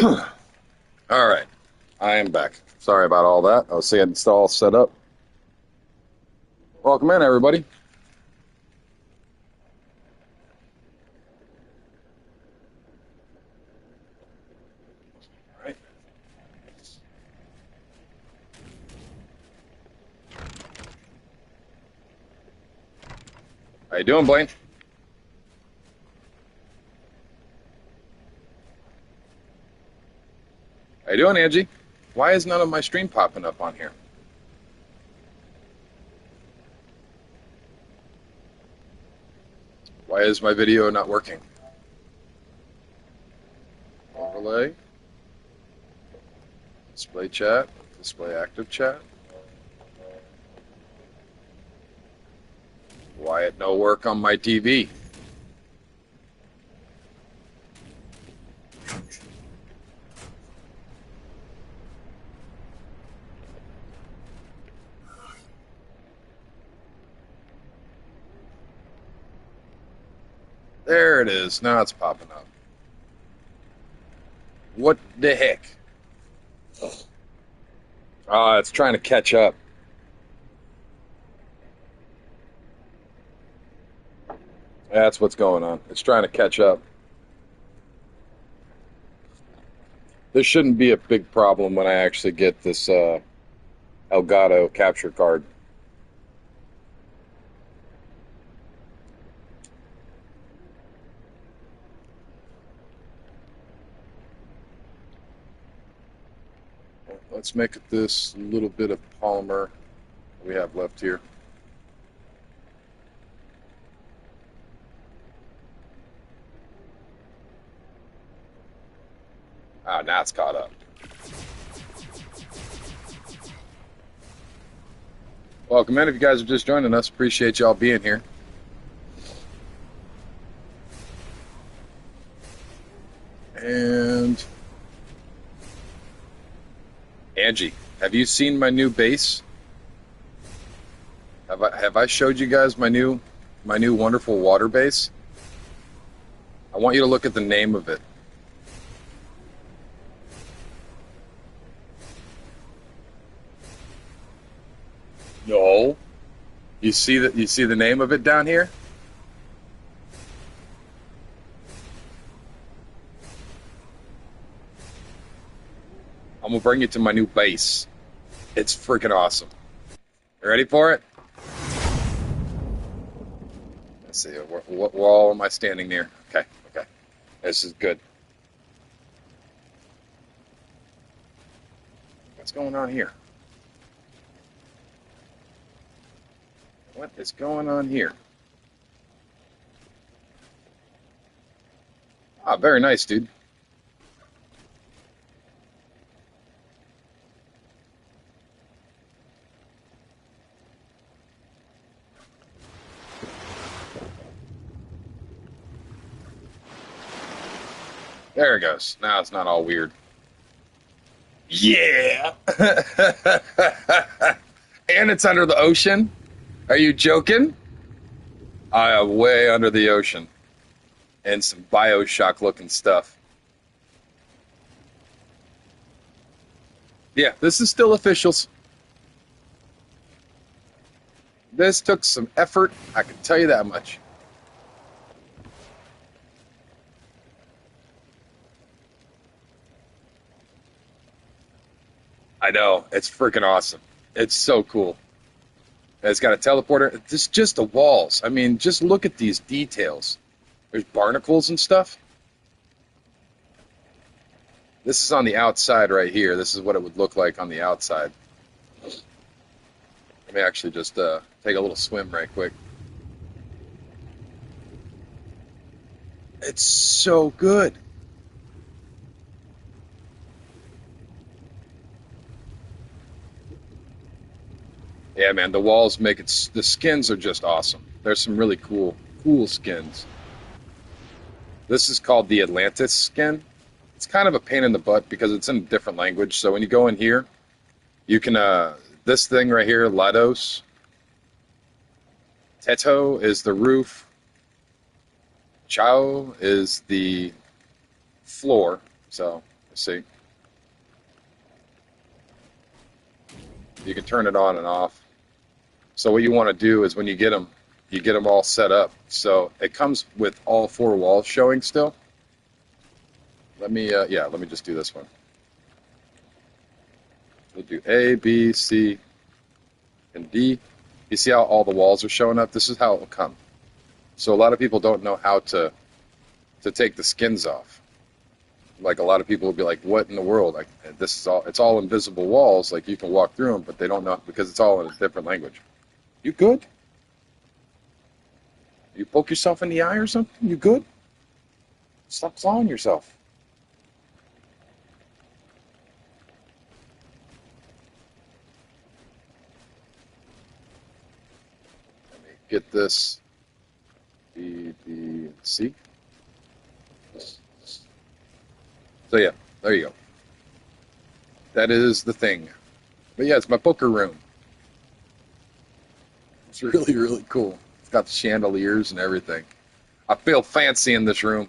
All right, I am back. Sorry about all that. I was seeing it's all set up. Welcome in, everybody. All right. How you doing, Blaine? How you doing, Angie? Why is none of my stream popping up on here? Why is my video not working? Overlay, display chat, display active chat. Why it no work on my TV? There it is. Now it's popping up. What the heck? It's trying to catch up. That's what's going on. It's trying to catch up. This shouldn't be a big problem when I actually get this Elgato capture card. Let's make it this little bit of polymer we have left here. Now it's caught up. Welcome in. If you guys are just joining us, appreciate y'all being here. And Angie, have you seen my new base? Have I showed you guys my new wonderful water base? I want you to look at the name of it. No. You see the name of it down here? I'm gonna bring you to my new base. It's freaking awesome. You ready for it? Let's see. What wall am I standing near? Okay. This is good. What's going on here? What is going on here? Very nice, dude. There it goes. Now it's not all weird. Yeah! And it's under the ocean? Are you joking? I am way under the ocean. And some Bioshock looking stuff. Yeah, this is still officials. This took some effort, I can tell you that much. I know, it's freaking awesome. It's so cool. It's got a teleporter. It's just the walls. I mean, just look at these details. There's barnacles and stuff. This is on the outside right here. This is what it would look like on the outside. Let me actually just take a little swim right quick. It's so good. Yeah, man, the walls make it. The skins are just awesome. There's some really cool skins. This is called the Atlantis skin. It's kind of a pain in the butt because it's in a different language. So when you go in here, you can this thing right here, Lados. Teto is the roof. Chao is the floor. So See, you can turn it on and off. So what you want to do is when you get them all set up. So it comes with all four walls showing still. Let me just do this one. We'll do A, B, C, and D. You see how all the walls are showing up? This is how it will come. So a lot of people don't know how to take the skins off. Like a lot of people will be like, "What in the world?" Like this is all it's all invisible walls. Like you can walk through them, but they don't know because it's all in a different language. You good? You poke yourself in the eye or something? You good? Stop clawing yourself. Let me get this B, B, and C. So yeah, there you go. That is the thing. But yeah, it's my poker room. It's really, really cool. It's got the chandeliers and everything. I feel fancy in this room.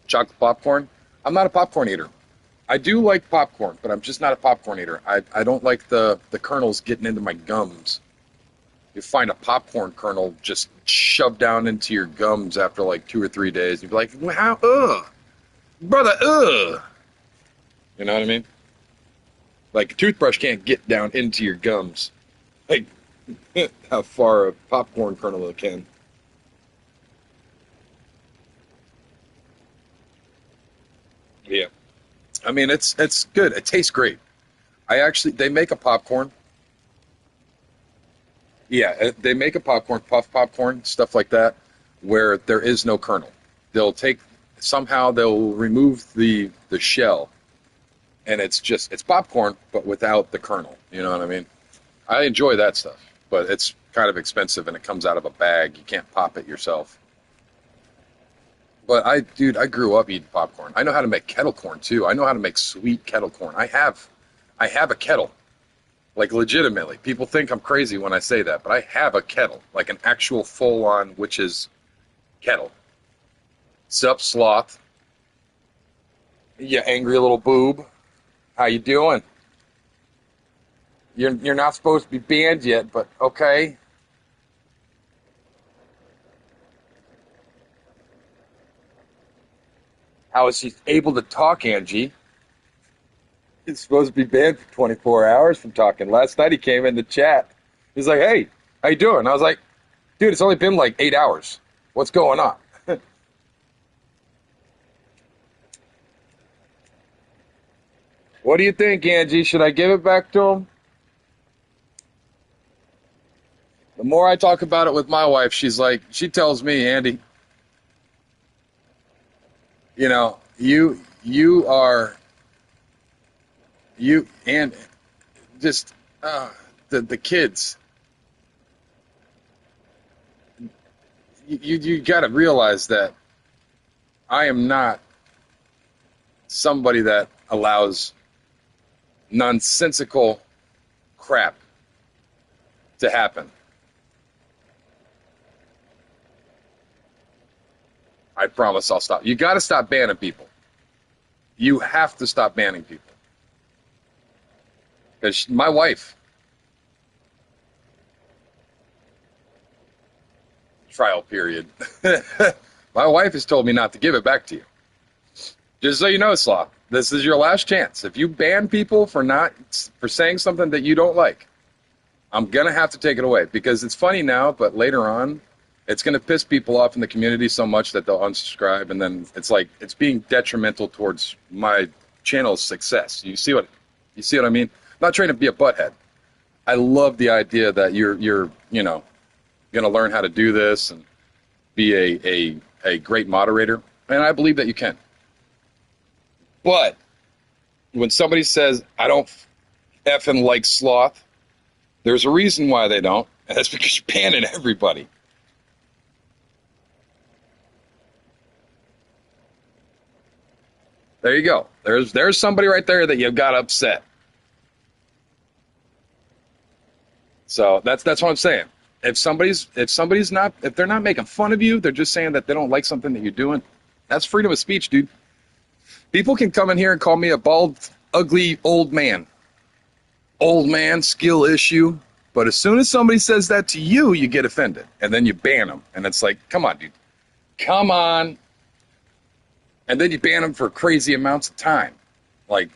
Chocolate popcorn. I'm not a popcorn eater. I do like popcorn, but I'm just not a popcorn eater. I don't like the kernels getting into my gums. You find a popcorn kernel just shoved down into your gums after like 2 or 3 days. You'd be like, "Wow, ugh, brother, ugh." You know what I mean? Like a toothbrush can't get down into your gums. Like how far a popcorn kernel can. Yeah. I mean, it's good. It tastes great. They make a popcorn. Yeah, they make a popcorn, puff popcorn, stuff like that, where there is no kernel. They'll take somehow they'll remove the shell, and it's popcorn, but without the kernel. You know what I mean? I enjoy that stuff, but it's kind of expensive, and it comes out of a bag. You can't pop it yourself. But dude, I grew up eating popcorn. I know how to make kettle corn too. I know how to make sweet kettle corn. I have a kettle. Like legitimately, people think I'm crazy when I say that, but I have a kettle, like an actual full-on witch's kettle. Sup, sloth? You angry little boob? How you doing? You're not supposed to be banned yet, but okay. How is he able to talk, Angie? He's supposed to be banned for 24 hours from talking. Last night he came in the chat. He's like, "Hey, how you doing?" I was like, "Dude, it's only been like 8 hours. What's going on?" What do you think, Angie? Should I give it back to him? The more I talk about it with my wife, she tells me, Andy, you are you and just the kids. You got to realize that I am not somebody that allows nonsensical crap to happen. I promise I'll stop. You got to stop banning people. You have to stop banning people. Because my wife, trial period, my wife has told me not to give it back to you. Just so you know, Sloth, this is your last chance. If you ban people for saying something that you don't like, I'm going to have to take it away. Because it's funny now, but later on, it's going to piss people off in the community so much that they'll unsubscribe, and then it's like it's being detrimental towards my channel's success. You see what I mean? I'm not trying to be a butthead. I love the idea that you're going to learn how to do this and be a great moderator, and I believe that you can. But when somebody says I don't effing like Sloth, there's a reason why they don't, and that's because you're banning everybody. There you go. There's somebody right there that you've got upset. So that's what I'm saying. if they're not making fun of you, they're just saying that they don't like something that you're doing. That's freedom of speech, dude. People can come in here and call me a bald, ugly old man. Old man, skill issue. But as soon as somebody says that to you, you get offended. And then you ban them. And it's like, come on, dude. Come on. And then you ban them for crazy amounts of time. Like,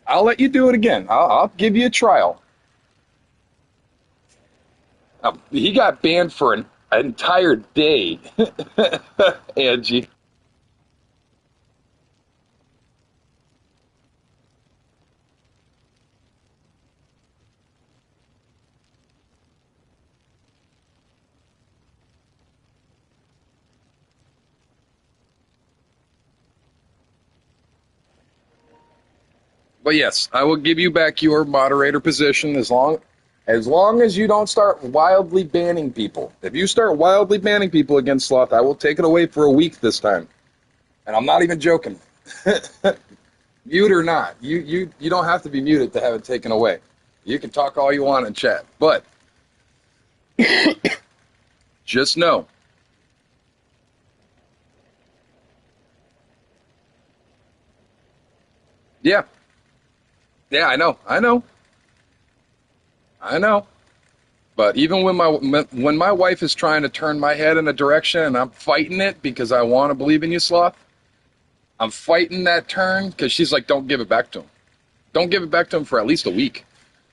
I'll let you do it again. I'll give you a trial. He got banned for an entire day, Angie. But yes, I will give you back your moderator position as long as you don't start wildly banning people. If you start wildly banning people against Sloth, I will take it away for a week this time. And I'm not even joking. Mute or not, you don't have to be muted to have it taken away. You can talk all you want in chat, but just know. Yeah. Yeah, I know. But even when my wife is trying to turn my head in a direction and I'm fighting it because I want to believe in you, Sloth, I'm fighting that turn because she's like, don't give it back to him. Don't give it back to him for at least a week.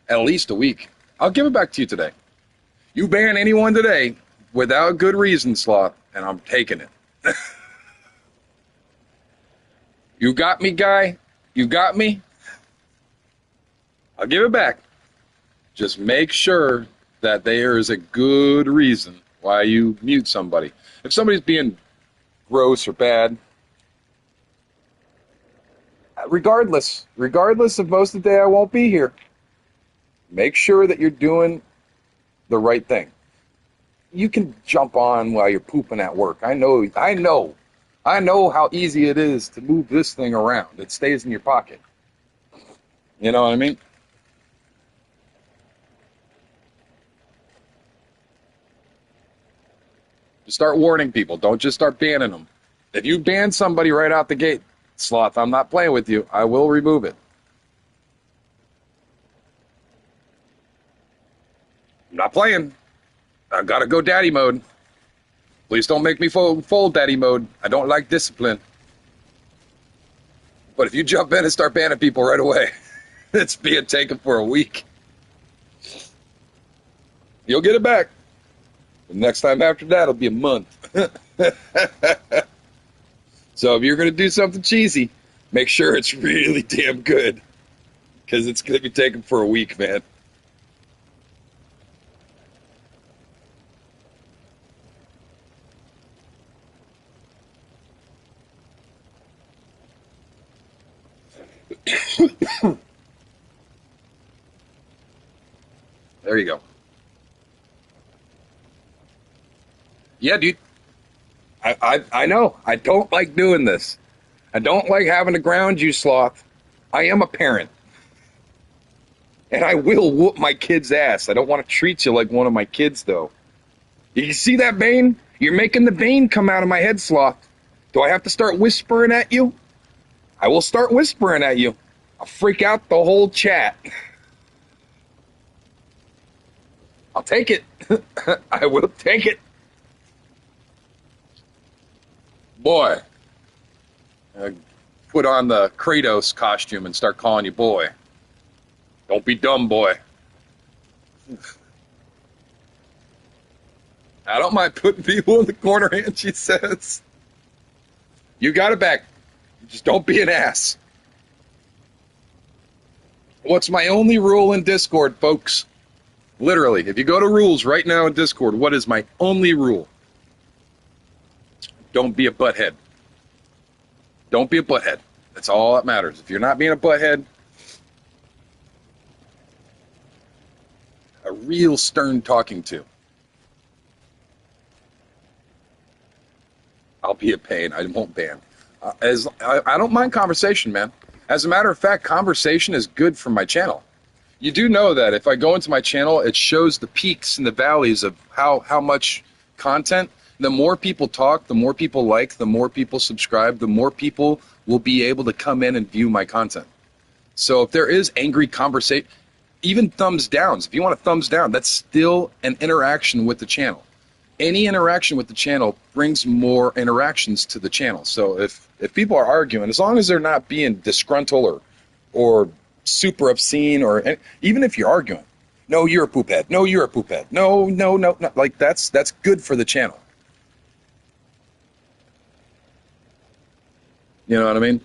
At least a week. I'll give it back to you today. You ban anyone today without good reason, Sloth, and I'm taking it. You got me, guy? You got me? I'll give it back. Just make sure that there is a good reason why you mute somebody. If somebody's being gross or bad, regardless of most of the day I won't be here, make sure that you're doing the right thing. You can jump on while you're pooping at work. I know how easy it is to move this thing around. It stays in your pocket. You know what I mean? Just start warning people. Don't just start banning them. If you ban somebody right out the gate, Sloth, I'm not playing with you. I will remove it. I'm not playing. I gotta go daddy mode. Please don't make me full daddy mode. I don't like discipline. But if you jump in and start banning people right away, it's being taken for a week. You'll get it back. The next time after that, it'll be a month. So if you're going to do something cheesy, make sure it's really damn good. Because it's going to be taken for a week, man. There you go. Yeah, dude. I know. I don't like doing this. I don't like having to ground you, Sloth. I am a parent. And I will whoop my kid's ass. I don't want to treat you like one of my kids, though. You see that vein? You're making the vein come out of my head, Sloth. Do I have to start whispering at you? I will start whispering at you. I'll freak out the whole chat. I'll take it. I will take it. Boy. Put on the Kratos costume and start calling you boy. Don't be dumb, boy. I don't mind putting people in the corner, and she says. You got it back. Just don't be an ass. What's my only rule in Discord, folks? Literally, if you go to rules right now in Discord, what is my only rule? Don't be a butthead. Don't be a butthead. That's all that matters. If you're not being a butthead, a real stern talking to, I'll be a pain. I won't ban. I don't mind conversation, man. As a matter of fact, conversation is good for my channel. You do know that if I go into my channel, it shows the peaks and the valleys of how much content. The more people talk, the more people like, the more people subscribe, the more people will be able to come in and view my content. So if there is angry conversation, even thumbs downs, if you want a thumbs down, that's still an interaction with the channel. Any interaction with the channel brings more interactions to the channel. So if people are arguing, as long as they're not being disgruntled or super obscene, or even if you're arguing, no, you're a poop head, no, you're a poop head, no, no, no, no, like that's good for the channel. You know what I mean?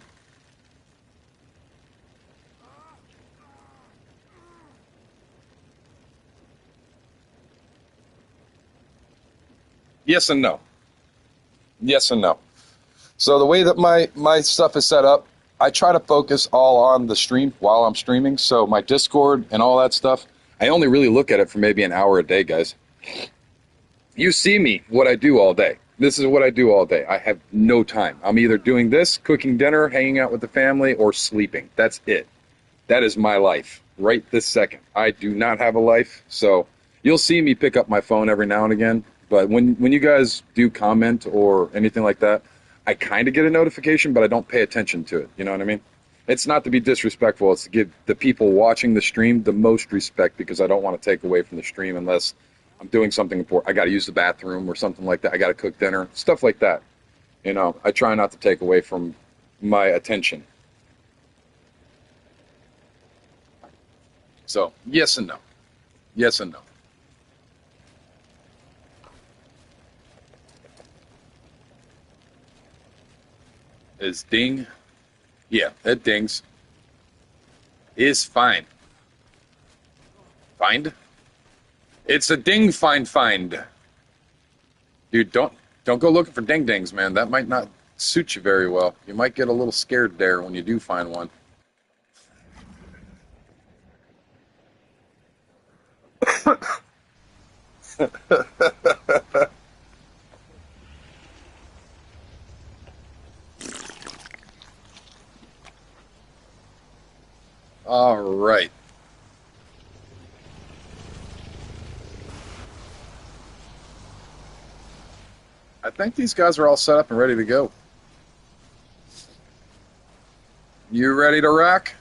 Yes and no. Yes and no. So the way that my stuff is set up, I try to focus all on the stream while I'm streaming. So my Discord and all that stuff, I only really look at it for maybe an hour a day, guys. You see me, what I do all day. This is what I do all day. I have no time. I'm either doing this, cooking dinner, hanging out with the family, or sleeping. That's it. That is my life right this second. I do not have a life. So you'll see me pick up my phone every now and again. But when you guys do comment or anything like that, I kind of get a notification, but I don't pay attention to it. You know what I mean? It's not to be disrespectful. It's to give the people watching the stream the most respect, because I don't want to take away from the stream unless I'm doing something important. I got to use the bathroom or something like that. I got to cook dinner, stuff like that. You know, I try not to take away from my attention. So, yes and no. Yes and no. Is ding? Yeah, it dings. Is fine. Find? It's a ding find. Dude, don't go looking for ding dings, man. That might not suit you very well. You might get a little scared there when you do find one. All right. I think these guys are all set up and ready to go. You ready to rock?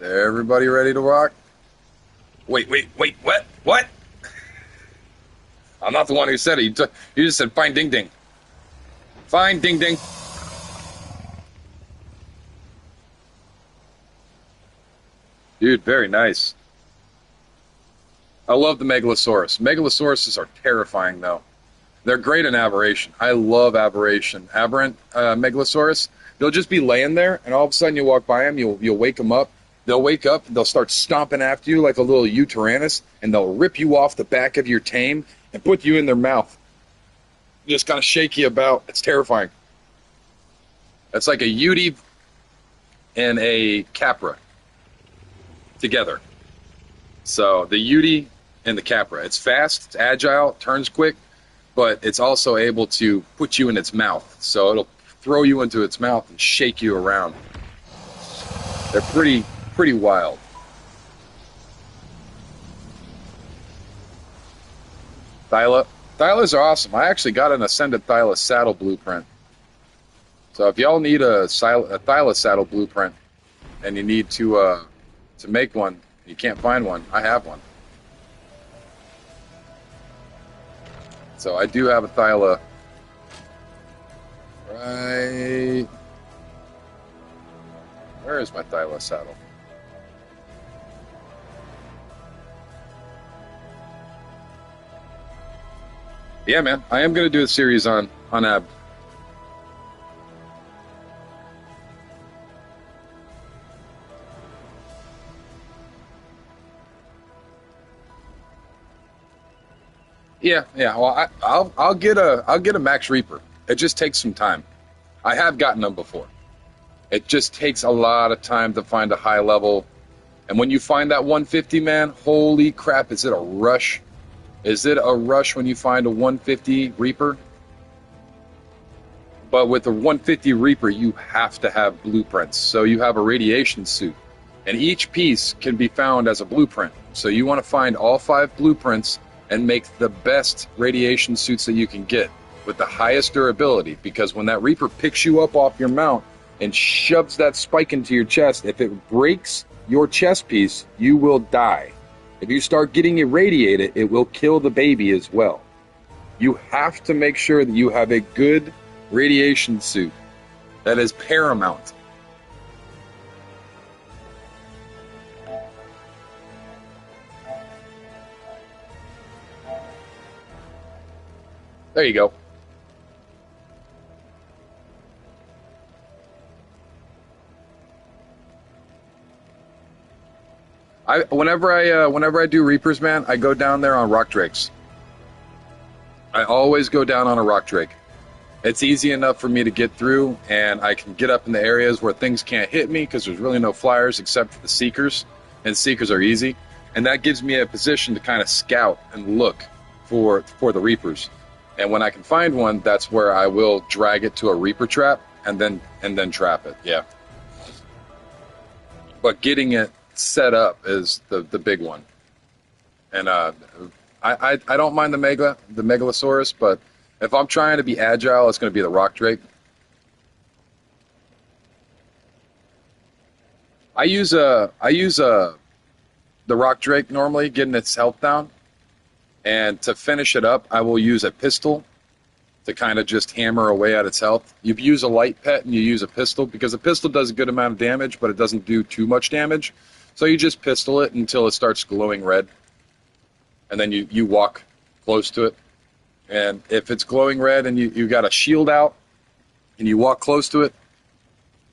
Everybody ready to rock? Wait, what? What? I'm not the one who said it. You just said fine ding ding. Fine ding ding. Dude, very nice. I love the Megalosaurus. Megalosauruses are terrifying, though. They're great in Aberration. I love Aberration. Aberrant Megalosaurus, they'll just be laying there, and all of a sudden you walk by them, you'll wake them up. They'll wake up, they'll start stomping after you like a little Uterranus, and they'll rip you off the back of your tame and put you in their mouth. Just kind of shake you about. It's terrifying. That's like a Ute and a Capra together. So the Ute and the Capra. It's fast, it's agile, turns quick, but it's also able to put you in its mouth. So it'll throw you into its mouth and shake you around. They're pretty wild. Thylas are awesome. I actually got an Ascended Thyla saddle blueprint. So if y'all need a Thyla saddle blueprint and you need to make one, you can't find one, I have one. So I do have a Thyla. Right. Where is my Thyla saddle? Yeah, man. I am going to do a series on Ab. Yeah. Well, I'll get a Max Reaper. It just takes some time. I have gotten them before. It just takes a lot of time to find a high level. And when you find that 150, man, holy crap, is it a rush? Is it a rush when you find a 150 Reaper? But with the 150 Reaper, you have to have blueprints. So you have a radiation suit. And each piece can be found as a blueprint. So you want to find all 5 blueprints and make the best radiation suits that you can get with the highest durability, because when that Reaper picks you up off your mount and shoves that spike into your chest, if it breaks your chest piece, you will die. If you start getting irradiated, it will kill the baby as well. You have to make sure that you have a good radiation suit. That is paramount. There you go. Whenever I do Reapers, man, I go down there on rock drakes. I always go down on a rock drake. It's easy enough for me to get through, and I can get up in the areas where things can't hit me because there's really no flyers except for the seekers, and seekers are easy. And that gives me a position to kind of scout and look for the Reapers. And when I can find one, that's where I will drag it to a Reaper trap and then trap it. Yeah. But getting it set up is the big one. And I don't mind the Megalosaurus, but if I'm trying to be agile, it's going to be the rock drake. I use the rock drake normally, getting its health down, and to finish it up, I will use a pistol to kind of just hammer away at its health. You use a light pet and you use a pistol, because a pistol does a good amount of damage, but it doesn't do too much damage. So you just pistol it until it starts glowing red, and then you walk close to it. And if it's glowing red and you got a shield out and you walk close to it,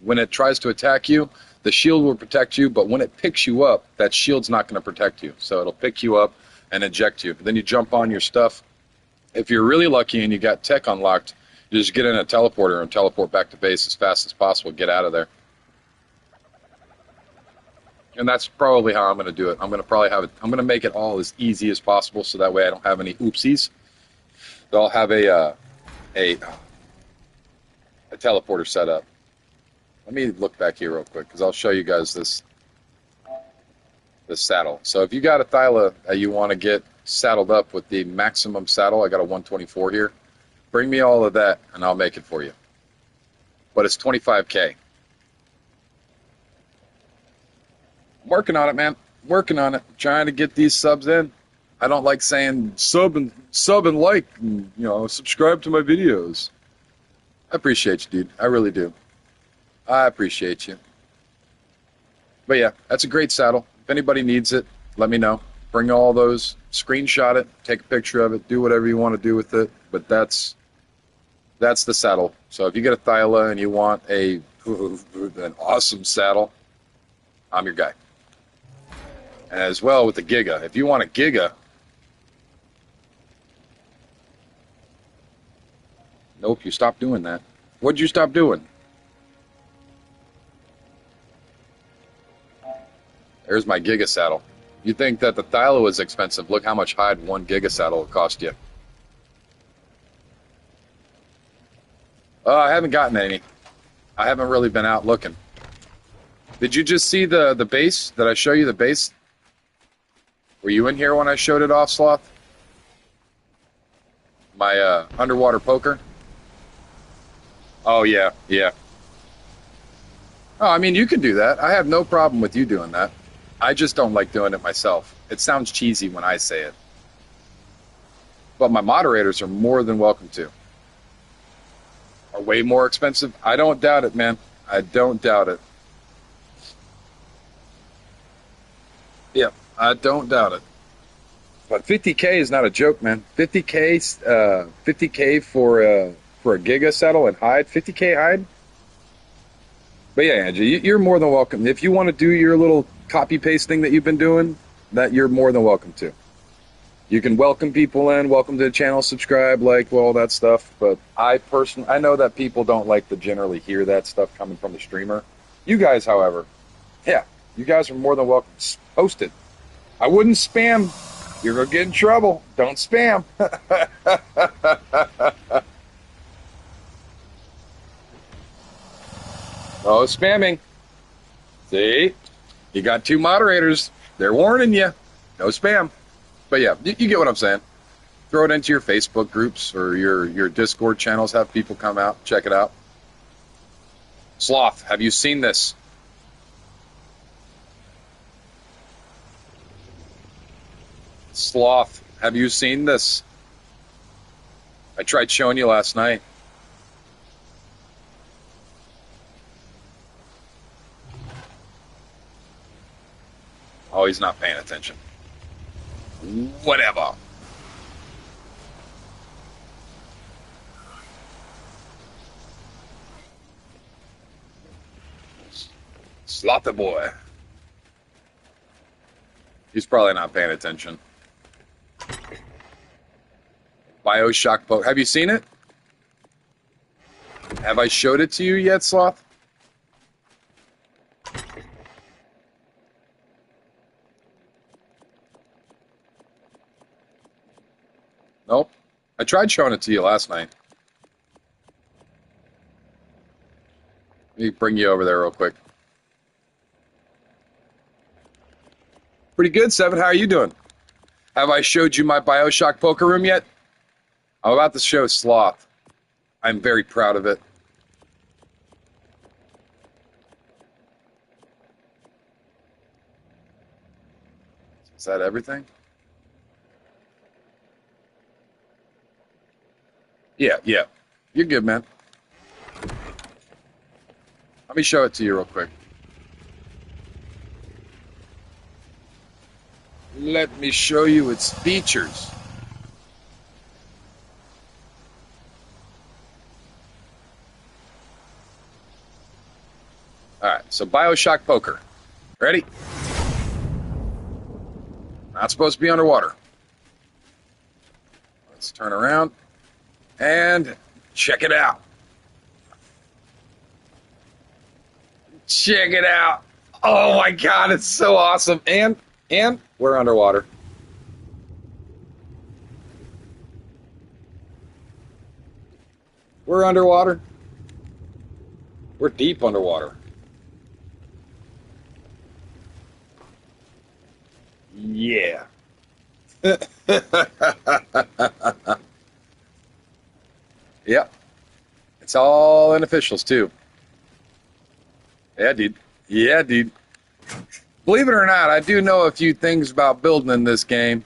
when it tries to attack you, the shield will protect you, but when it picks you up, that shield's not going to protect you. So it'll pick you up and eject you. Then you jump on your stuff. If you're really lucky and you got tech unlocked, you just get in a teleporter and teleport back to base as fast as possible, get out of there. And that's probably how I'm going to do it. I'm going to make it all as easy as possible, so that way I don't have any oopsies. So I'll have a teleporter set up. Let me look back here real quick, because I'll show you guys this saddle. So if you got a Thyla that you want to get saddled up with the maximum saddle, I got a 124 here. Bring me all of that, and I'll make it for you. But it's 25K. Working on it, man. Working on it. Trying to get these subs in. I don't like saying sub and like, and, subscribe to my videos. I appreciate you, dude. I really do. I appreciate you. But yeah, that's a great saddle. If anybody needs it, let me know. Bring all those, screenshot it, take a picture of it, do whatever you want to do with it. But that's the saddle. So if you get a Thyla and you want an awesome saddle, I'm your guy. And as well with the Giga. If you want a Giga, nope, you stopped doing that. What'd you stop doing? There's my Giga saddle. You think that the Thyla was expensive. Look how much hide one Giga saddle will cost you. I haven't gotten any. I haven't really been out looking. Did you just see the base? Did I show you the base? Were you in here when I showed it off, Sloth? My underwater poker? Oh, yeah. Oh, I mean, you can do that. I have no problem with you doing that. I just don't like doing it myself. It sounds cheesy when I say it. But my moderators are more than welcome to. Are way more expensive? I don't doubt it, man. I don't doubt it. Yeah, I don't doubt it. But 50K is not a joke, man. 50K for a Giga saddle and hide. 50K hide. But yeah, Angie, you're more than welcome. If you want to do your little copy paste thing that you've been doing, that you're more than welcome to. You can welcome people in, welcome to the channel, subscribe, like, all that stuff. But I know that people don't like to generally hear that stuff coming from the streamer. You guys, however, yeah, you guys are more than welcome. Post it. I wouldn't spam. You're going to get in trouble. Don't spam. Oh, spamming. See? You got two moderators. They're warning you. No spam. But yeah, you get what I'm saying. Throw it into your Facebook groups or your Discord channels. Have people come out, check it out. Sloth, have you seen this? Sloth, have you seen this? I tried showing you last night. Oh, he's not paying attention. Whatever. Slaughter boy. He's probably not paying attention. Bioshock boat. Have you seen it? Have I showed it to you yet, Sloth? Nope. I tried showing it to you last night. Let me bring you over there real quick. Pretty good, Seven. How are you doing? Have I showed you my Bioshock poker room yet? I'm about to show Sloth. I'm very proud of it. Is that everything? Yeah. You're good, man. Let me show it to you real quick. Let me show you its features. All right, so Bioshock Poker. Ready? Not supposed to be underwater. Let's turn around and check it out. Check it out. Oh my God, it's so awesome. And we're underwater. We're underwater. We're deep underwater. Yeah. Yep. It's all in officials too. Yeah, dude. Yeah, dude. Believe it or not, I do know a few things about building in this game.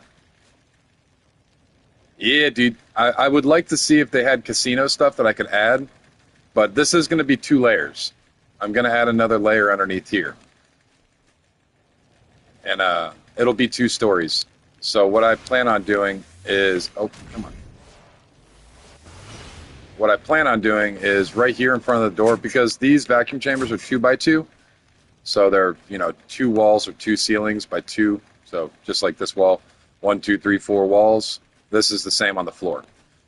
Yeah, dude. I would like to see if they had casino stuff that I could add, but this is going to be 2 layers. I'm going to add another layer underneath here. And it'll be 2 stories. So what I plan on doing is... Oh, come on. What I plan on doing is right here in front of the door, because these vacuum chambers are 2x2. So they're, 2 walls or 2 ceilings by 2. So just like this wall, 1, 2, 3, 4 walls. This is the same on the floor.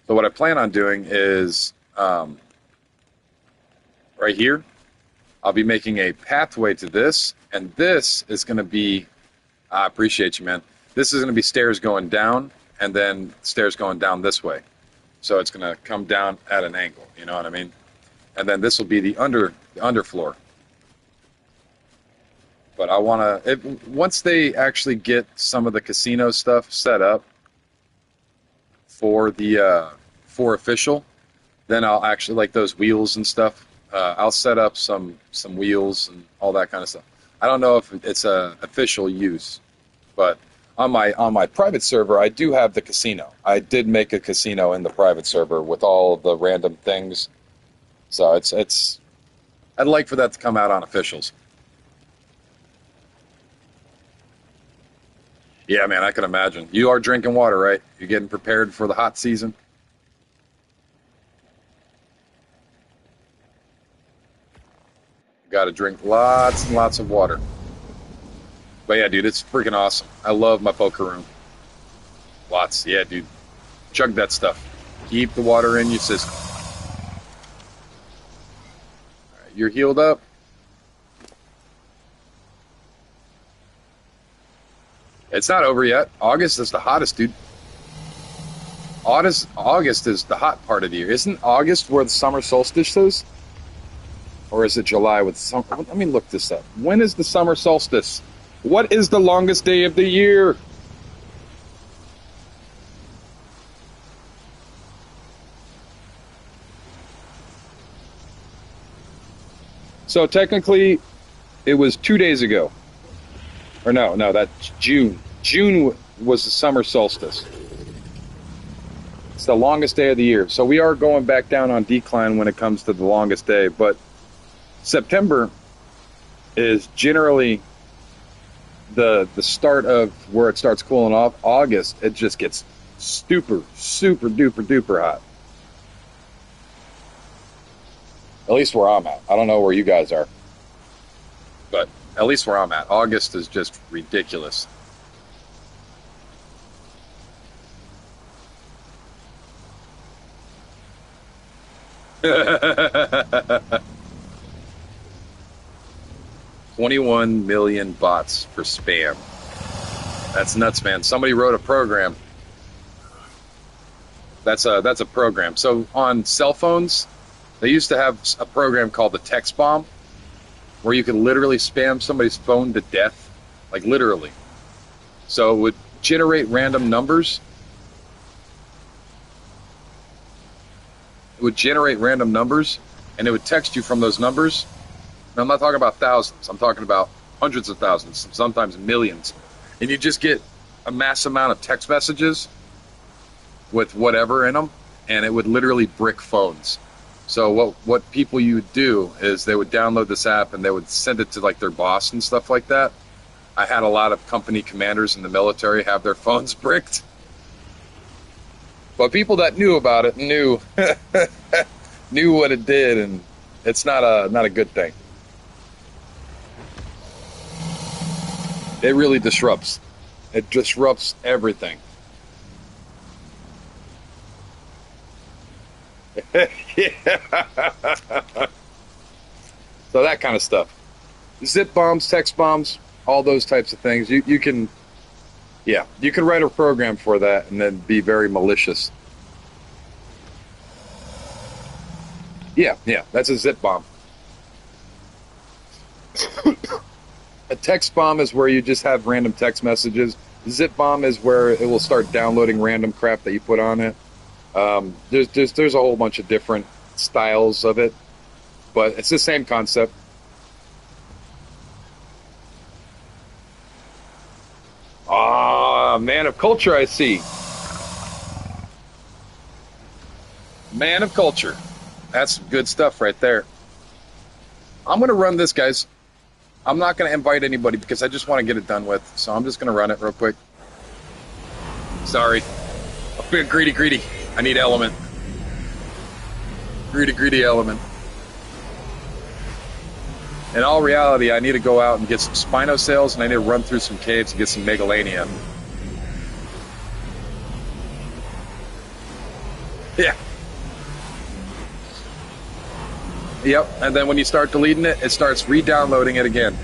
So what I plan on doing is right here, I'll be making a pathway to this. And this is going to be, I appreciate you, man. This is going to be stairs going down and then stairs going down this way. So it's going to come down at an angle, you know what I mean? And then this will be the underfloor. But I want to, once they actually get some of the casino stuff set up for the for official, then I'll actually, like those wheels and stuff, I'll set up some wheels and all that kind of stuff. I don't know if it's a official use, but on my private server, I do have the casino. I did make a casino in the private server with all of the random things. So it's I'd like for that to come out on officials. Yeah, man, I can imagine. You are drinking water, right? You're getting prepared for the hot season? Got to drink lots and lots of water. But yeah, dude, it's freaking awesome. I love my poker room. Lots. Yeah, dude. Chug that stuff. Keep the water in your system. All right, you're healed up. It's not over yet. August is the hottest, dude. August is the hot part of the year. Isn't August where the summer solstice is? Or is it July with some? Let me look this up. When is the summer solstice? What is the longest day of the year? So technically, it was 2 days ago. Or no, that's June. June was the summer solstice. It's the longest day of the year. So we are going back down on decline when it comes to the longest day. But September is generally the start of where it starts cooling off. August, it just gets super duper duper hot. At least where I'm at. I don't know where you guys are, but at least where I'm at, August is just ridiculous. 21 million bots for spam. That's nuts, man. Somebody wrote a program. That's a program. So on cell phones, they used to have a program called the text bomb, where you could literally spam somebody's phone to death, like literally. So it would generate random numbers. It would generate random numbers, and it would text you from those numbers. And I'm not talking about thousands. I'm talking about hundreds of thousands, sometimes millions. And you just get a mass amount of text messages with whatever in them, and it would literally brick phones. So what people you would do is they would download this app and they would send it to like their boss and stuff like that. I had a lot of company commanders in the military have their phones bricked. But people that knew about it knew knew what it did, and it's not a good thing. It really disrupts. It disrupts everything. Yeah. So that kind of stuff. Zip bombs, text bombs, all those types of things. You can, yeah, you can write a program for that and then be very malicious. Yeah, that's a zip bomb. A text bomb is where you just have random text messages. Zip bomb is where it will start downloading random crap that you put on it. There's a whole bunch of different styles of it, but it's the same concept. Ah, man of culture, I see. Man of culture. That's some good stuff right there. I'm going to run this, guys. I'm not going to invite anybody because I just want to get it done with. So I'm just going to run it real quick. Sorry. I'm being greedy. I need element. Greedy element. In all reality, I need to go out and get some Spinosails, and I need to run through some caves and get some Megalania. Yeah. Yep, and then when you start deleting it, it starts re-downloading it again.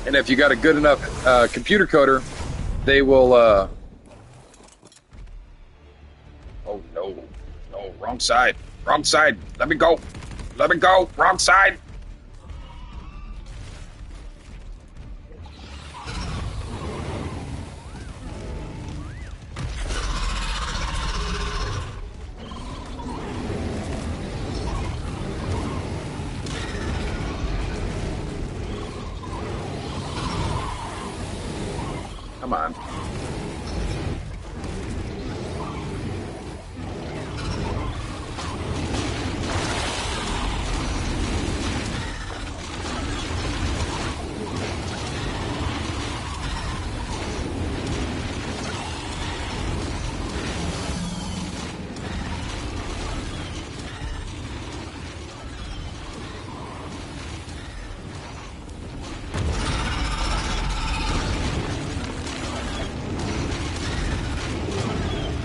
And if you got a good enough computer coder, they will... Oh, no, wrong side. Let me go, wrong side. Come on.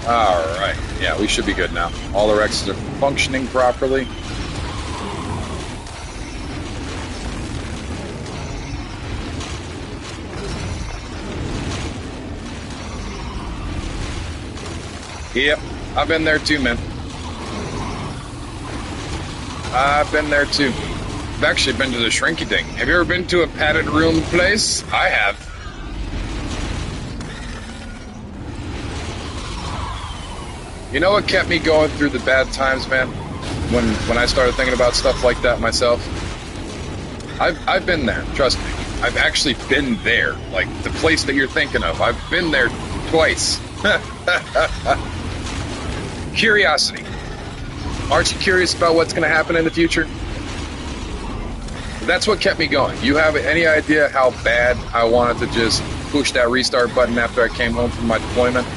Alright, yeah, we should be good now. All the Rexes are functioning properly. Yep, I've been there too, man. I've been there too. I've actually been to the Shrinky Dink. Have you ever been to a padded room place? I have. You know what kept me going through the bad times, man? When I started thinking about stuff like that myself? I've been there, trust me. I've actually been there. Like the place that you're thinking of. I've been there twice. Curiosity. Aren't you curious about what's going to happen in the future? That's what kept me going. You have any idea how bad I wanted to just push that restart button after I came home from my deployment?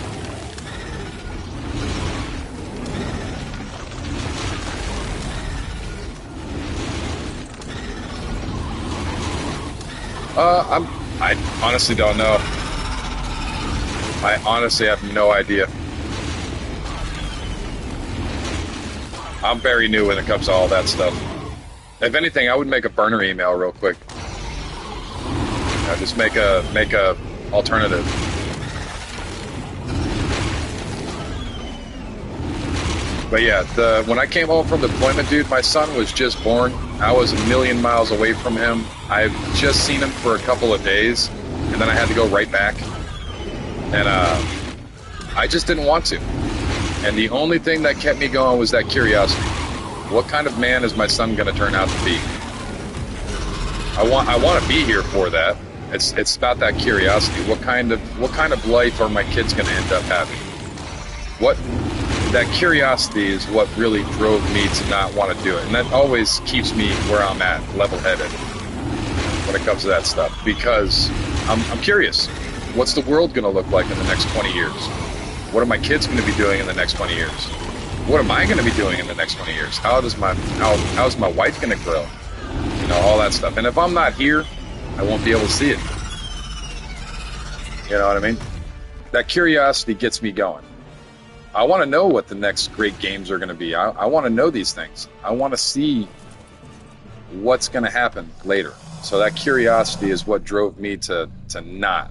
I honestly don't know. I honestly have no idea. I'm very new when it comes to all that stuff. If anything, I would make a burner email real quick. Just make a alternative. But yeah, when I came home from deployment, dude, my son was just born. I was a million miles away from him. I've just seen him for a couple of days, and then I had to go right back. And I just didn't want to. And the only thing that kept me going was that curiosity. What kind of man is my son going to turn out to be? I want to be here for that. It's about that curiosity. What kind of life are my kids going to end up having? That curiosity is what really drove me to not want to do it. And that always keeps me where I'm at, level-headed, when it comes to that stuff. Because I'm curious. What's the world going to look like in the next 20 years? What are my kids going to be doing in the next 20 years? What am I going to be doing in the next 20 years? How's my wife going to grow? You know, all that stuff. And if I'm not here, I won't be able to see it. You know what I mean? That curiosity gets me going. I want to know what the next great games are going to be. I want to know these things. I want to see what's going to happen later. So that curiosity is what drove me to not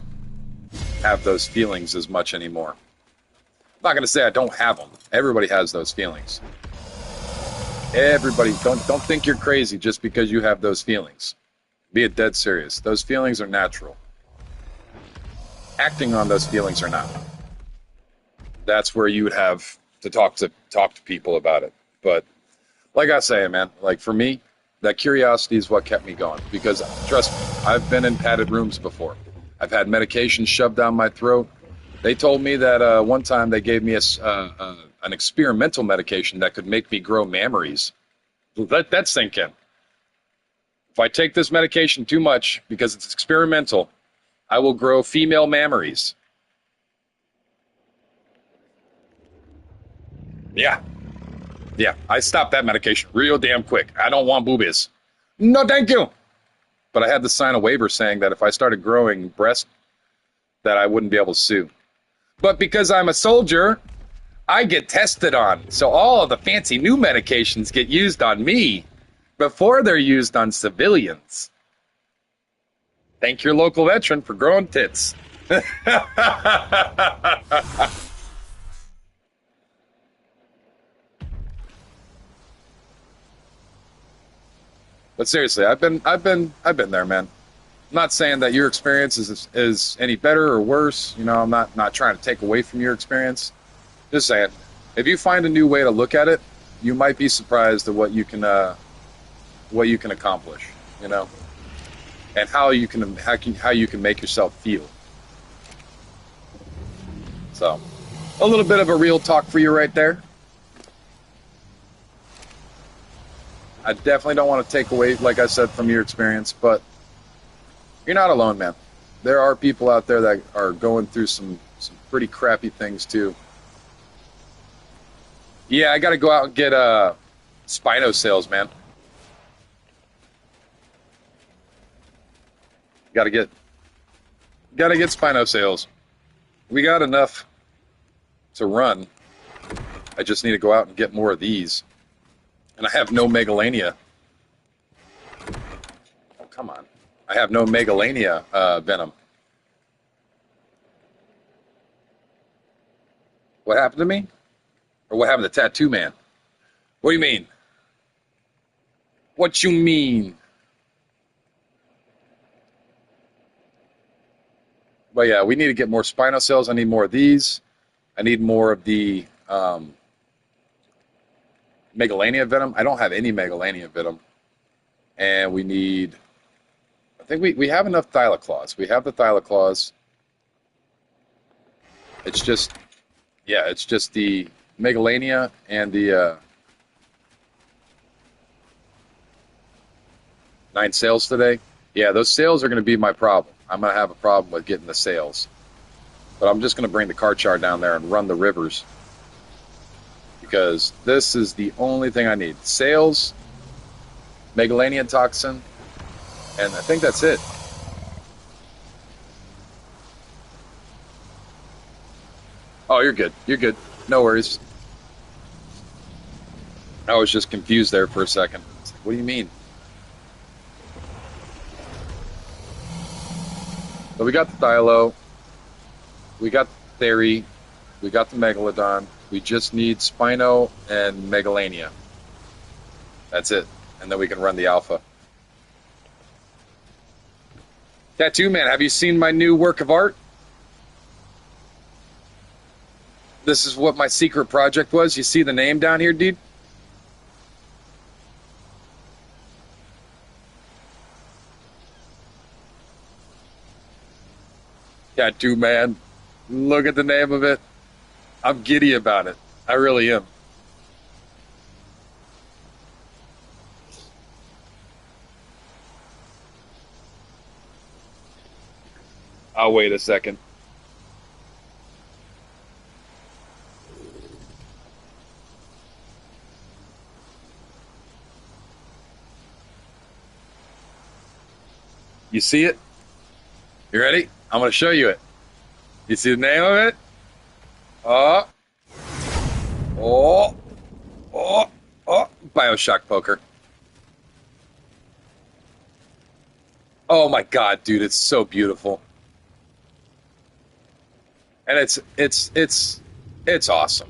have those feelings as much anymore. I'm not going to say I don't have them. Everybody has those feelings. Everybody, don't think you're crazy just because you have those feelings. Be it dead serious. Those feelings are natural. Acting on those feelings are not. That's where you would have to talk to people about it. But like I say, man, like for me, that curiosity is what kept me going. Because trust me, I've been in padded rooms before. I've had medication shoved down my throat. They told me that one time they gave me an experimental medication that could make me grow mammaries. Let that sink in. If I take this medication too much, because it's experimental, I will grow female mammaries. Yeah, I stopped that medication real damn quick. I don't want boobies. No, thank you. But I had to sign a waiver saying that if I started growing breasts, that I wouldn't be able to sue. But because I'm a soldier, I get tested on. So all of the fancy new medications get used on me before they're used on civilians. Thank your local veteran for growing tits. But seriously, I've been there, man. I'm not saying that your experience is any better or worse. You know, I'm not trying to take away from your experience. Just saying, if you find a new way to look at it, you might be surprised at what you can accomplish. You know, and how you can make yourself feel. So, a little bit of a real talk for you right there. I definitely don't want to take away, like I said, from your experience, but you're not alone, man. There are people out there that are going through some pretty crappy things too. Yeah, I got to go out and get Spino sales, man. Got to get Spino sales. We got enough to run. I just need to go out and get more of these. And I have no Megalania. Oh, come on. I have no Megalania venom. What happened to me? Or what happened to Tattoo Man? What do you mean? What you mean? But yeah, we need to get more spinocells. I need more of these. I need more of the Megalania venom. I don't have any Megalania venom. And we need, I think we have enough Thylaclaws. We have the Thylaclaws. It's just, yeah, it's just the Megalania and the 9 sails today. Yeah, those sails are going to be my problem. I'm going to have a problem with getting the sails. But I'm just going to bring the Karchar down there and run the rivers. Because this is the only thing I need. Sails, Megalanian toxin, and I think that's it. Oh, you're good. You're good. No worries. I was just confused there for a second. It's like, what do you mean? So we got the Thylo, we got the Theory, we got the Megalodon. We just need Spino and Megalania. That's it. And then we can run the Alpha. Tattoo Man, have you seen my new work of art? This is what my secret project was. You see the name down here, dude? Tattoo Man. Look at the name of it. I'm giddy about it. I really am. I'll wait a second. You see it? You ready? I'm going to show you it. You see the name of it? Oh, oh, oh, oh. Bioshock Poker. Oh my God, dude, it's so beautiful. And it's awesome.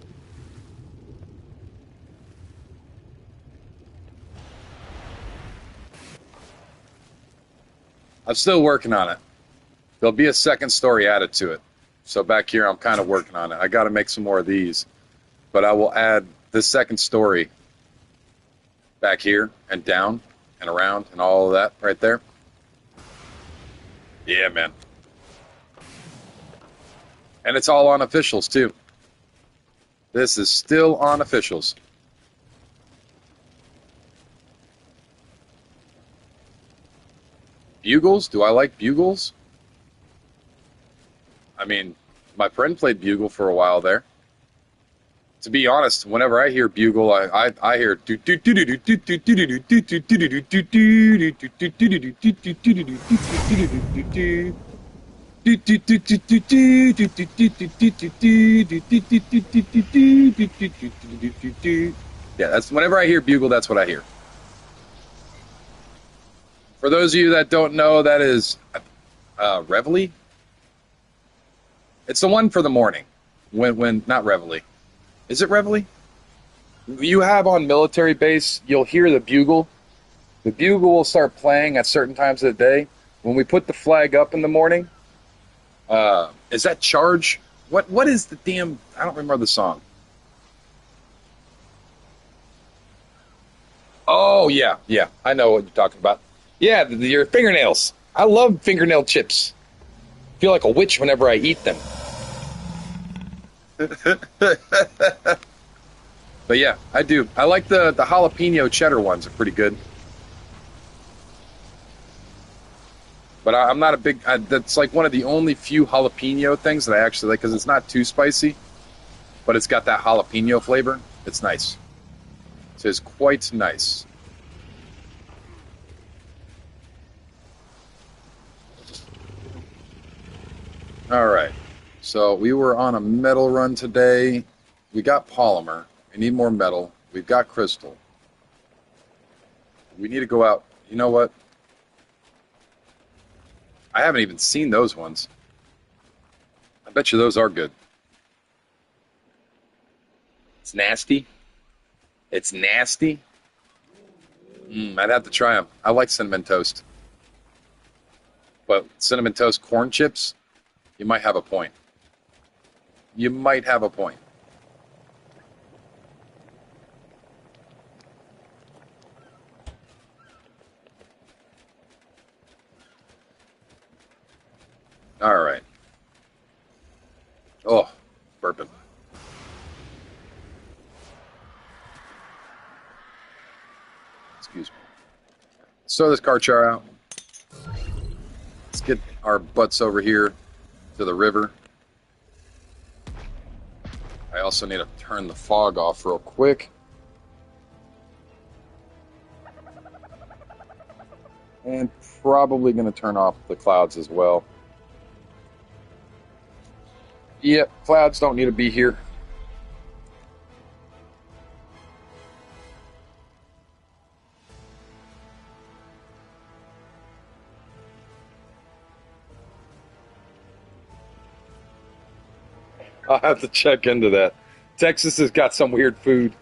I'm still working on it. There'll be a second story added to it. So back here, I'm kind of working on it. I got to make some more of these, but I will add the second story back here and down and around and all of that right there. Yeah, man. And it's all on officials too. This is still on officials. Bugles? Do I like bugles? I mean, my friend played bugle for a while there. To be honest, whenever I hear bugle, I hear yeah, that's whenever I hear bugle, that's what I hear. For those of you that don't know, that is Reveille. It's the one for the morning. When not Reveille. Is it Reveille? You have on military base, you'll hear the bugle. The bugle will start playing at certain times of the day. When we put the flag up in the morning, is that charge? What is the damn? I don't remember the song. Oh yeah, yeah, I know what you're talking about. Yeah, your fingernails. I love fingernail chips. I feel like a witch whenever I eat them. But yeah, I do. I like the jalapeno cheddar ones. Are pretty good. But I'm not a big. That's like one of the only few jalapeno things that I actually like because it's not too spicy, but it's got that jalapeno flavor. It's nice. It is quite nice. All right. So we were on a metal run today. We got polymer. We need more metal. We've got crystal. We need to go out. You know what? I haven't even seen those ones. I bet you those are good. It's nasty. It's nasty. I'd have to try them. I like cinnamon toast, but cinnamon toast corn chips, you might have a point. You might have a point. All right. Oh, burping. Excuse me. Let's throw this car char out. Let's get our butts over here to the river. I also need to turn the fog off real quick. And probably going to turn off the clouds as well. Yep, clouds don't need to be here. I'll have to check into that. Texas has got some weird food.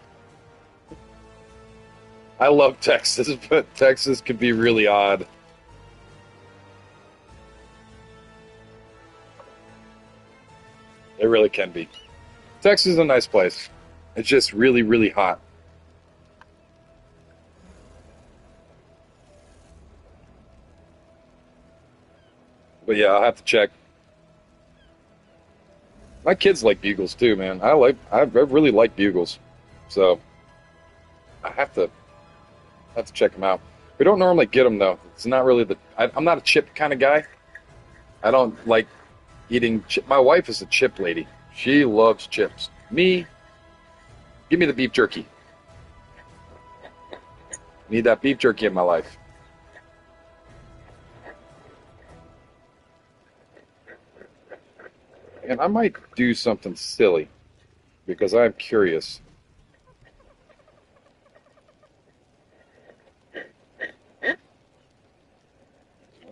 I love Texas, but Texas can be really odd. It really can be. Texas is a nice place. It's just really, really hot. But yeah, I'll have to check. My kids like bugles too, man. I really like bugles. So I have to check them out. We don't normally get them though. It's not really I'm not a chip kind of guy. I don't like eating chip. My wife is a chip lady. She loves chips. Me, give me the beef jerky. Need that beef jerky in my life. And I might do something silly because I'm curious. Let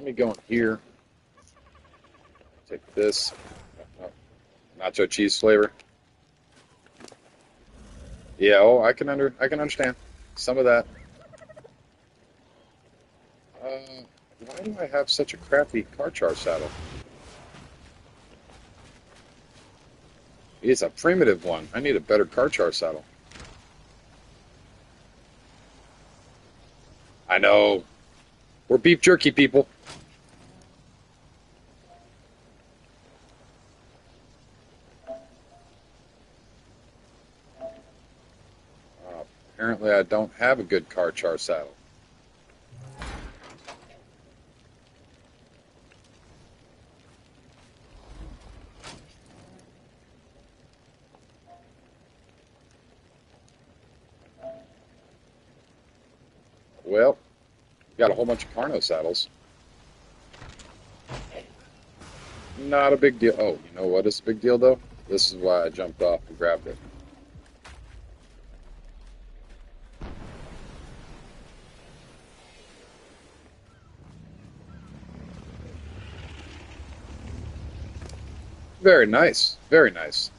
me go in here. Take this. Nacho cheese flavor. Yeah, oh, I can understand some of that. Why do I have such a crappy car char saddle? It's a primitive one. I need a better car char saddle. I know. We're beef jerky people. Apparently, I don't have a good car char saddle. Well, we've got a whole bunch of Carno saddles. Not a big deal. Oh, you know what is a big deal, though? This is why I jumped off and grabbed it. Very nice. Very nice.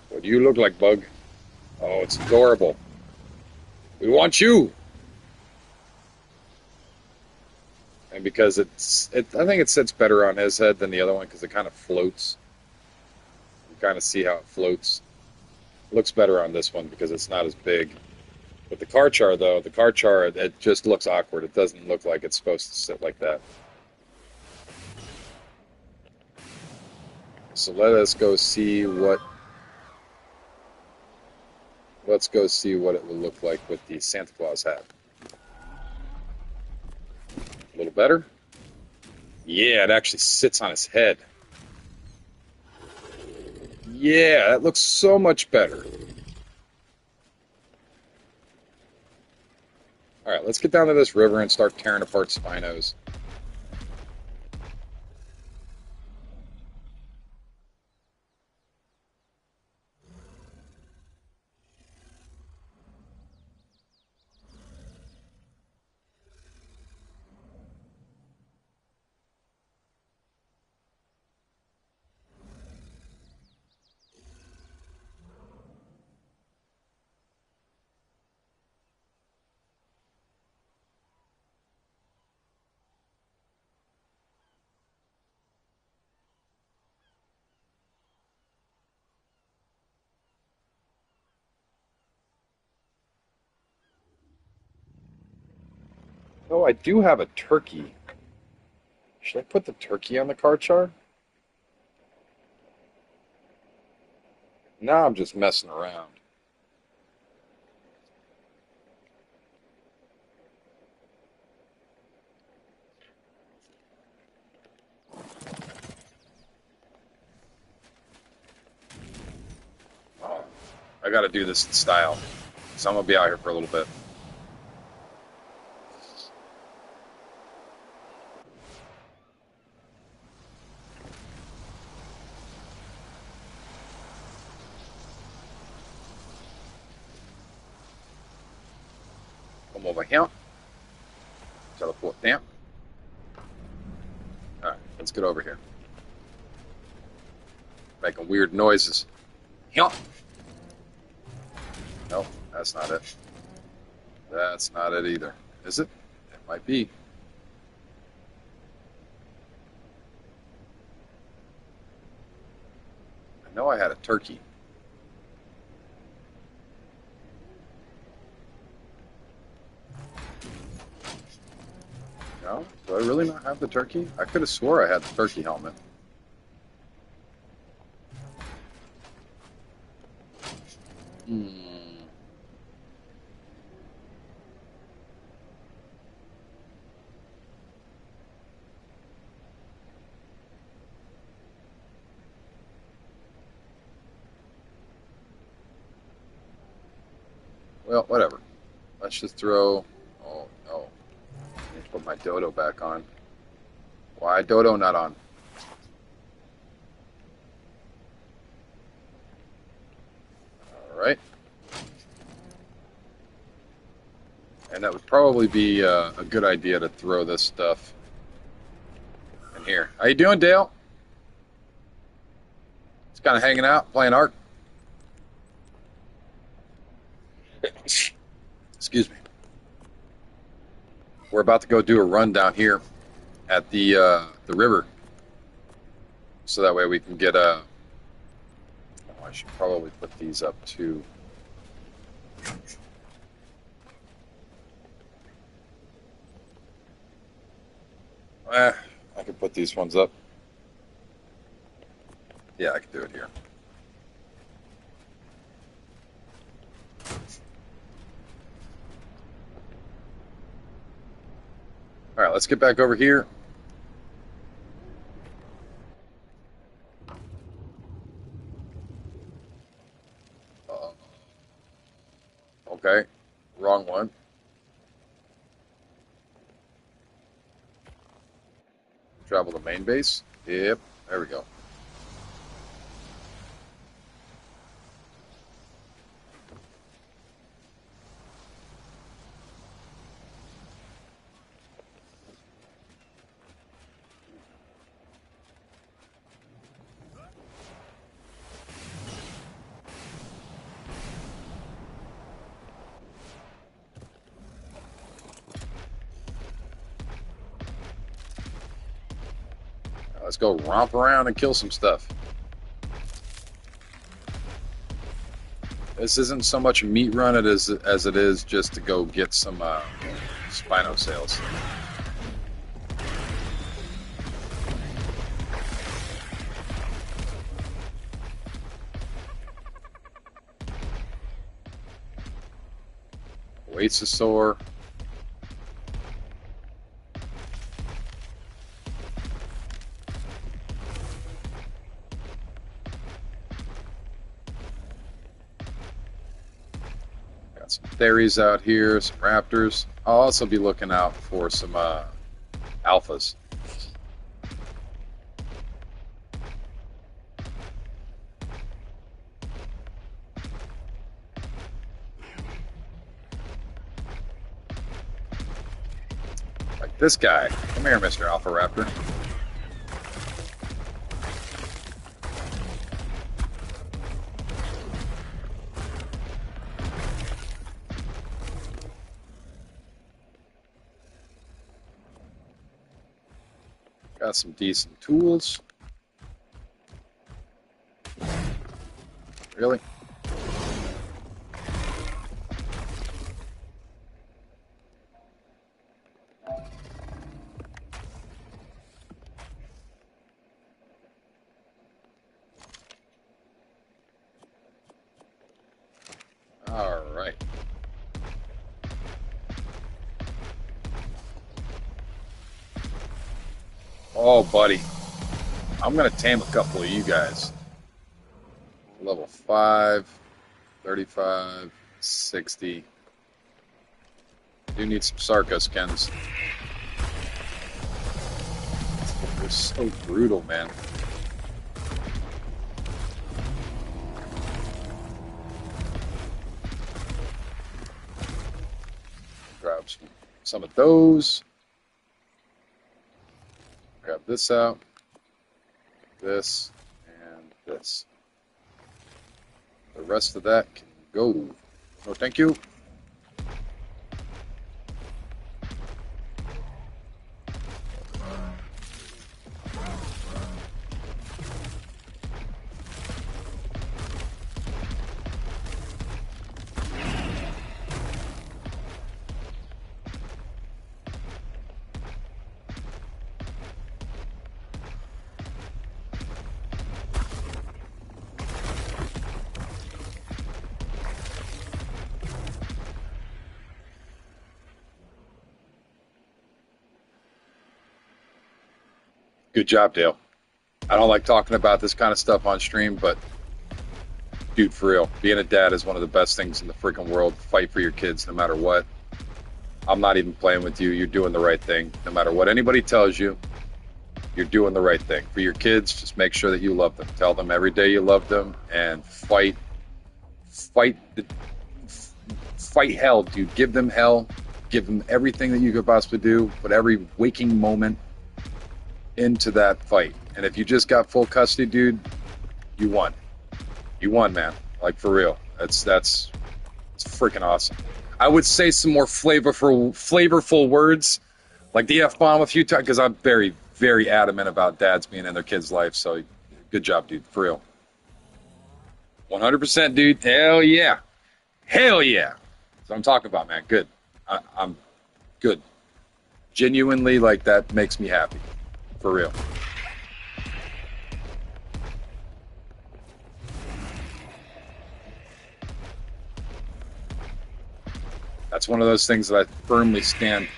What do you look like, Bug? Oh, it's adorable. We want you. And because I think it sits better on his head than the other one because it kind of floats. You kind of see how it floats. It looks better on this one because it's not as big. But the car char, though, it just looks awkward. It doesn't look like it's supposed to sit like that. So let's go see what it will look like with the Santa Claus hat. A little better? Yeah, it actually sits on his head. Yeah, that looks so much better. All right, let's get down to this river and start tearing apart Spinos. Oh, I do have a turkey. Should I put the turkey on the car chart? Now I'm just messing around. Oh, I got to do this in style. So I'm going to be out here for a little bit. Come over here. Teleport down. All right, let's get over here. Making weird noises. Here. Nope, that's not it. That's not it either. Is it? It might be. I know I had a turkey. No? Do I really not have the turkey? I could have swore I had the turkey helmet. Hmm. Well, whatever. Let's just throw... Oh, no. I need to put my dodo back on. Why dodo not on? All right. And that would probably be a good idea to throw this stuff in here. How you doing, Dale? Just kind of hanging out, playing Ark. Excuse me. We're about to go do a run down here at the river, so that way we can get a. Oh, I should probably put these up too. I can put these ones up. Yeah, I can do it here. All right, let's get back over here. Okay, wrong one. Travel to main base. Yep, there we go. Let's go romp around and kill some stuff. This isn't so much a meat run as it is just to go get some Spino sales. Weights are sore. Got some theories out here, some raptors. I'll also be looking out for some alphas. Like this guy. Come here, Mr. Alpha Raptor. Got some decent tools. Really? Oh, buddy. I'm going to tame a couple of you guys. Level 5, 35, 60. Do need some Sarco skins. They're so brutal, man. Grab some of those. Grab this out. This and this. The rest of that can go. No, thank you. Good job, Dale. I don't like talking about this kind of stuff on stream, but dude, for real, being a dad is one of the best things in the freaking world. Fight for your kids no matter what. I'm not even playing with you. You're doing the right thing. No matter what anybody tells you, you're doing the right thing. For your kids, just make sure that you love them. Tell them every day you love them and fight hell, dude. Give them hell. Give them everything that you could possibly do. Put every waking moment into that fight. And if you just got full custody, dude, you won. You won, man. Like, for real. It's freaking awesome. I would say some more flavorful words, like the F-bomb a few times, because I'm very, very adamant about dads being in their kids' life. So good job, dude. For real. 100%, dude. Hell yeah. Hell yeah. That's what I'm talking about, man. Good. I'm good. Genuinely, like, that makes me happy. For real. That's one of those things that I firmly stand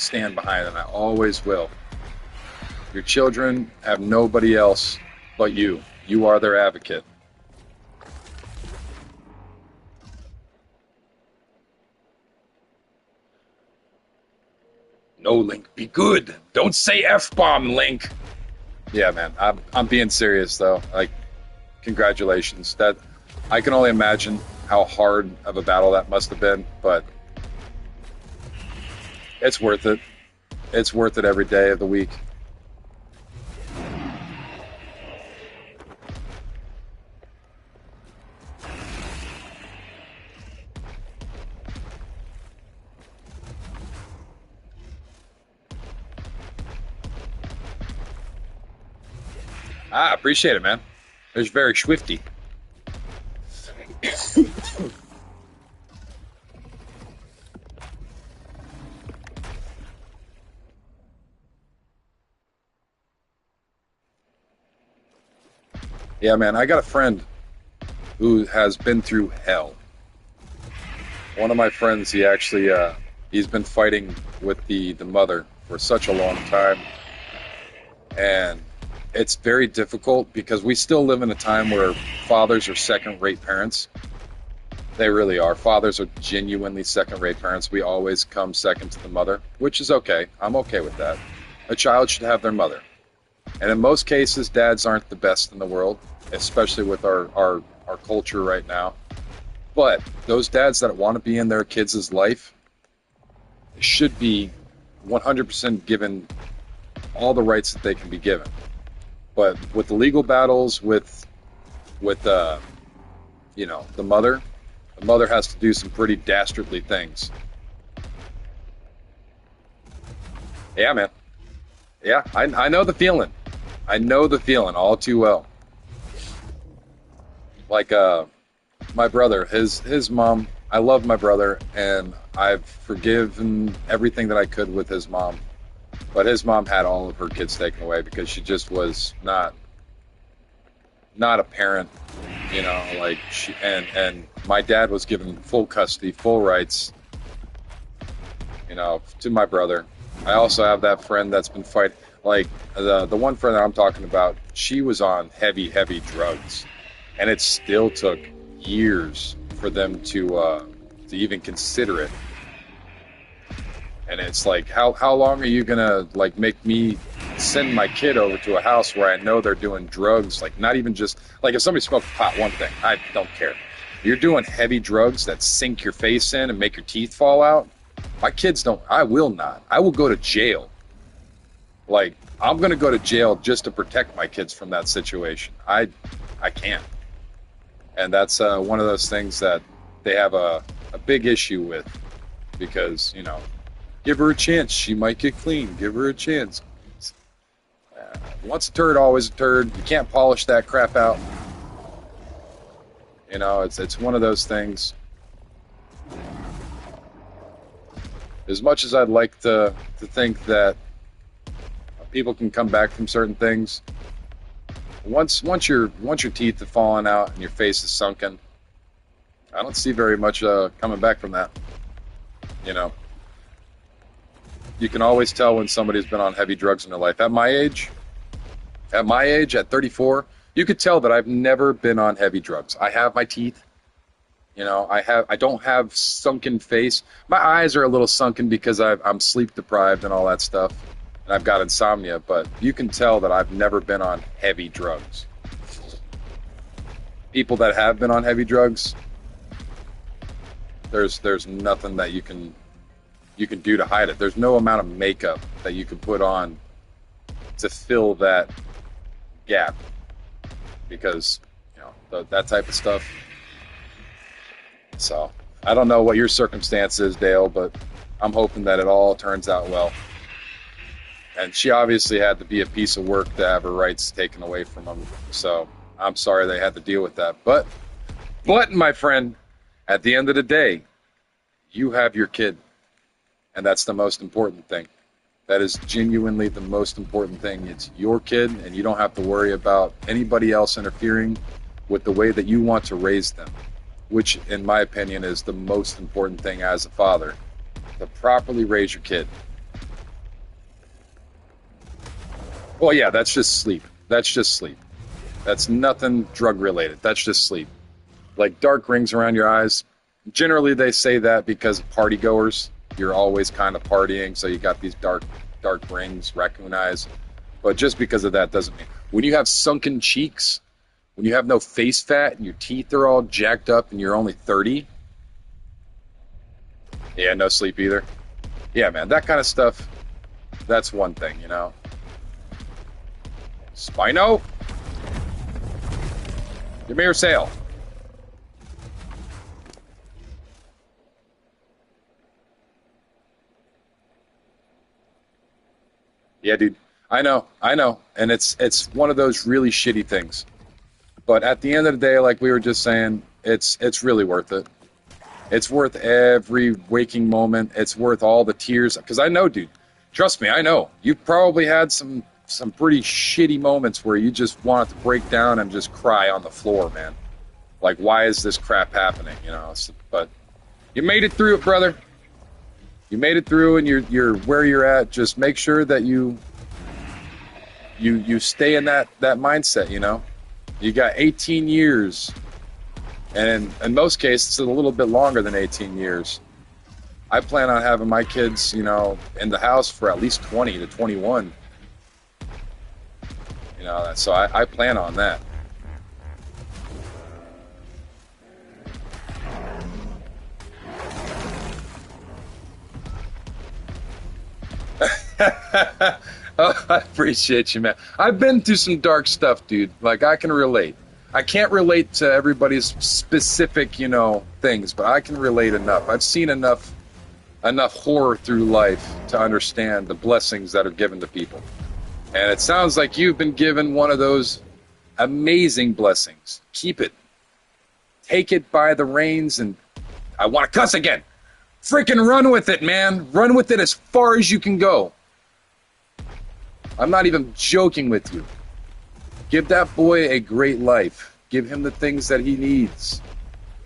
behind, and I always will. Your children have nobody else but you. You are their advocate. No, Link, be good. Don't say F-bomb, Link. Yeah, man, I'm being serious, though. Like, congratulations. That I can only imagine how hard of a battle that must have been, but it's worth it. It's worth it every day of the week. I appreciate it, man. It's very swifty. Yeah, man, I got a friend who has been through hell. One of my friends, he actually, he's been fighting with the mother for such a long time. And it's very difficult because we still live in a time where fathers are second-rate parents. They really are. Fathers are genuinely second-rate parents. We always come second to the mother, which is okay. I'm okay with that. A child should have their mother. And in most cases, dads aren't the best in the world, especially with our culture right now. But those dads that want to be in their kids' life should be 100% given all the rights that they can be given. But with the legal battles, with you know, the mother has to do some pretty dastardly things. Yeah, man. Yeah, I know the feeling. I know the feeling all too well. Like my brother, his mom. I love my brother, and I've forgiven everything that I could with his mom. But his mom had all of her kids taken away because she just was not a parent, you know, like she and my dad was given full custody, full rights, you know, to my brother. I also have that friend that's been fighting. Like the one friend that I'm talking about, she was on heavy drugs, and it still took years for them to even consider it. And it's like, how long are you gonna like make me send my kid over to a house where I know they're doing drugs? Like, not even just like if somebody smokes pot, one thing, I don't care. You're doing heavy drugs that sink your face in and make your teeth fall out. My kids don't. I will not. I will go to jail. Like, I'm gonna go to jail just to protect my kids from that situation. I can't. And that's one of those things that they have a big issue with because, you know, give her a chance. She might get clean. Give her a chance. Once a turd, always a turd. You can't polish that crap out. You know, it's one of those things. As much as I'd like to think that people can come back from certain things, once your teeth have fallen out and your face is sunken, I don't see very much coming back from that. You know, you can always tell when somebody's been on heavy drugs in their life. At my age, at 34, you could tell that I've never been on heavy drugs. I have my teeth. You know, I don't have sunken face. My eyes are a little sunken because I'm sleep deprived and all that stuff. And I've got insomnia, but you can tell that I've never been on heavy drugs. People that have been on heavy drugs, there's nothing that you can do to hide it. There's no amount of makeup that you can put on to fill that gap, because you know that type of stuff. So I don't know what your circumstance is, Dale, but I'm hoping that it all turns out well. And she obviously had to be a piece of work to have her rights taken away from them. So I'm sorry they had to deal with that. But my friend, at the end of the day, you have your kid. And that's the most important thing. That is genuinely the most important thing. It's your kid, and you don't have to worry about anybody else interfering with the way that you want to raise them, which, in my opinion, is the most important thing as a father, to properly raise your kid. Well, yeah, that's just sleep. That's just sleep. That's nothing drug related. That's just sleep. Like dark rings around your eyes. Generally, they say that because of party goers. You're always kind of partying, so you got these dark rings, raccoon eyes. But just because of that doesn't mean. When you have sunken cheeks, when you have no face fat and your teeth are all jacked up and you're only 30, yeah, no sleep either. Yeah, man, that kind of stuff, that's one thing, you know. Spino? Give me your sail. Yeah, dude. I know. And it's one of those really shitty things. But at the end of the day, like we were just saying, it's really worth it. It's worth every waking moment. It's worth all the tears. Because I know, dude. Trust me, I know. You've probably had some pretty shitty moments where you just wanted to break down and just cry on the floor, man. Like, why is this crap happening? You know. But you made it through it, brother. You made it through, and you're where you're at. Just make sure that you stay in that mindset. You know, you got 18 years, and in most cases, it's a little bit longer than 18 years. I plan on having my kids, you know, in the house for at least 20 to 21. You know, so I plan on that. Oh, I appreciate you, man. I've been through some dark stuff, dude. Like, I can relate. I can't relate to everybody's specific, you know, things, but I can relate enough. I've seen enough horror through life to understand the blessings that are given to people. And it sounds like you've been given one of those amazing blessings. Keep it. Take it by the reins, and I want to cuss again. Freaking run with it, man. Run with it as far as you can go. I'm not even joking with you. Give that boy a great life. Give him the things that he needs.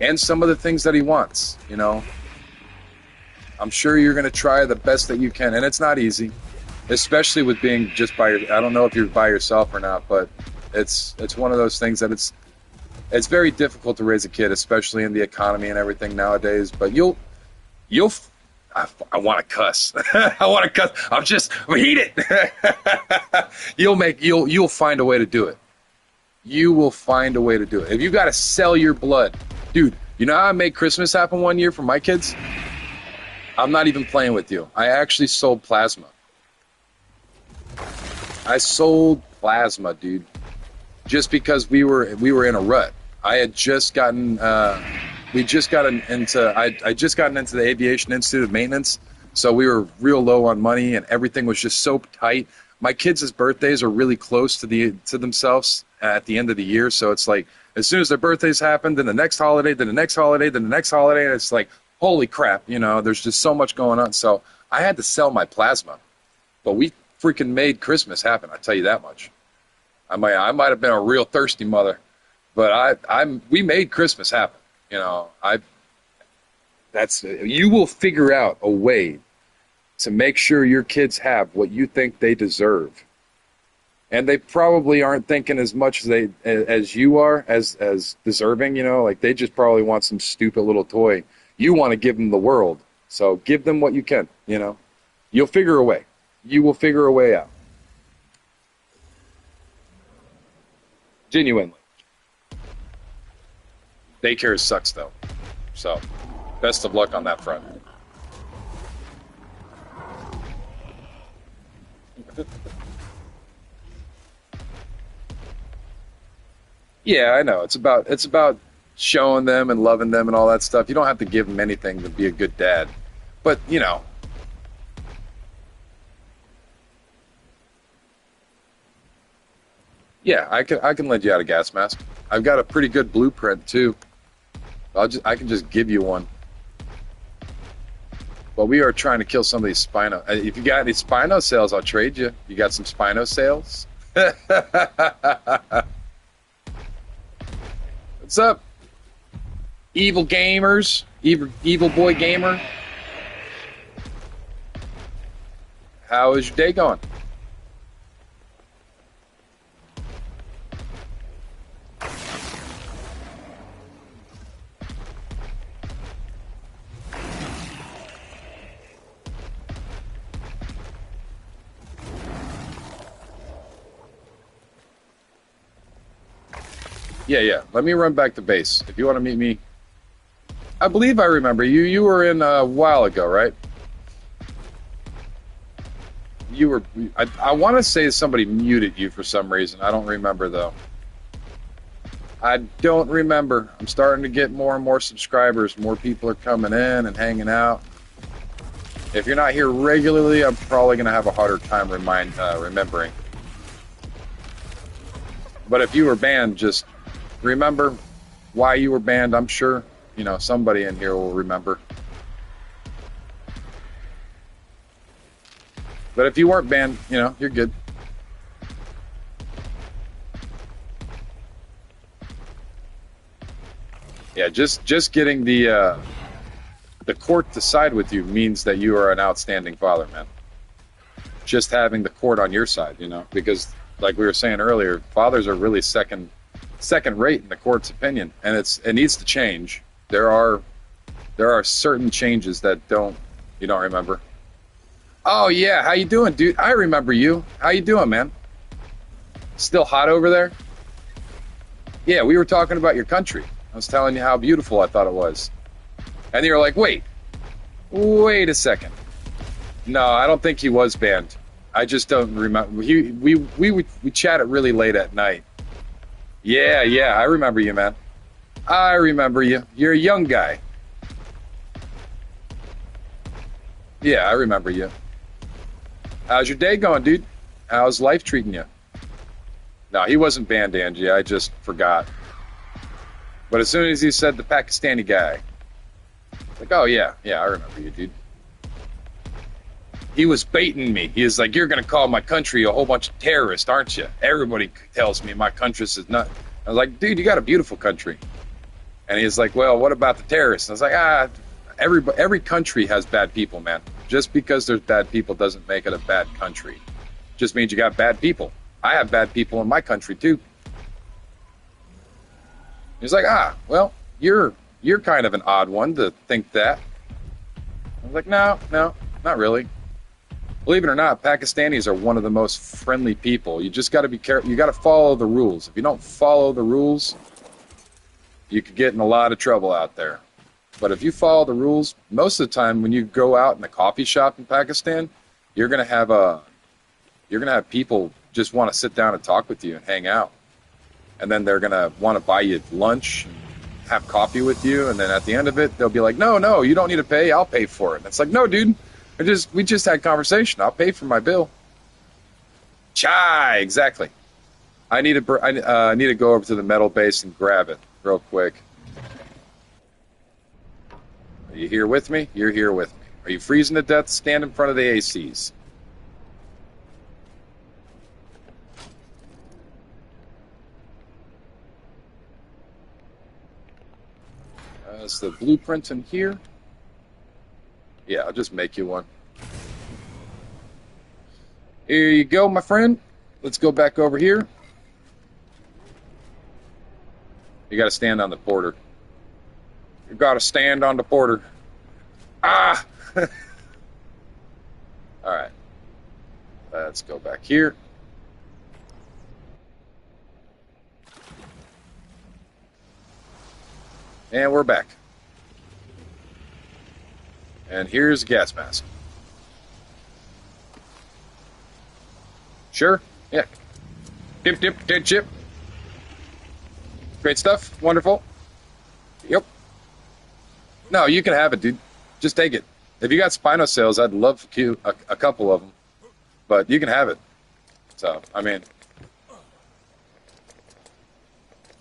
And some of the things that he wants, you know. I'm sure you're going to try the best that you can. And it's not easy. especially with being just by I don't know if you're by yourself or not, but it's one of those things that it's very difficult to raise a kid, especially in the economy and everything nowadays. But you'll I want to cuss. I want to cuss. I'm heated. You'll find a way to do it. You will find a way to do it. If you got to sell your blood, dude. You know how I made Christmas happen one year for my kids? I'm not even playing with you. I actually sold plasma. I sold plasma, dude. Just because we were in a rut. I had just gotten I just gotten into the Aviation Institute of Maintenance, so we were real low on money and everything was just so tight. My kids' birthdays are really close to themselves at the end of the year, so it's like as soon as their birthdays happen, then the next holiday, then the next holiday, then the next holiday, and it's like, holy crap, there's just so much going on. So I had to sell my plasma, but we freaking made Christmas happen. I tell you that much. I might have been a real thirsty mother, but we made Christmas happen. You will figure out a way to make sure your kids have what you think they deserve. And they probably aren't thinking as much as you are as deserving, like they just probably want some stupid little toy. You want to give them the world. So give them what you can, You'll figure a way. You will figure a way out. Genuinely. Daycare sucks though. So best of luck on that front. Yeah, I know. It's about showing them and loving them and all that stuff. You don't have to give them anything to be a good dad. But, yeah, I can lend you out a gas mask. I've got a pretty good blueprint too. I can just give you one. But we are trying to kill some of these Spino. If you got any Spino sales, I'll trade you. You got some Spino sales? What's up? Evil gamers, evil boy gamer. How is your day going? Yeah. Let me run back to base. If you want to meet me, I believe I remember you. You were in a while ago, right? You were. I want to say somebody muted you for some reason. I don't remember though. I don't remember. I'm starting to get more and more subscribers. More people are coming in and hanging out. If you're not here regularly, I'm probably going to have a harder time remembering. But if you were banned, just remember why you were banned. I'm sure, somebody in here will remember. But if you weren't banned, you're good. Yeah, just getting the court to side with you means that you are an outstanding father, man. Just having the court on your side, because like we were saying earlier, fathers are really second rate in the court's opinion, and it needs to change. There are certain changes that you don't remember. Oh yeah, how you doing, dude? I remember you. How you doing, man? Still hot over there? Yeah, we were talking about your country. I was telling you how beautiful I thought it was. And you were like, wait a second. No, I don't think he was banned. I just don't remember. We chatted really late at night. Yeah, I remember you, man. I remember you. You're a young guy. Yeah, I remember you. How's your day going, dude? How's life treating you? No, he wasn't banned, Angie. I just forgot. But as soon as he said the Pakistani guy, like, oh yeah, I remember you, dude. He was baiting me. He was like, you're going to call my country a whole bunch of terrorists, aren't you? Everybody tells me my country is not. I was like, dude, you got a beautiful country. And he's like, well, what about the terrorists? And I was like, every country has bad people, man. Just because there's bad people doesn't make it a bad country. Just means you got bad people. I have bad people in my country too. He's like, well, you're kind of an odd one to think that. I was like, no, not really. Believe it or not, Pakistanis are one of the most friendly people. You just got to be careful. You got to follow the rules. If you don't follow the rules, you could get in a lot of trouble out there. But if you follow the rules, most of the time when you go out in a coffee shop in Pakistan, you're gonna have people just want to sit down and talk with you and hang out, and then they're gonna want to buy you lunch, and have coffee with you, and then at the end of it, they'll be like, no, you don't need to pay. I'll pay for it. And it's like, no, dude. We just had conversation. I'll pay for my bill. Chai, exactly. I need to go over to the metal base and grab it real quick. Are you here with me? You're here with me. Are you freezing to death? Stand in front of the ACs. Is the blueprint in here? Yeah, I'll just make you one. Here you go, my friend. Let's go back over here. You gotta stand on the border. You gotta stand on the border. Ah! Alright. Let's go back here. And we're back. And here's a gas mask. Sure? Yeah. Dip, chip. Great stuff. Wonderful. Yep. No, you can have it, dude. Just take it. If you got Spinosails, I'd love a couple of them. But you can have it. So, I mean.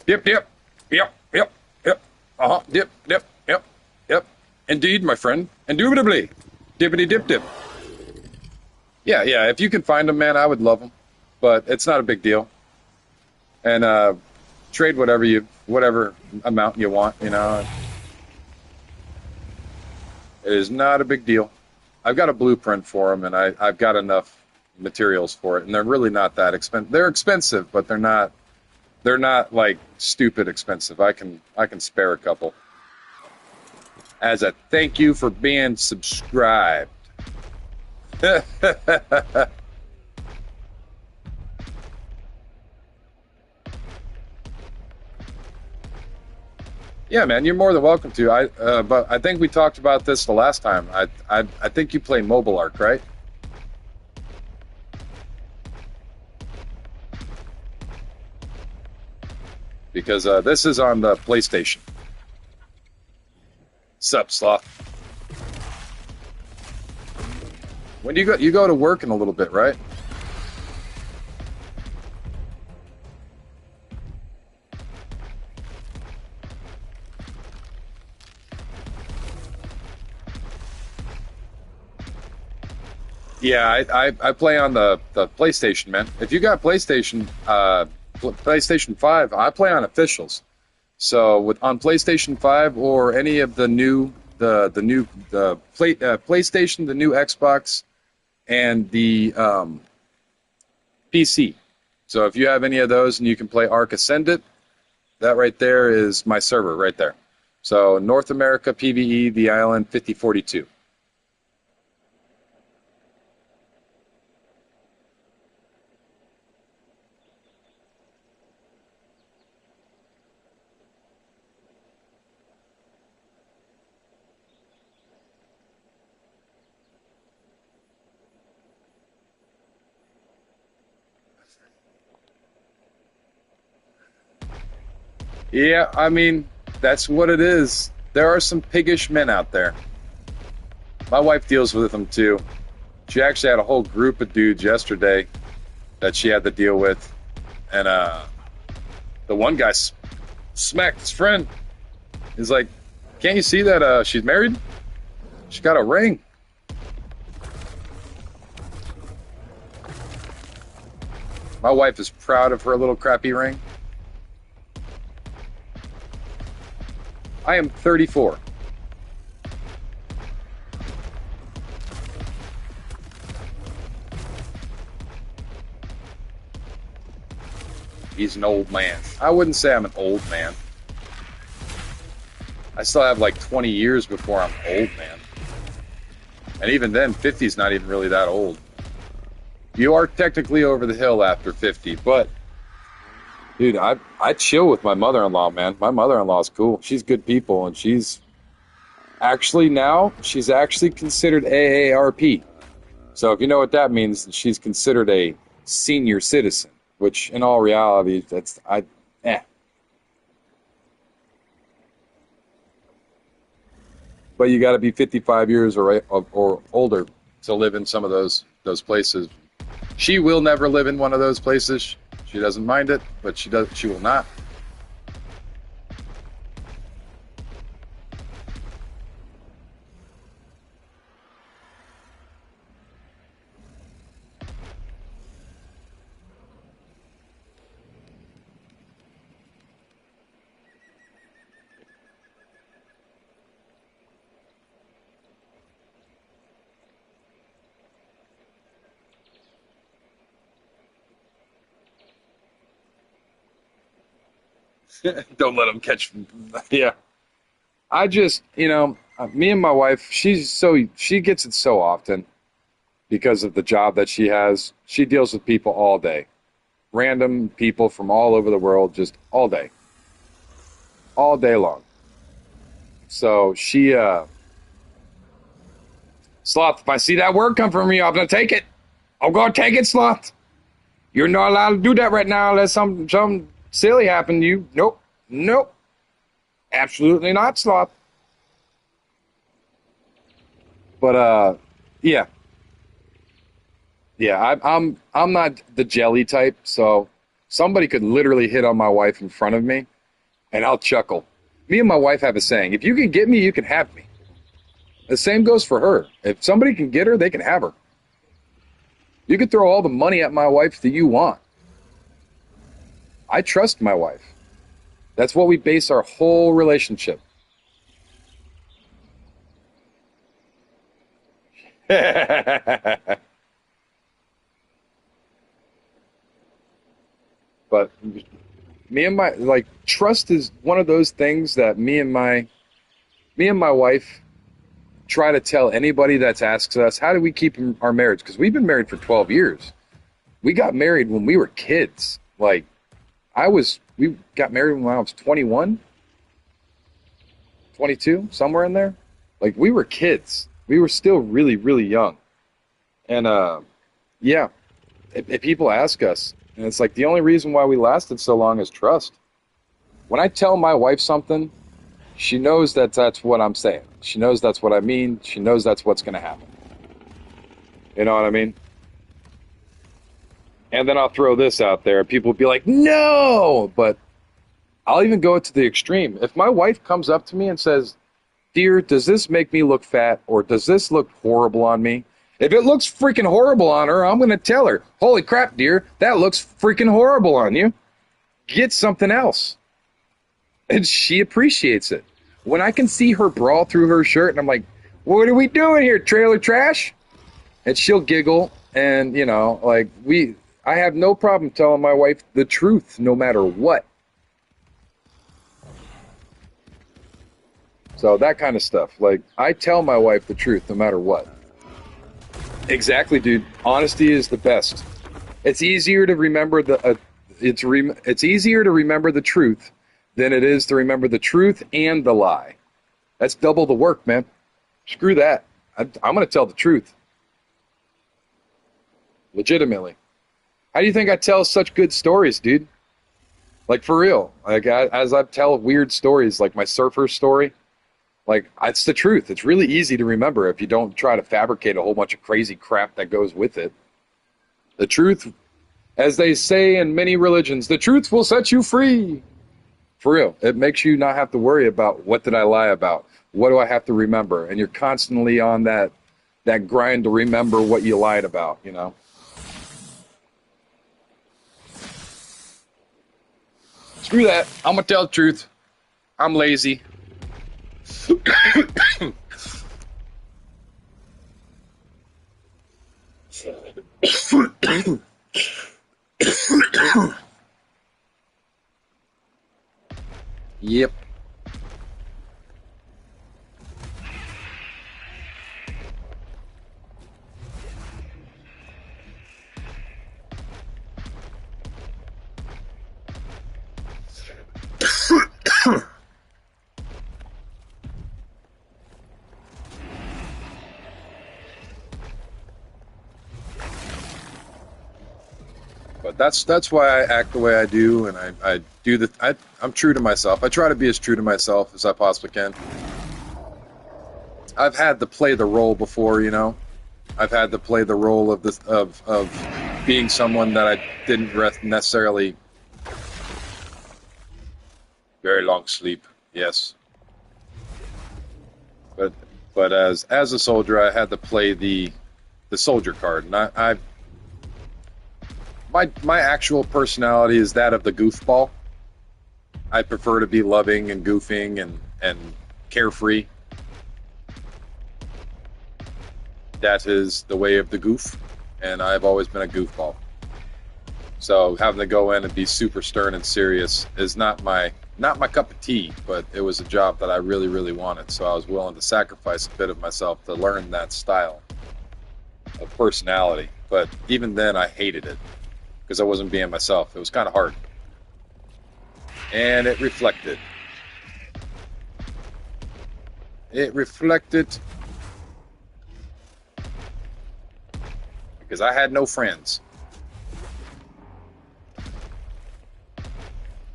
Dip. Yep. Dip. Yep. Indeed, my friend. Indubitably. Dippity dip. Yeah. If you can find them, man, I would love them. But it's not a big deal. And trade whatever amount you want, you know. It is not a big deal. I've got a blueprint for them, and I've got enough materials for it, and they're really not that expensive. They're expensive, but they're not like stupid expensive. I can spare a couple. As a thank you for being subscribed. Yeah, man, you're more than welcome to. But I think we talked about this the last time. I think you play mobile Ark, right? Because this is on the PlayStation. Sup, Sloth? When do you go to work in a little bit, right? Yeah, I play on the PlayStation, man. If you got PlayStation 5, I play on officials. So on PlayStation 5 or any of the new PlayStation, the new Xbox, and the PC. So if you have any of those and you can play Ark Ascendant, that right there is my server right there. So North America PVE, the island 5042. Yeah, I mean, that's what it is. There are some piggish men out there. My wife deals with them too. She actually had a whole group of dudes yesterday that she had to deal with. And the one guy smacked his friend. He's like, can't you see that she's married? She got a ring. My wife is proud of her little crappy ring. I am 34. he's an old man. I wouldn't say I'm an old man. I still have like 20 years before I'm old, man. And even then, 50 is not even really that old. You are technically over the hill after 50, but dude, I chill with my mother-in-law, man. My mother-in-law is cool. She's good people, and she's actually considered AARP. So if you know what that means, she's considered a senior citizen, which in all reality, eh. But you got to be 55 years or older to live in some of those places. She will never live in one of those places. She doesn't mind it, but she will not. Don't let them catch. Yeah. I just, me and my wife, she gets it so often because of the job that she has. She deals with people all day. Random people from all over the world, just all day long. So Sloth, if I see that word come from you, I'm going to take it. I'm going to take it, Sloth. You're not allowed to do that right now unless some silly happened to you. Nope. Nope. Absolutely not, Sloth. But yeah, yeah. I'm not the jelly type, so somebody could literally hit on my wife in front of me, and I'll chuckle. Me and my wife have a saying: if you can get me, you can have me. The same goes for her. If somebody can get her, they can have her. You can throw all the money at my wife that you want. I trust my wife. That's what we base our whole relationship. But trust is one of those things that me and my wife try to tell anybody that asks us, how do we keep our marriage? Because we've been married for 12 years. We got married when we were kids. We got married when I was 21, 22, somewhere in there. Like, we were kids. We were still really, really young. And, yeah, if people ask us, and it's like the only reason why we lasted so long is trust. When I tell my wife something, she knows that that's what I'm saying. She knows that's what I mean. She knows that's what's going to happen. You know what I mean? And then I'll throw this out there. People will be like, no! But I'll even go to the extreme. If my wife comes up to me and says, dear, does this make me look fat, or does this look horrible on me? If it looks freaking horrible on her, I'm going to tell her, holy crap, dear, that looks freaking horrible on you. Get something else. And she appreciates it. When I can see her brawl through her shirt, and I'm like, what are we doing here, trailer trash? And she'll giggle, and, I have no problem telling my wife the truth, no matter what. So that kind of stuff. Like, I tell my wife the truth, no matter what. Exactly, dude. Honesty is the best. It's easier to remember it's easier to remember the truth than it is to remember the truth and the lie. That's double the work, man. Screw that. I'm going to tell the truth. Legitimately. How do you think I tell such good stories, dude? Like, for real. Like, as I tell weird stories, like my surfer story, like, it's the truth. It's really easy to remember if you don't try to fabricate a whole bunch of crazy crap that goes with it. The truth, as they say in many religions, the truth will set you free. For real. It makes you not have to worry about, what did I lie about? What do I have to remember? And you're constantly on that grind to remember what you lied about, Screw that. I'm going to tell the truth. I'm lazy. Yep. But that's why I act the way I do, and I do I'm true to myself. I try to be as true to myself as I possibly can. I've had to play the role before, you know. I've had to play the role of this of being someone that I didn't necessarily. Very long sleep, yes. But as a soldier, I had to play the soldier card, and I my actual personality is that of the goofball. I prefer to be loving and goofing and carefree. That is the way of the goof, and I've always been a goofball. So having to go in and be super stern and serious is not my cup of tea, but it was a job that I really, really wanted. So I was willing to sacrifice a bit of myself to learn that style of personality. But even then, I hated it because I wasn't being myself. It was kind of hard. And it reflected. It reflected because I had no friends.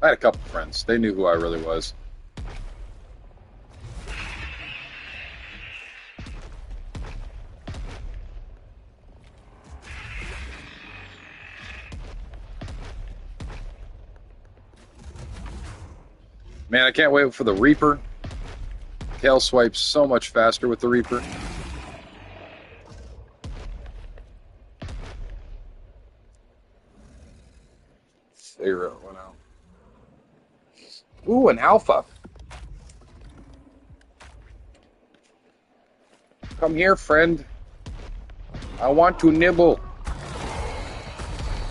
I had a couple friends. They knew who I really was. Man, I can't wait for the Reaper. Tail swipes so much faster with the Reaper. Zero went out. Ooh, an alpha. Come here, friend. I want to nibble.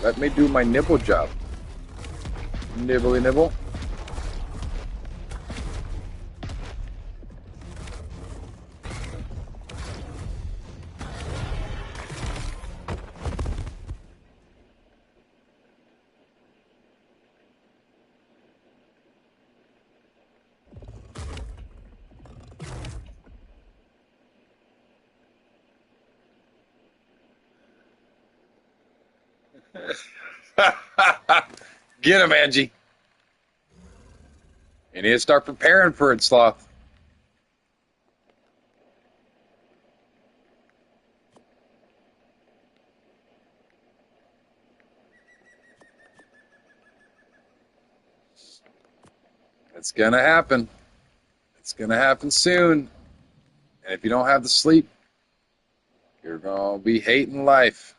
Let me do my nibble job. Nibbly nibble. Get him, Angie. You need to start preparing for it, Sloth. It's going to happen. It's going to happen soon. And if you don't have the sleep, you're going to be hating life.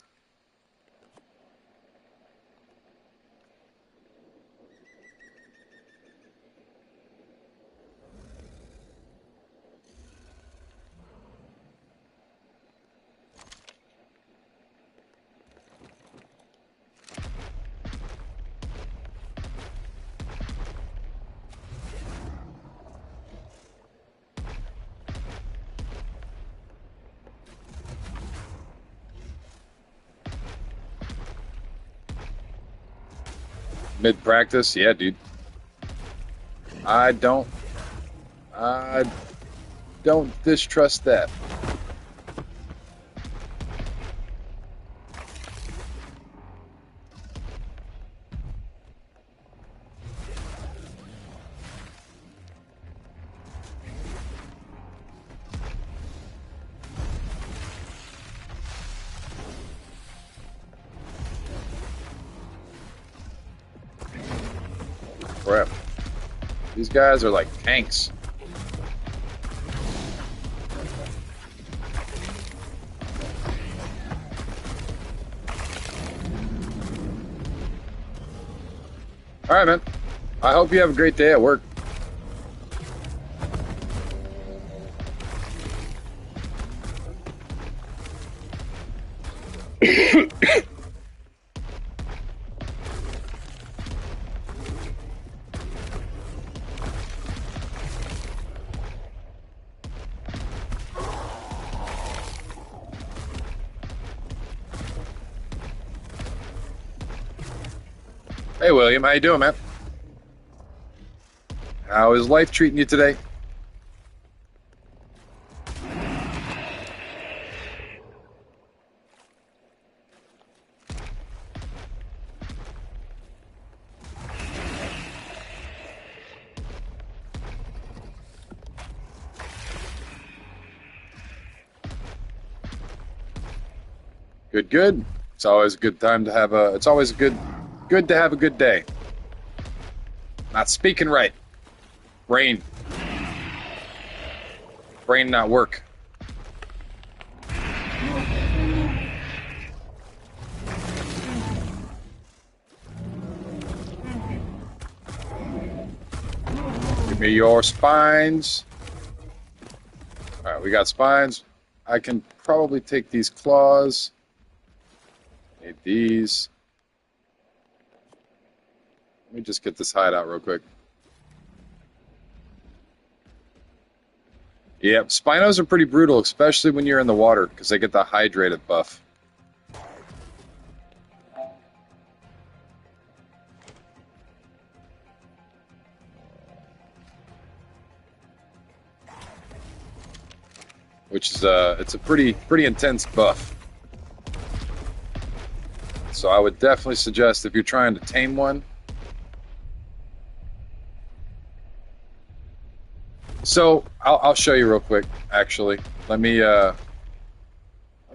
Mid-practice? Yeah, dude. I don't distrust that. Crap. These guys are like tanks. All right, man. I hope you have a great day at work. Hey, William. How you doing, man? How is life treating you today? Good, good. It's always a good time to have a. It's always good to have a good day. Not speaking right. Brain, brain not work. Give me your spines. All right, we got spines. I can probably take these claws. Need these. Let me just get this hide out real quick. Yep, Spinos are pretty brutal, especially when you're in the water, because they get the hydrated buff. Which is it's a pretty intense buff. So I would definitely suggest if you're trying to tame one. So I'll show you real quick. Actually, let me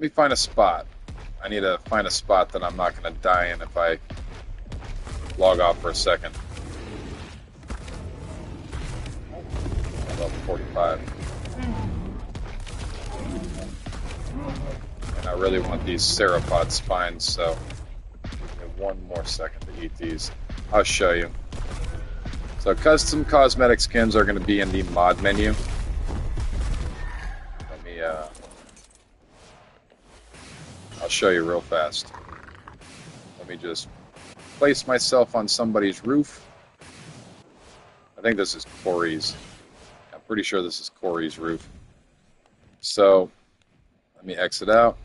find a spot. I need to find a spot that I'm not going to die in if I log off for a second. Level 45. And I really want these Ceropod spines, so give me one more second to eat these. I'll show you. So custom cosmetic skins are going to be in the mod menu. Let me, I'll show you real fast. Let me just place myself on somebody's roof. I think this is Corey's. I'm pretty sure this is Corey's roof. So let me exit out.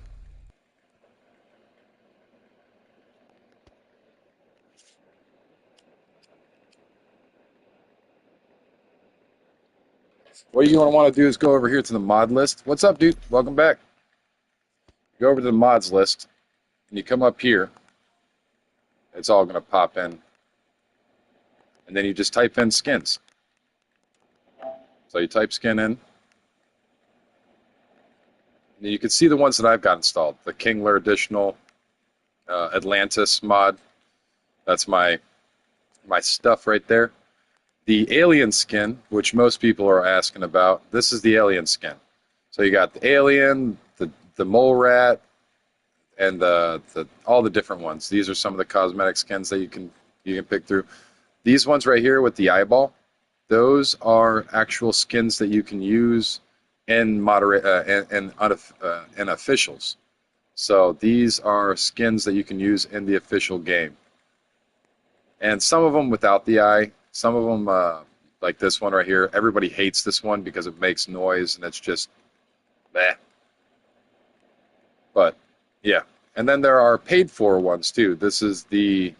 What you're going to want to do is go over here to the mod list. What's up, dude? Welcome back. Go over to the mods list, and you come up here. It's all going to pop in. And then you just type in skins. So you type skin in. And you can see the ones that I've got installed. The Kingler Additional Atlantis mod. That's my stuff right there. The alien skin, which most people are asking about, this is the alien skin. So you got the alien, the mole rat, and all the different ones. These are some of the cosmetic skins that you can pick through. These ones right here with the eyeball, those are actual skins that you can use in officials. So these are skins that you can use in the official game. And some of them without the eye. Some of them, like this one right here, everybody hates this one because it makes noise and it's just, bleh. But, yeah. And then there are paid-for ones, too. This is the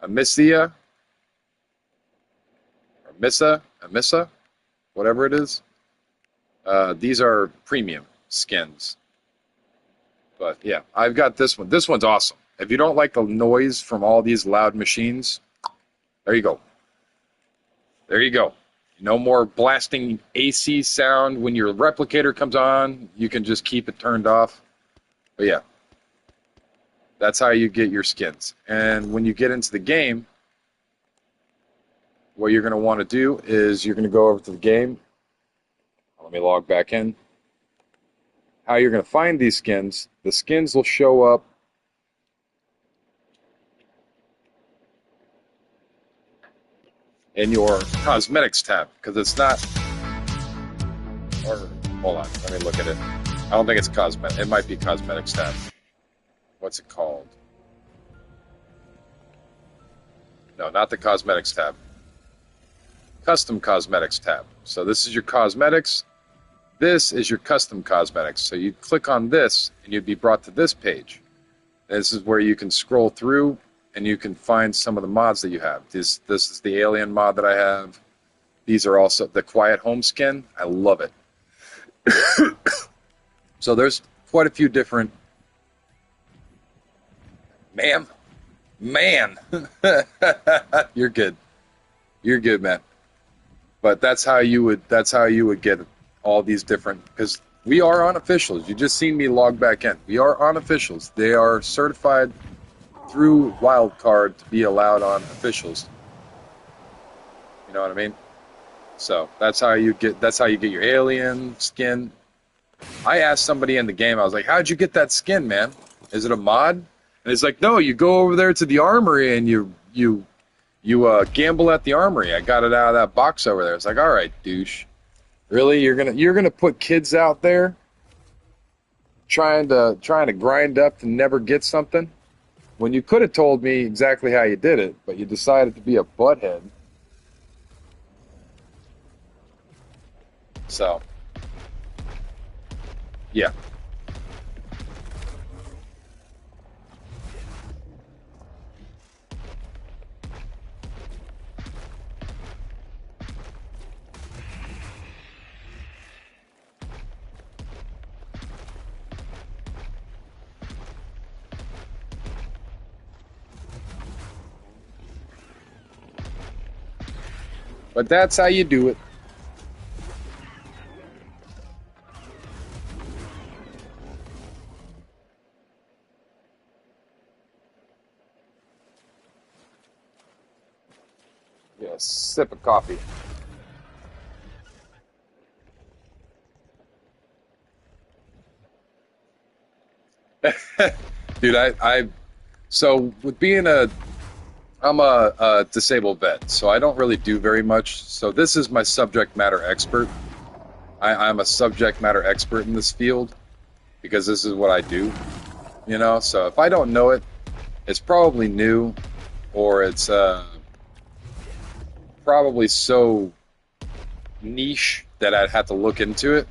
Amicia, or Amissa, whatever it is. These are premium skins. But, yeah, I've got this one. This one's awesome. If you don't like the noise from all these loud machines, there you go. There you go. No more blasting AC sound when your replicator comes on. You can just keep it turned off. But yeah, that's how you get your skins. And when you get into the game, what you're going to want to do is you're going to go over to the game. Let me log back in. How you're going to find these skins, the skins will show up in your cosmetics tab, because it's not, or hold on, let me look at it. I don't think it's cosmetic. It might be cosmetics tab. What's it called? No, not the cosmetics tab. Custom cosmetics tab. So this is your cosmetics. This is your custom cosmetics. So you click on this and you'd be brought to this page. This is where you can scroll through and you can find some of the mods that you have. This is the alien mod that I have. These are also the quiet home skin. I love it. So there's quite a few different. Man, you're good. You're good, man. But that's how you would get all these different, because we are unofficials. You just seen me log back in. We are unofficials. They are certified through Wildcard to be allowed on officials. You know what I mean? So that's how you get your alien skin. I asked somebody in the game, I was like, how'd you get that skin, man? Is it a mod? And he's like, no, you go over there to the armory and you gamble at the armory. I got it out of that box over there. It's like, all right, douche. Really? You're gonna put kids out there trying to grind up to never get something? When you could have told me exactly how you did it, but you decided to be a butthead. So, yeah. But that's how you do it. Yeah, sip of coffee. Dude, so with being I'm a disabled vet, so I don't really do very much. So this is my subject matter expert. I'm a subject matter expert in this field because this is what I do, you know? So if I don't know it, it's probably new, or it's probably so niche that I'd have to look into it.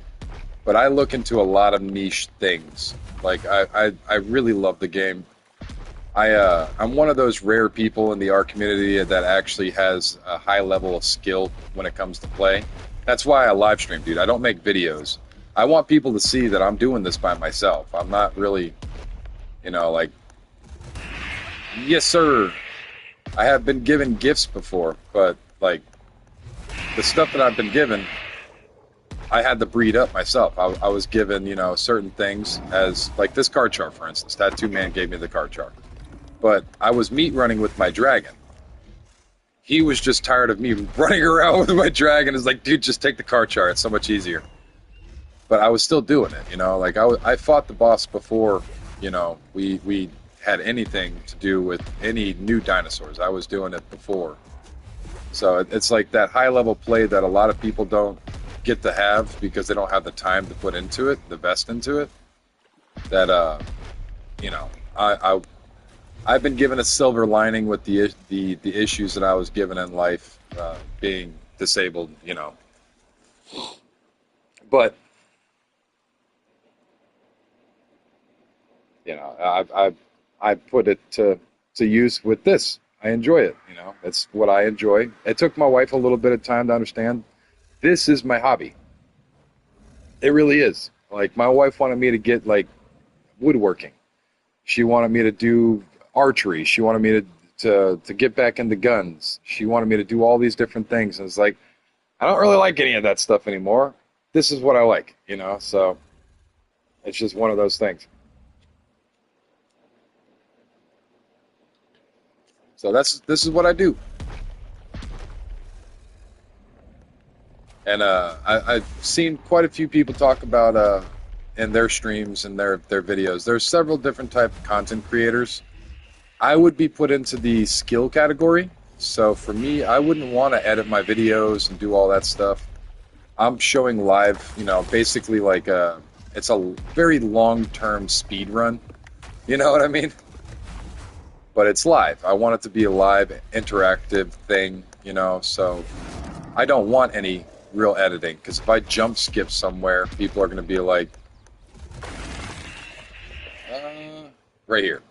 But I look into a lot of niche things. Like I really love the game. I'm one of those rare people in the Ark community that actually has a high level of skill when it comes to play. That's why I live stream, dude. I don't make videos. I want people to see that I'm doing this by myself. I'm not really, like, yes, sir. I have been given gifts before, but like the stuff that I've been given, I had to breed up myself. I was given, certain things as like this card chart, for instance. Tattoo Man gave me the card chart. But I was meat running with my dragon. He was just tired of me running around with my dragon. It's like, dude, just take the card chart. It's so much easier. But I was still doing it, Like I fought the boss before, we had anything to do with any new dinosaurs. I was doing it before. So it's like that high level play that a lot of people don't get to have because they don't have the time to put into it, the best into it. That I've been given a silver lining with the issues that I was given in life, being disabled, But I put it to use with this. I enjoy it, It's what I enjoy. It took my wife a little bit of time to understand. This is my hobby. It really is. Like, my wife wanted me to get like woodworking. She wanted me to do archery. She wanted me to get back into guns. She wanted me to do all these different things. And it's like, I don't really like any of that stuff anymore. This is what I like, So it's just one of those things. So this is what I do. And I've seen quite a few people talk about in their streams and their videos. There's several different type of content creators. I would be put into the skill category. So for me, I wouldn't want to edit my videos and do all that stuff. I'm showing live, basically like it's a very long-term speed run. You know what I mean? But it's live. I want it to be a live, interactive thing, so I don't want any real editing, because if I jump skip somewhere, people are going to be like, right here.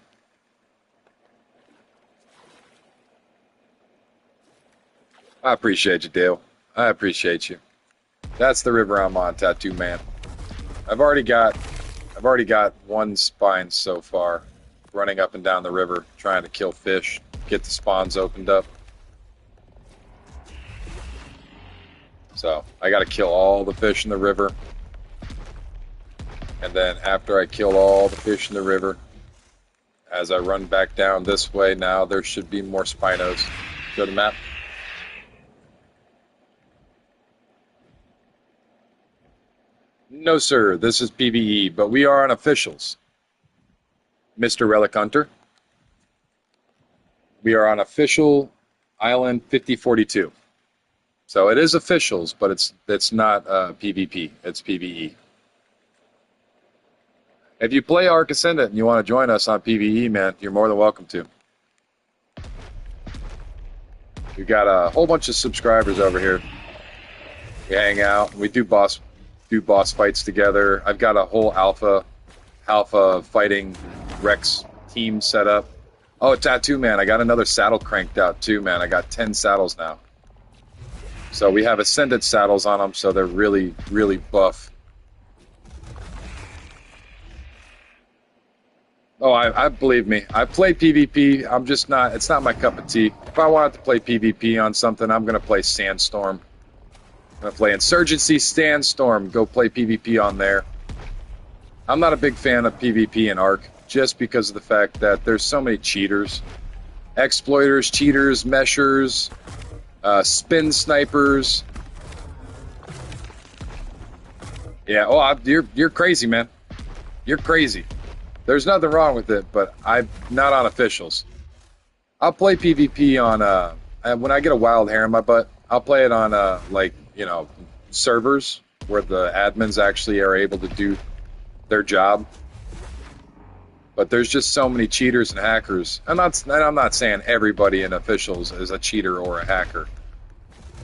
I appreciate you, Dale. I appreciate you. That's the river I'm on, Tattoo Man. I've already got I've already got one spine so far, running up and down the river, trying to kill fish, get the spawns opened up. So I got to kill all the fish in the river. And then after I kill all the fish in the river, as I run back down this way now, there should be more Spinos. Go to the map. No, sir, this is PvE, but we are on officials. Mr. Relic Hunter. We are on official Island 5042. So it is officials, but it's not PvP, it's PvE. If you play Ark Ascendant and you want to join us on PvE, man, you're more than welcome to. We've got a whole bunch of subscribers over here. We hang out, we do boss fights together. I've got a whole alpha fighting Rex team set up. Oh, Tattoo Man, I got another saddle cranked out too, man. I got 10 saddles now. So we have Ascendant saddles on them, so they're really, really buff. Oh, I believe me. I play PvP. I'm just not. It's not my cup of tea. If I wanted to play PvP on something, I'm gonna play Sandstorm. I'm gonna play Insurgency Sandstorm. Go play PvP on there. I'm not a big fan of PvP in Ark, just because of the fact that there's so many cheaters, exploiters, cheaters, meshers, spin snipers. Yeah. Oh, you're crazy, man. You're crazy. There's nothing wrong with it, but I'm not on officials. I'll play PvP on, when I get a wild hair in my butt, I'll play it on, servers where the admins actually are able to do their job. But there's just so many cheaters and hackers. I'm not saying everybody in officials is a cheater or a hacker,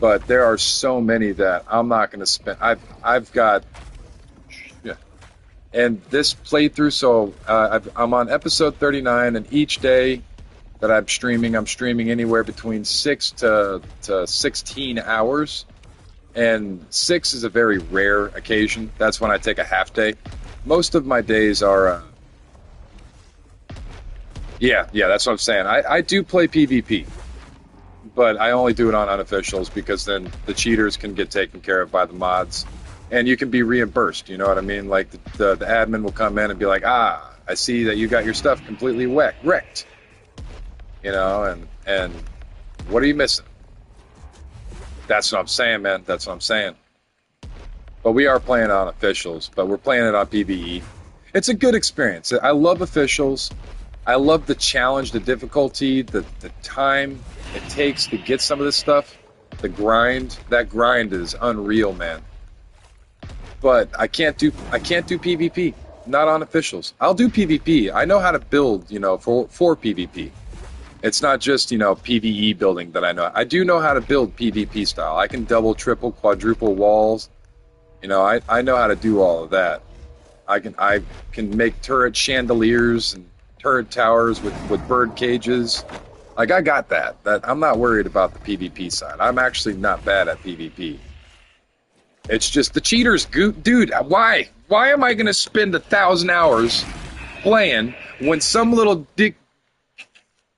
but there are so many that I'm not going to spend. I've got. And this playthrough, so I'm on episode 39, and each day that I'm streaming anywhere between 6 to 16 hours. And 6 is a very rare occasion. That's when I take a half day. Most of my days are... Yeah, that's what I'm saying. I do play PvP, but I only do it on unofficials because then the cheaters can get taken care of by the mods. And you can be reimbursed, you know what I mean? Like, the admin will come in and be like, I see that you got your stuff completely wrecked. You know, and what are you missing? That's what I'm saying, man. That's what I'm saying. But we are playing on officials, but we're playing it on PvE. It's a good experience. I love officials. I love the challenge, the difficulty, the time it takes to get some of this stuff. The grind. That grind is unreal, man. But I can't do PvP, not on officials. I'll do PvP. I know how to build, for PvP. It's not just, PvE building that I know. I do know how to build PvP style. I can double, triple, quadruple walls. I know how to do all of that. I can make turret chandeliers and turret towers with bird cages. Like, I got that. I'm not worried about the PvP side. I'm actually not bad at PvP. It's just the cheaters, dude. Why am I gonna spend 1,000 hours playing when some little dick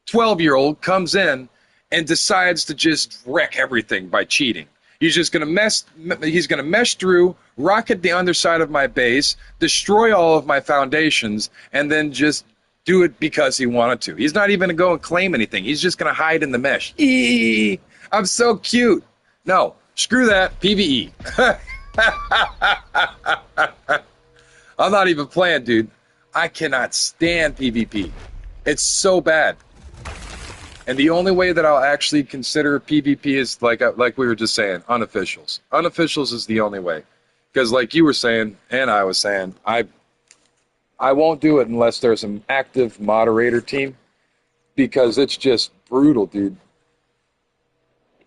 12-year-old comes in and decides to just wreck everything by cheating? He's just gonna mesh through, rocket the underside of my base, destroy all of my foundations, and then just do it because he wanted to. He's not even gonna go and claim anything. He's just gonna hide in the mesh. I'm so cute. No. Screw that. PvE. I'm not even playing, dude. I cannot stand PvP. It's so bad. And the only way that I'll actually consider PvP is like we were just saying, unofficials. Unofficials is the only way. Because like you were saying, and I was saying, I won't do it unless there's an active moderator team. Because it's just brutal, dude.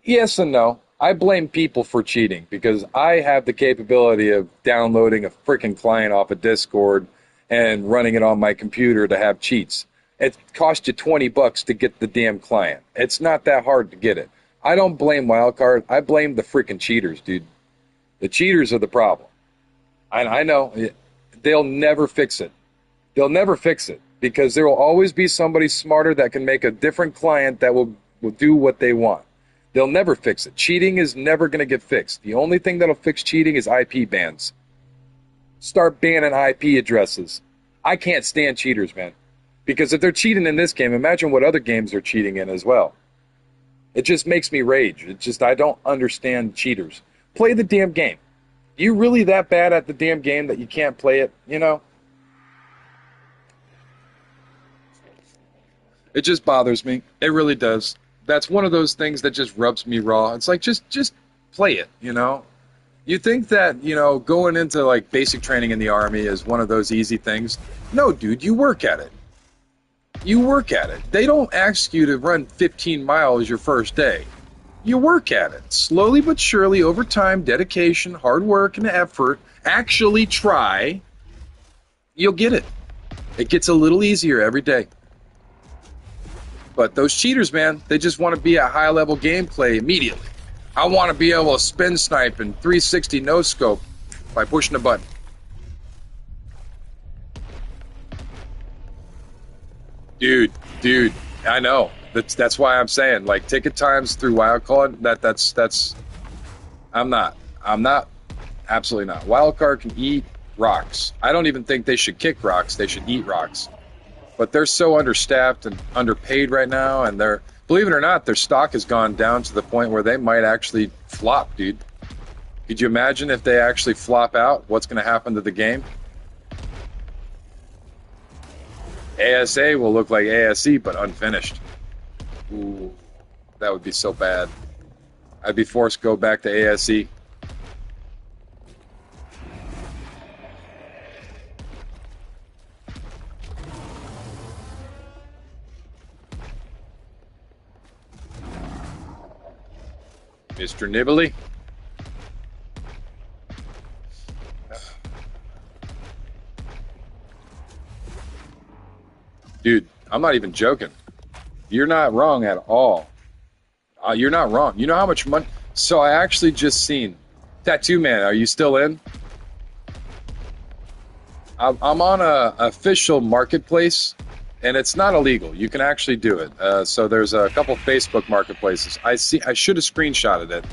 Yes and no. I blame people for cheating because I have the capability of downloading a freaking client off of Discord and running it on my computer to have cheats. It costs you $20 to get the damn client. It's not that hard to get it. I don't blame Wildcard. I blame the freaking cheaters, dude. The cheaters are the problem. I know they'll never fix it. They'll never fix it because there will always be somebody smarter that can make a different client that will do what they want. They'll never fix it. Cheating is never going to get fixed. The only thing that'll fix cheating is IP bans. Start banning IP addresses. I can't stand cheaters, man. Because if they're cheating in this game, imagine what other games they're cheating in as well. It just makes me rage. I don't understand cheaters. Play the damn game. You really that bad at the damn game that you can't play it, you know? It just bothers me. It really does. That's one of those things that just rubs me raw. It's like, just play it, you know? You think that, going into like basic training in the Army is one of those easy things. No, dude, you work at it. You work at it. They don't ask you to run 15 miles your first day. You work at it. Slowly but surely, over time, dedication, hard work, and effort, actually try, you'll get it. It gets a little easier every day. But those cheaters, man, they just want to be at high-level gameplay immediately. I want to be able to spin snipe and 360 no-scope by pushing a button. Dude, I know. That's why I'm saying, like, ticket times through Wildcard, that's I'm not, absolutely not. Wildcard can eat rocks. I don't even think they should kick rocks. They should eat rocks. But they're so understaffed and underpaid right now, and believe it or not, their stock has gone down to the point where they might actually flop, dude. Could you imagine if they actually flop out? What's going to happen to the game? ASA will look like ASE, but unfinished. Ooh, that would be so bad. I'd be forced to go back to ASE. Mr. Nibbly. Dude, I'm not even joking. You're not wrong at all. You're not wrong. You know how much money... So I actually just seen... Tattoo Man, are you still in? I'm on a official marketplace, and it's not illegal. You can actually do it. So there's a couple Facebook marketplaces. I should have screenshotted it.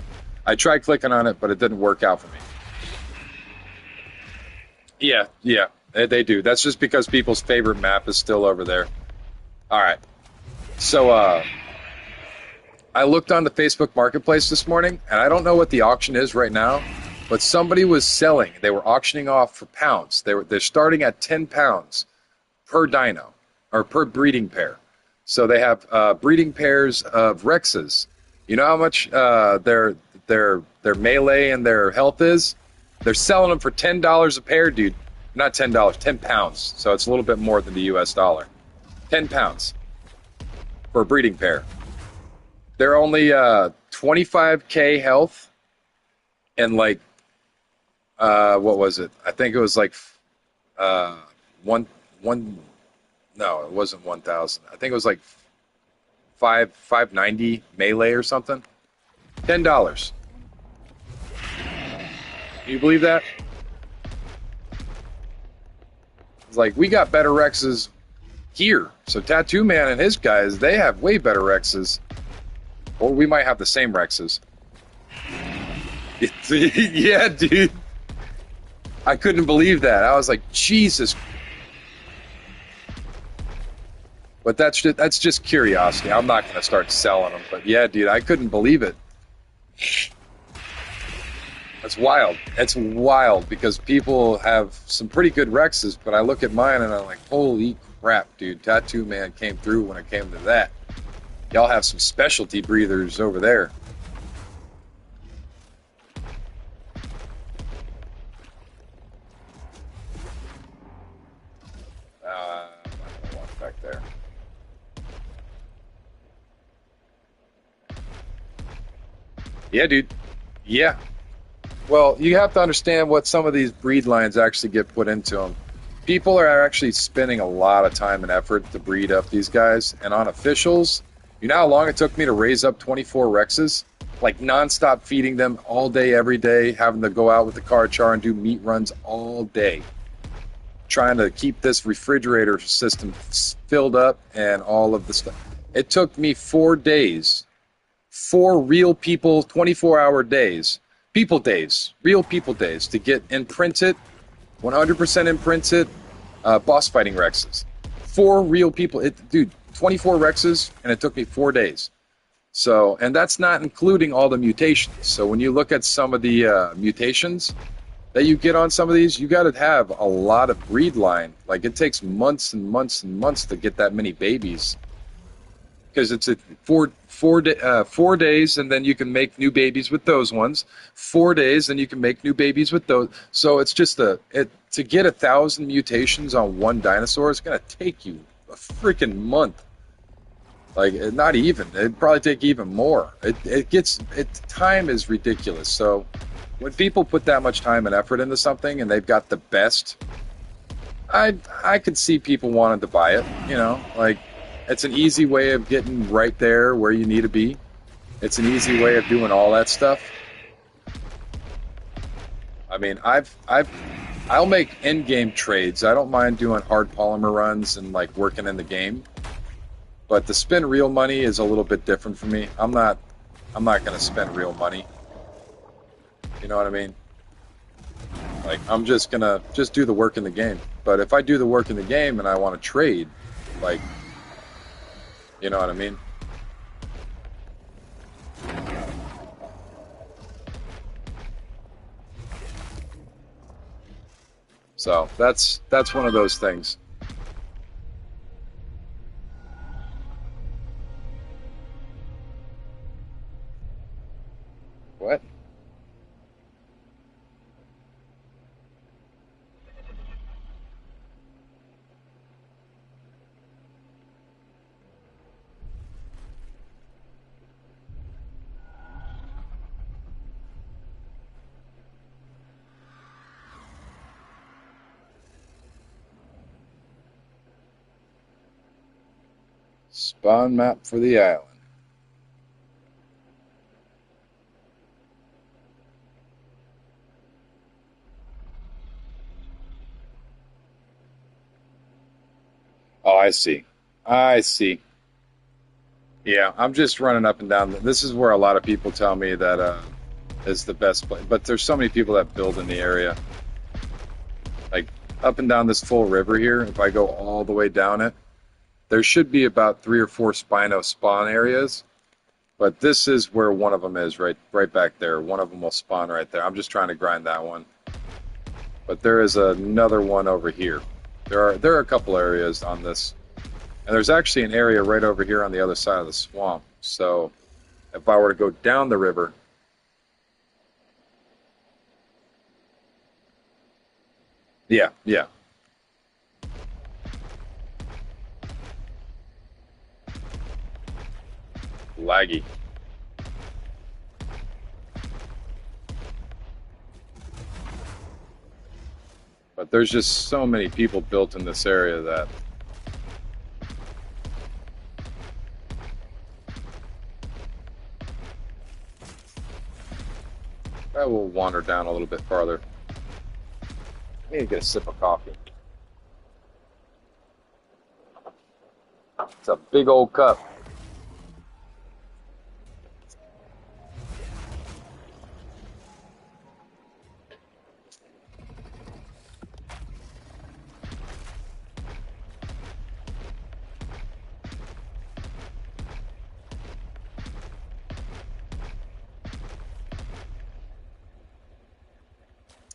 I tried clicking on it, but it didn't work out for me. Yeah, they do. That's just because people's favorite map is still over there. All right. So I looked on the Facebook Marketplace this morning, and I don't know what the auction is right now, but somebody was selling. They were auctioning off for pounds. They're starting at 10 pounds per dino, or per breeding pair. So they have breeding pairs of Rexes. You know how much their melee and their health is? They're selling them for $10 a pair, dude. Not $10, 10 pounds. So it's a little bit more than the US dollar. 10 pounds for a breeding pair. They're only 25k health and like what was it? I think it was like one no, it wasn't 1,000. I think it was like 590 melee or something. $10. Can you believe that? It's like, we got better Rexes here. So Tattoo Man and his guys, they have way better Rexes. Or we might have the same Rexes. Yeah, dude. I couldn't believe that. I was like, Jesus. But that's just curiosity. I'm not going to start selling them. But yeah, dude, I couldn't believe it. That's wild. It's wild because people have some pretty good Rexes, but I look at mine and I'm like, holy crap, dude. Tattoo Man came through when it came to that. Y'all have some specialty breathers over there. I'm not going to walk back there. Yeah, dude. Yeah. Well, you have to understand what some of these breed lines actually get put into them. People are actually spending a lot of time and effort to breed up these guys, and on officials, You know how long it took me to raise up 24 Rexes? Like nonstop feeding them all day, every day, having to go out with the car char and do meat runs all day, trying to keep this refrigerator system filled up and all of the stuff. It took me 4 days, 24-hour days, people days, real people days to get imprinted, 100% imprinted boss fighting Rexes. 4 real people. Dude, 24 Rexes, and it took me 4 days. So, and that's not including all the mutations. So when you look at some of the mutations that you get on some of these, you got to have a lot of breed line. Like it takes months and months and months to get that many babies, because it's a 4 days, and then you can make new babies with those ones. 4 days, and you can make new babies with those. So it's just to get 1,000 mutations on one dinosaur is gonna take you a freaking month. Like, not even. It'd probably take even more. Time is ridiculous. So when people put that much time and effort into something and they've got the best, I could see people wanting to buy it. You know, like it's an easy way of getting right there where you need to be. It's an easy way of doing all that stuff. I mean, I'll make in-game trades. I don't mind doing hard polymer runs and like working in the game. But to spend real money is a little bit different for me. I'm not going to spend real money. You know what I mean? Like, I'm just going to do the work in the game. But if I do the work in the game and I want to trade, like, you know what I mean? So that's one of those things. What? Spawn map for the island. Oh, I see. I see. Yeah, I'm just running up and down. This is where a lot of people tell me that is the best place. But there's so many people that build in the area. Like up and down this full river here, if I go all the way down it, there should be about 3 or 4 Spino spawn areas. But this is where one of them is, right back there. One of them will spawn right there. I'm just trying to grind that one. But there is another one over here. There are a couple areas on this. And there's actually an area right over here on the other side of the swamp. So if I were to go down the river, yeah, laggy. But there's just so many people built in this area that I will wander down a little bit farther. I need to get a sip of coffee. It's a big old cup.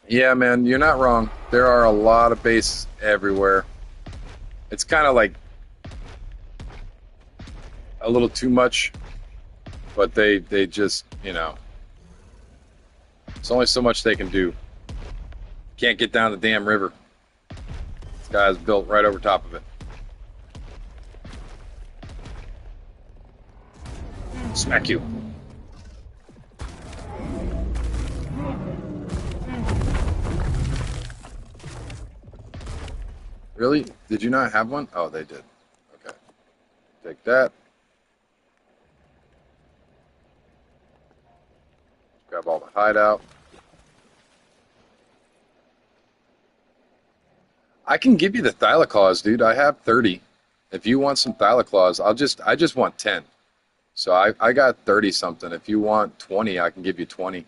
Yeah, man, you're not wrong. There are a lot of bases everywhere. It's kind of like a little too much, but they just, it's only so much they can do. Can't get down the damn river. This guy's built right over top of it. Smack you. Really? Did you not have one? Oh, they did. Okay. Take that. Grab all the hide out. I can give you the Thylaclaws, dude. I have 30. If you want some Thylaclaws, I just want 10. So I got 30 something. If you want 20, I can give you 20.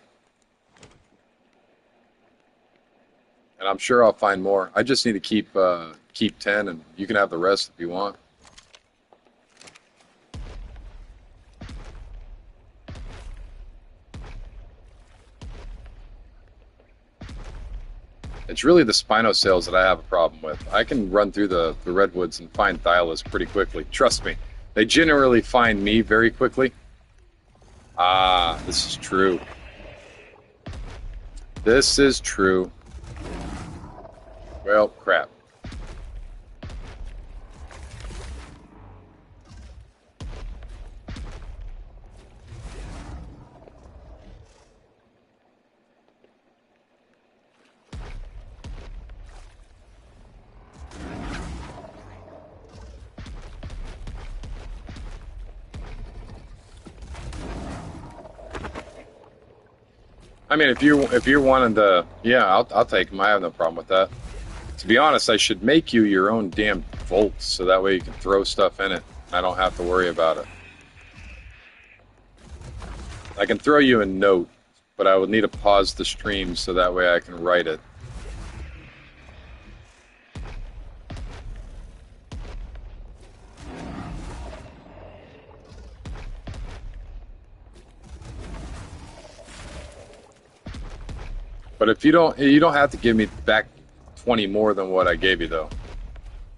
And I'm sure I'll find more. I just need to keep 10, and you can have the rest if you want. It's really the Spinosails that I have a problem with. I can run through the redwoods and find Thylas pretty quickly. Trust me. They generally find me very quickly. Ah, this is true. This is true. Well, crap. I mean, if you're wanting to, yeah, I'll take them. I have no problem with that. To be honest, I should make you your own damn vault so that way you can throw stuff in it. I don't have to worry about it. I can throw you a note, but I would need to pause the stream so that way I can write it. But if you don't have to give me back 20 more than what I gave you, though.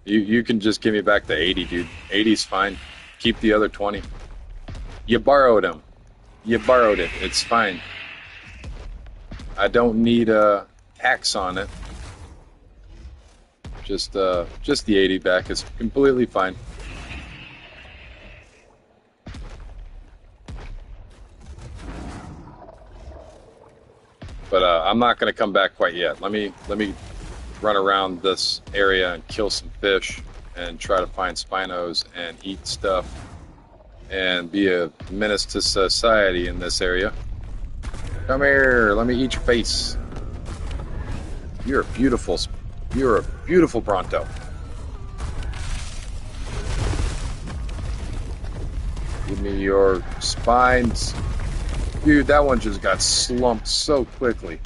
You can just give me back the 80, dude. 80's fine. Keep the other 20. You borrowed them. You borrowed it. It's fine. I don't need a tax on it. Just the 80 back is completely fine. But I'm not going to come back quite yet. Let me run around this area and kill some fish and try to find Spinos and eat stuff and be a menace to society in this area. Come here, let me eat your face. You're a beautiful Bronto. Give me your spines. Dude, that one just got slumped so quickly.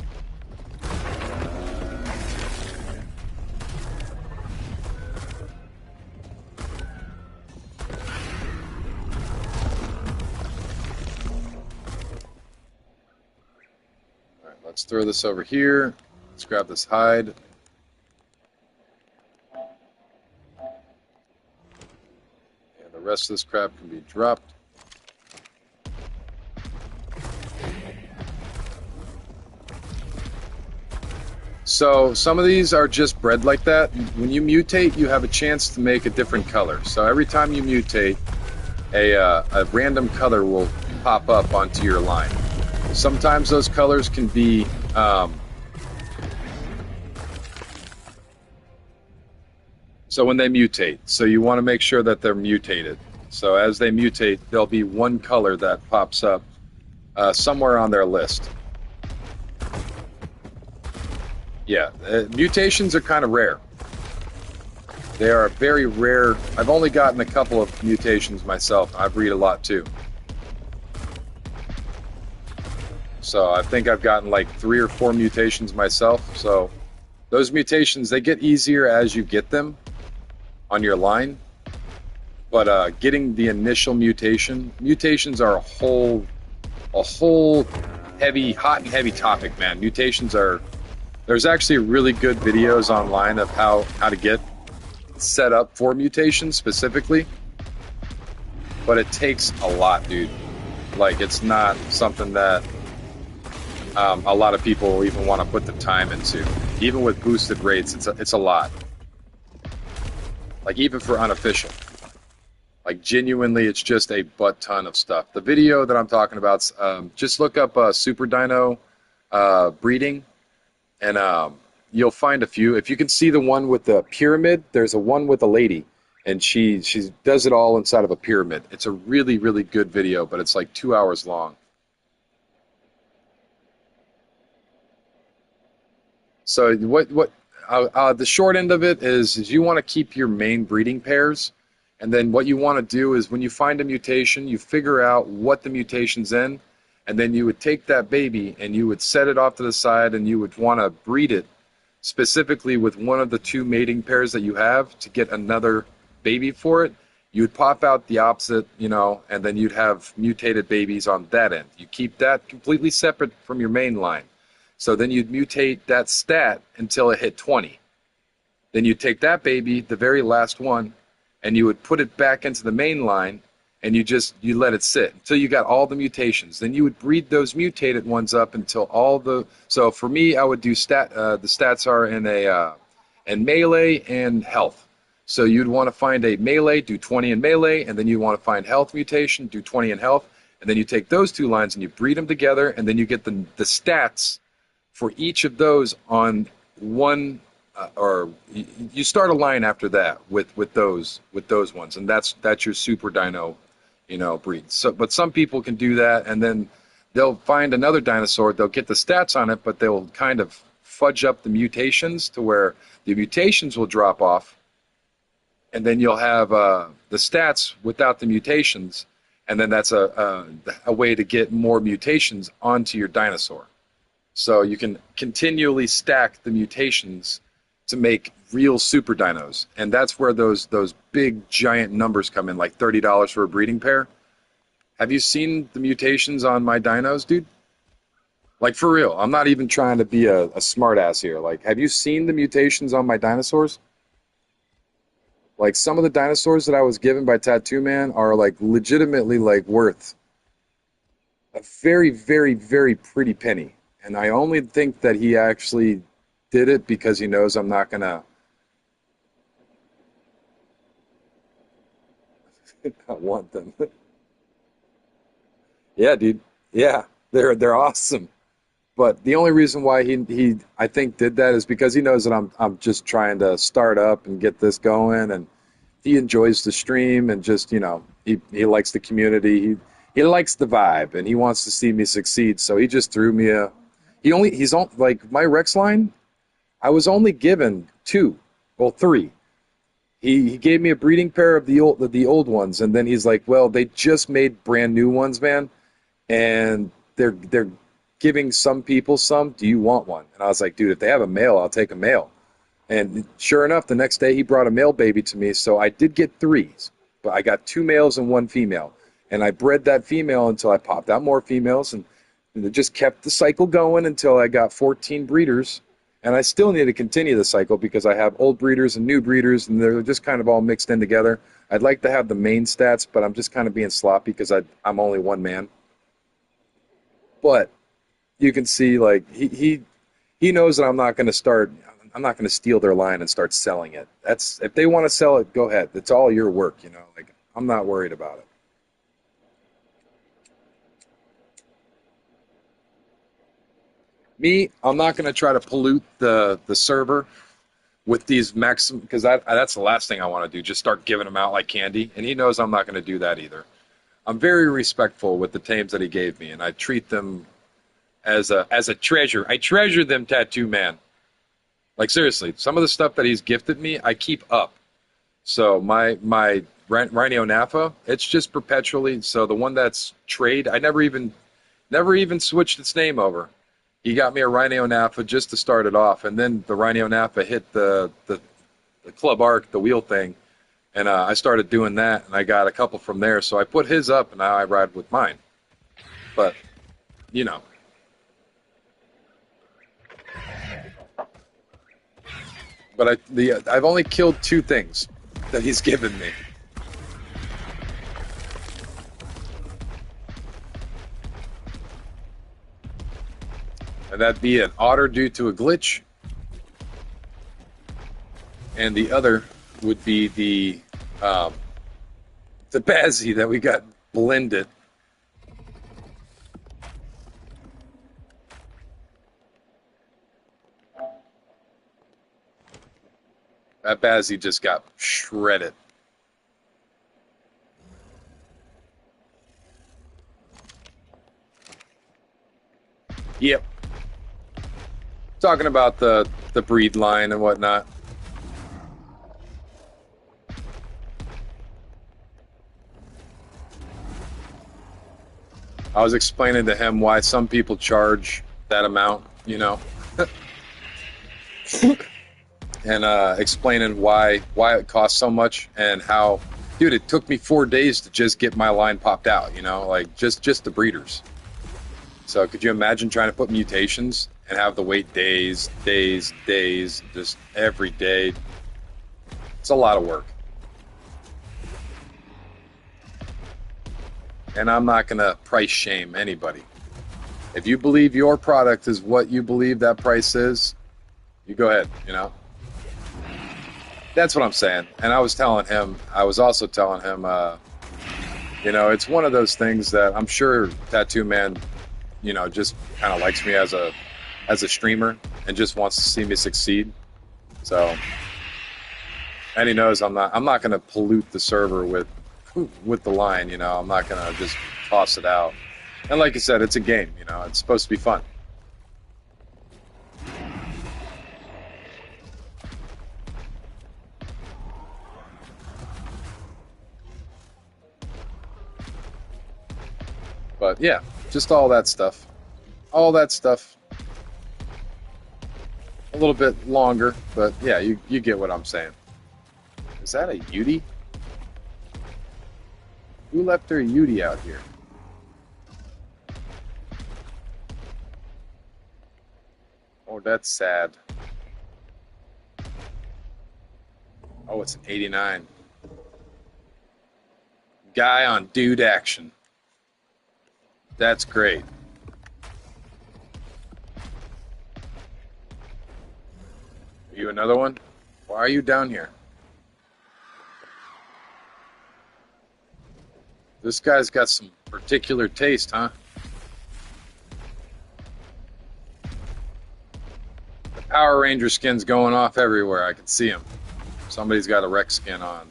Alright, let's throw this over here. Let's grab this hide. And the rest of this crap can be dropped. So some of these are just bred like that. When you mutate, you have a chance to make a different color. So every time you mutate, a random color will pop up onto your line. Sometimes those colors can be so when they mutate. So you want to make sure that they're mutated. So as they mutate, there'll be one color that pops up somewhere on their list. Yeah, mutations are kind of rare. They are very rare. I've only gotten a couple of mutations myself. I breed a lot too. So I think I've gotten like 3 or 4 mutations myself. So those mutations, they get easier as you get them on your line. But getting the initial mutations are a whole hot and heavy topic, man. Mutations are... There's actually really good videos online of how to get set up for mutations specifically, but it takes a lot, dude. Like, it's not something that a lot of people even want to put the time into. Even with boosted rates, it's a lot. Like, even for unofficial. Like, genuinely, it's just a butt ton of stuff. The video that I'm talking about, just look up Super Dino breeding. And you'll find a few. If you can see the one with the pyramid, there's a one with a lady, and she does it all inside of a pyramid. It's a really, really good video, but it's like 2 hours long. So the short end of it is you want to keep your main breeding pairs, and then what you want to do is when you find a mutation, you figure out what the mutation's in, and then you would take that baby and you would set it off to the side, and you would want to breed it specifically with one of the two mating pairs that you have to get another baby for it. You would pop out the opposite, and then you'd have mutated babies on that end. You keep that completely separate from your main line. So then you'd mutate that stat until it hit 20. Then you'd take that baby, the very last one, and you would put it back into the main line, and you let it sit until you got all the mutations. Then you would breed those mutated ones up until so for me, I would do the stats are in melee and health. So you'd want to find a melee, do 20 in melee, and then you want to find health mutation, do 20 in health, and then you take those two lines and you breed them together, and then you get the stats for each of those on one, or you start a line after that with those ones, and that's your super dino, breed. So, but some people can do that, and then they'll find another dinosaur, they'll get the stats on it, but they'll kind of fudge up the mutations to where the mutations will drop off, and then you'll have the stats without the mutations, and then that's a way to get more mutations onto your dinosaur. So you can continually stack the mutations to make real super dinos. And that's where those big giant numbers come in, like $30 for a breeding pair. Have you seen the mutations on my dinos, dude? Like, for real. I'm not even trying to be a smart ass here. Like, have you seen the mutations on my dinosaurs? Like, some of the dinosaurs that I was given by Tattoo Man are, like, legitimately, like, worth a very, very, very pretty penny. And I only think that he actually did it because he knows I'm not going to not want them. Yeah, dude. Yeah, they're awesome. But the only reason why he I think did that is because he knows that I'm just trying to start up and get this going, and he enjoys the stream, and just, he likes the community. He likes the vibe, and he wants to see me succeed. So he just threw me he's on, like, my Rex line, I was only given three. He gave me a breeding pair of the old ones, and then he's like, well, they just made brand new ones, man, and they're giving some people some. Do you want one? And I was like, dude, if they have a male, I'll take a male. And sure enough, the next day he brought a male baby to me, so I did get threes, but I got two males and one female, and I bred that female until I popped out more females, and it just kept the cycle going until I got 14 breeders. And I still need to continue the cycle because I have old breeders and new breeders, and they're just kind of all mixed in together. I'd like to have the main stats, but I'm just kind of being sloppy because I'm only one man. But you can see, like, he knows that I'm not going to steal their line and start selling it. If they want to sell it, go ahead. It's all your work, Like, I'm not worried about it. Me, I'm not going to try to pollute the server with these maximum, because that's the last thing I want to do, just start giving them out like candy, and he knows I'm not going to do that either. I'm very respectful with the tames that he gave me, and I treat them as a treasure. I treasure them, Tattoo Man. Like, seriously, some of the stuff that he's gifted me, I keep up. So my Rhino Napha, it's just perpetually, so the one that's trade, I never even switched its name over. He got me a Rhino Napha just to start it off, and then the Rhino Napha hit the Club Ark, the wheel thing, and I started doing that, and I got a couple from there, so I put his up, and now I ride with mine. But, But I've only killed two things that he's given me. And that'd be an otter due to a glitch, and the other would be the Bazzy that we got blended. That Bazzy just got shredded. Yep. Talking about the the breed line and whatnot. I was explaining to him why some people charge that amount, you know, and explaining why it costs so much and how, dude, it took me 4 days to just get my line popped out, you know, like just the breeders. So could you imagine trying to put mutations and have to wait days, just every day? It's a lot of work. And I'm not going to price shame anybody. If you believe your product is what you believe that price is, you go ahead, you know. That's what I'm saying. And I was also telling him, you know, it's one of those things that I'm sure Tattoo Man, you know, just kind of likes me as a streamer and just wants to see me succeed. So, and he knows I'm not going to pollute the server with the line, you know. I'm not going to just toss it out. And like I said, it's a game, you know. It's supposed to be fun. But yeah, just all that stuff. All that stuff. A little bit longer, but yeah, you get what I'm saying. Is that a Yudi? Who left their Yudi out here? Oh, that's sad. Oh, it's an 89. Guy on Dude Action. That's great. Are you another one? Why are you down here? This guy's got some particular taste, huh? The Power Ranger skin's going off everywhere. I can see him. Somebody's got a Rex skin on.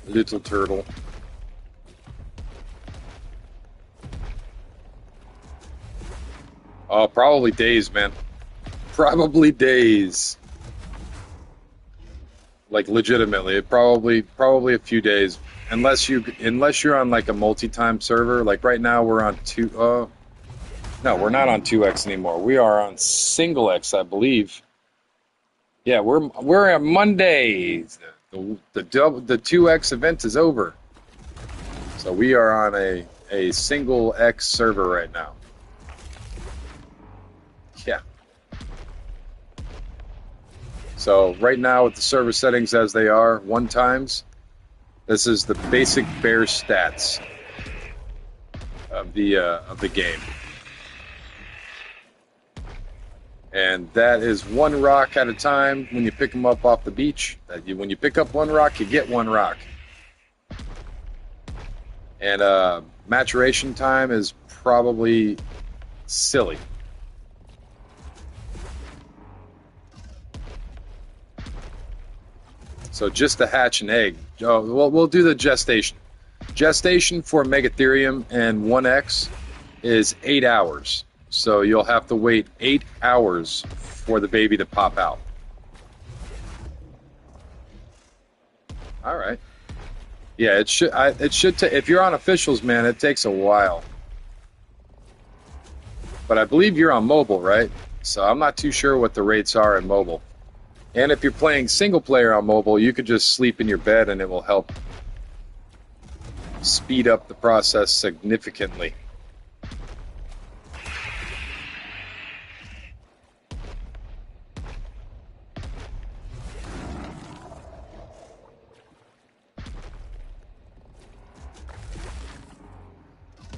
Little turtle. Oh, probably days, man. Probably days. Like legitimately, probably a few days. Unless you're on like a multi-time server. Like right now, we're on no, we're not on 2x anymore. We are on single X, I believe. Yeah, we're on Monday. The 2x event is over. So we are on a single X server right now. Yeah. So right now with the server settings as they are, 1x, this is the basic bare stats of the game. And that is one rock at a time when you pick them up off the beach. When you pick up one rock, you get one rock. And maturation time is probably silly. So just to hatch an egg. Oh, well, we'll do the gestation. Gestation for Megatherium and 1x is 8 hours. So you'll have to wait 8 hours for the baby to pop out. All right. Yeah, it should take, if you're on officials, man, it takes a while. But I believe you're on mobile, right? So I'm not too sure what the rates are in mobile. And if you're playing single player on mobile, you could just sleep in your bed and it will help speed up the process significantly.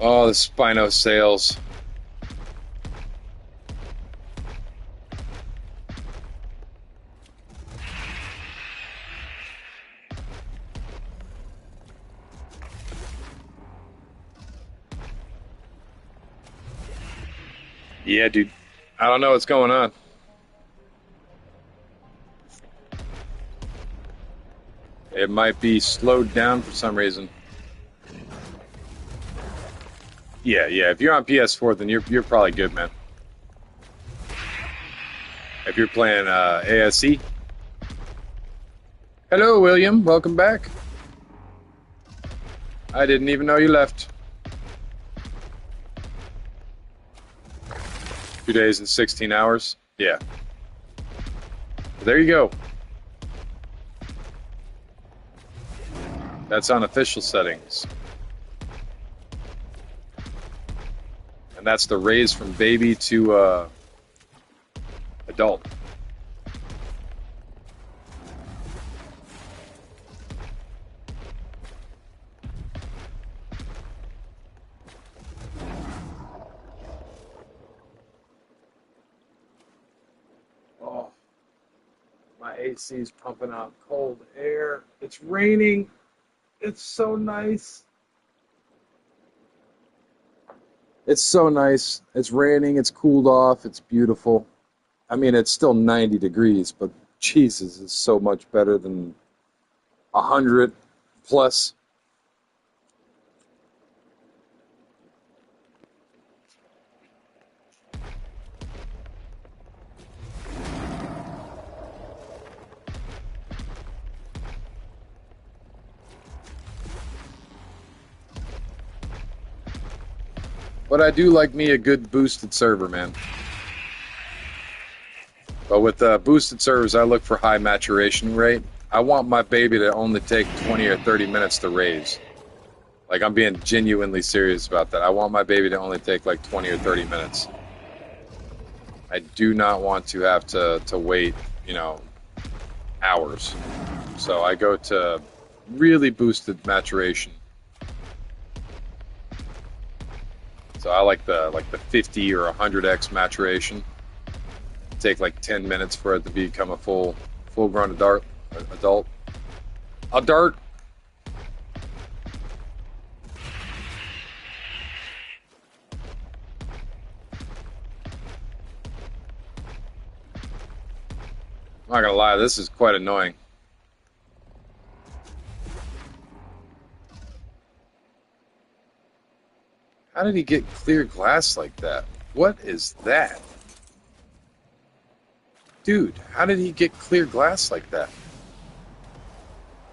Oh, the Spino sales. Yeah, dude. I don't know what's going on. It might be slowed down for some reason. Yeah, yeah. If you're on PS4, then you're probably good, man. If you're playing ASE. Hello, William. Welcome back. I didn't even know you left. 2 days and 16 hours. Yeah. There you go. That's on official settings. And that's the raise from baby to adult. Oh, my AC's pumping out cold air. It's raining. It's so nice. It's so nice. It's raining. It's cooled off. It's beautiful. I mean, it's still 90 degrees, but Jesus, it's so much better than 100 plus. But I do like me a good boosted server, man. But with boosted servers, I look for high maturation rate. I want my baby to only take 20 or 30 minutes to raise. Like, I'm being genuinely serious about that. I want my baby to only take like 20 or 30 minutes. I do not want to have to wait, hours. So I go to really boosted maturation. So I like the 50 or 100x maturation. Take like 10 minutes for it to become a full-grown adult. A dart. I'm not gonna lie, this is quite annoying. How did he get clear glass like that? What is that? Dude, how did he get clear glass like that?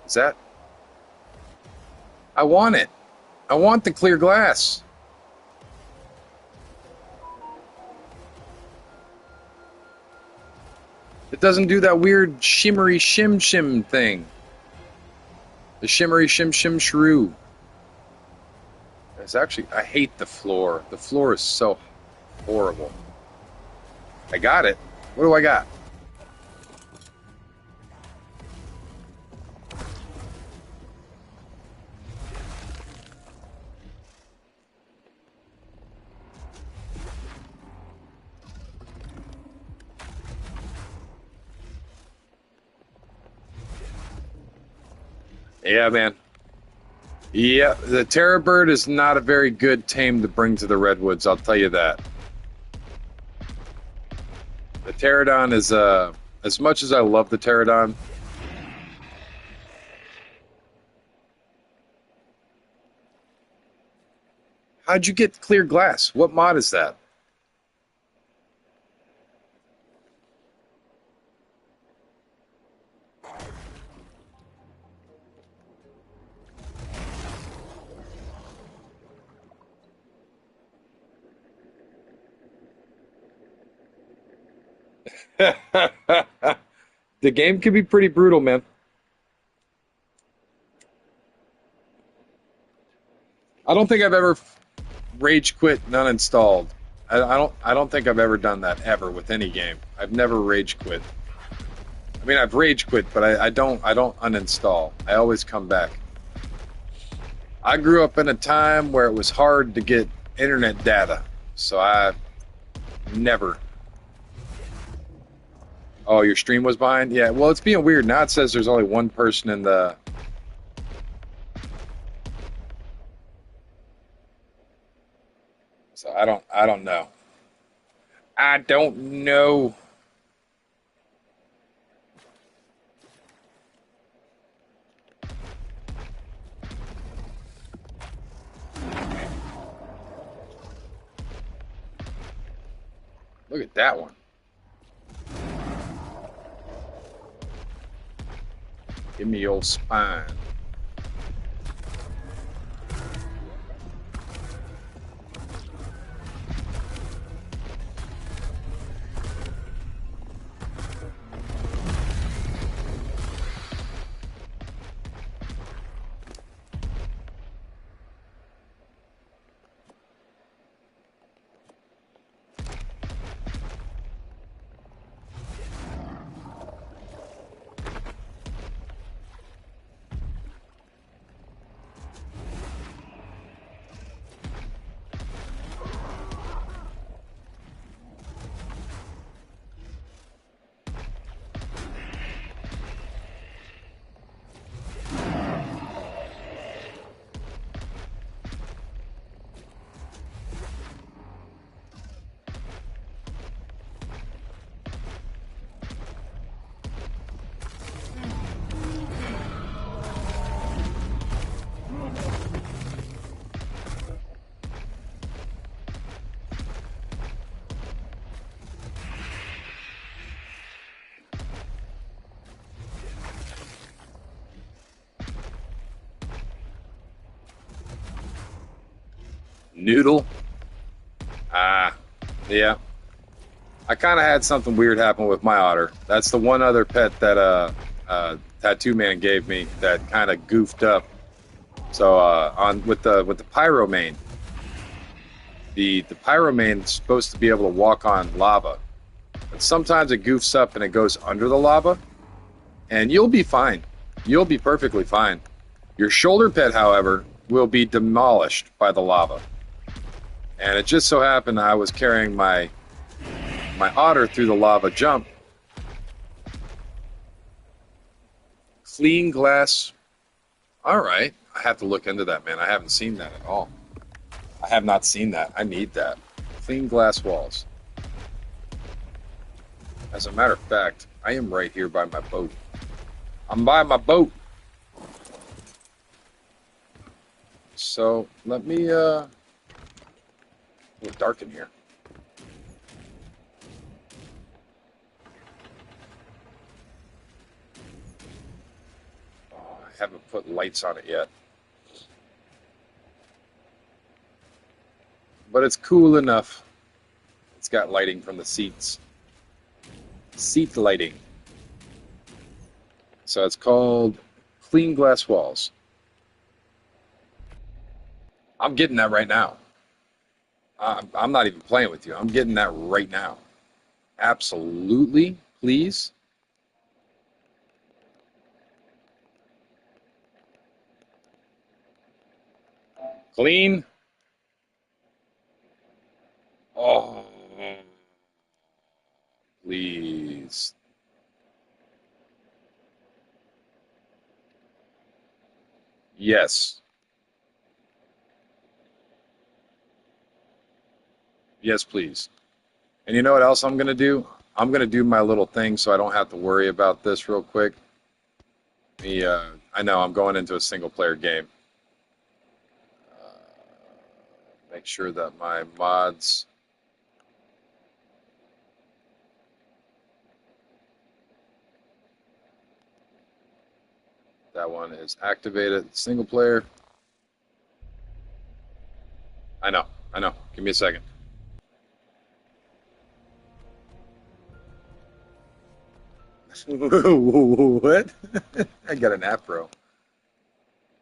Is that... I want it. I want the clear glass. It doesn't do that weird shimmery shim thing. The shimmery shim shrew. It's actually, I hate the floor. The floor is so horrible. I got it. What do I got? Yeah, man. Yeah, the Terror Bird is not a very good tame to bring to the Redwoods, I'll tell you that. The Pterodon is, as much as I love the Pterodon, how'd you get clear glass? What mod is that? The game can be pretty brutal, man. I don't think I've ever rage quit and uninstalled. I don't think I've ever done that ever with any game. I've never rage quit. I mean, I've rage quit, but I don't uninstall. I always come back. I grew up in a time where it was hard to get internet data, so I never. Oh, your stream was behind? Yeah, well, it's being weird. Now it says there's only one person in the... So I don't know. I don't know. Look at that one. Give me your spine. Noodle? Ah, yeah. I kind of had something weird happen with my otter. That's the one other pet that Tattoo Man gave me that kind of goofed up. So on with the pyromane, the pyromane is supposed to be able to walk on lava, but sometimes it goofs up and it goes under the lava, and you'll be fine. You'll be perfectly fine. Your shoulder pet, however, will be demolished by the lava. And it just so happened I was carrying my otter through the lava jump. Clean glass. All right. I have to look into that, man. I haven't seen that at all. I have not seen that. I need that. Clean glass walls. As a matter of fact, I am right here by my boat. I'm by my boat. So let me it's dark in here. Oh, I haven't put lights on it yet. But it's cool enough. It's got lighting from the seats. Seat lighting. So it's called Clean Glass Walls. I'm getting that right now. I'm not even playing with you. I'm getting that right now. Absolutely, please. Clean. Oh, please. Yes. Yes, please. And you know what else I'm going to do? I'm going to do my little thing so I don't have to worry about this real quick. I know I'm going into a single player game. Make sure that my mods. That one is activated. Single player. I know. I know. Give me a second. What? I got an afro. All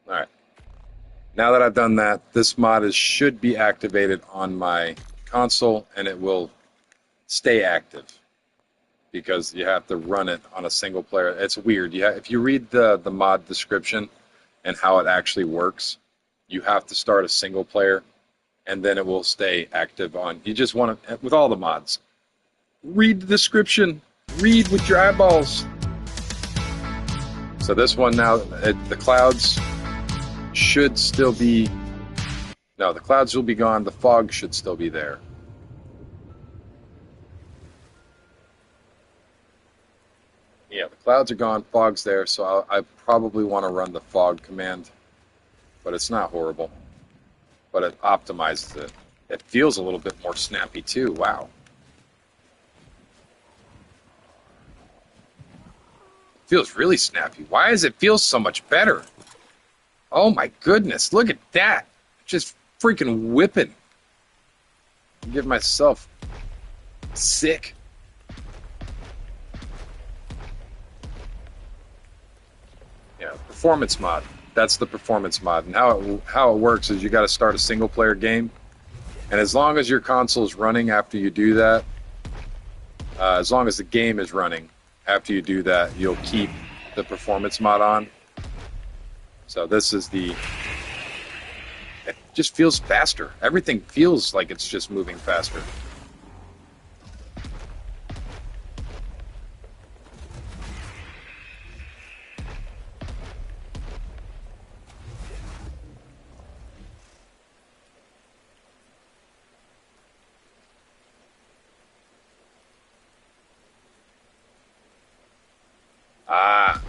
right. Now that I've done that, this mod should be activated on my console, and it will stay active because you have to run it on a single player. It's weird. If you read the mod description and how it actually works, you have to start a single player, and then it will stay active on. You just want to, with all the mods, read the description. Read with your eyeballs. So this one now, the clouds should still be. No, the clouds will be gone. The fog should still be there. Yeah, the clouds are gone. Fog's there. So I probably want to run the fog command, but it's not horrible. But it optimizes it. It feels a little bit more snappy too. Wow. feels really snappy. Why does it feel so much better? Oh my goodness, look at that. Just freaking whipping. Give myself sick. Yeah, performance mod. That's the performance mod. And how it works is you got to start a single player game, and as long as your console is running after you do that, as long as the game is running after you do that, you'll keep the performance mod on. So this is the. It just feels faster. Everything feels like it's just moving faster. Ah,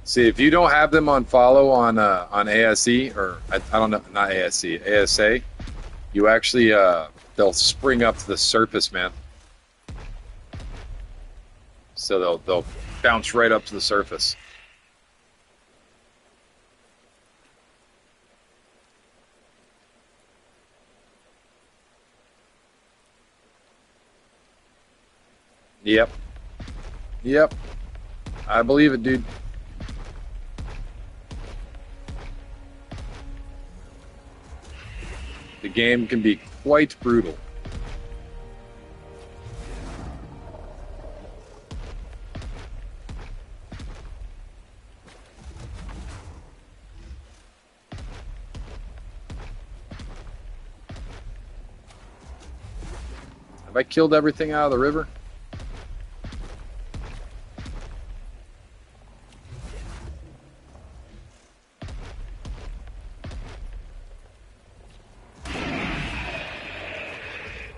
see, if you don't have them on follow on ASE, or I don't know, not ASE, ASA, you actually they'll spring up to the surface, man. So they'll bounce right up to the surface. Yep. Yep. I believe it, dude. The game can be quite brutal. Have I killed everything out of the river?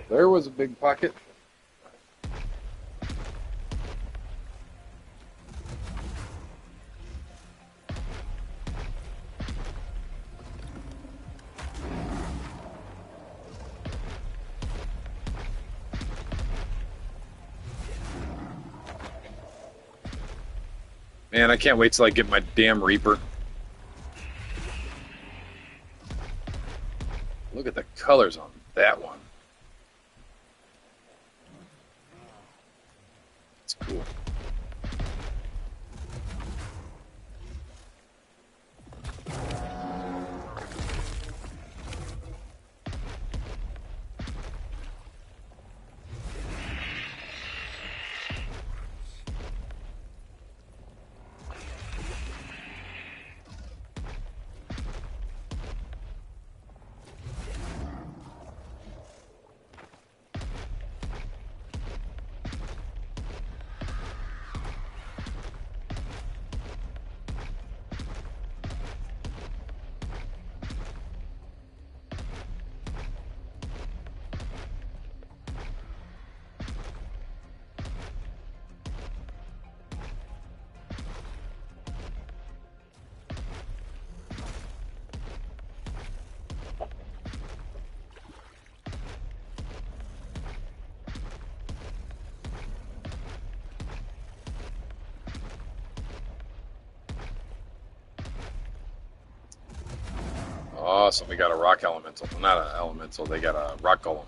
There was a big pocket. Man, I can't wait till I get my damn Reaper. Look at the colors on that one. It's cool. Awesome, we got a rock elemental. Well, not an elemental, they got a rock golem.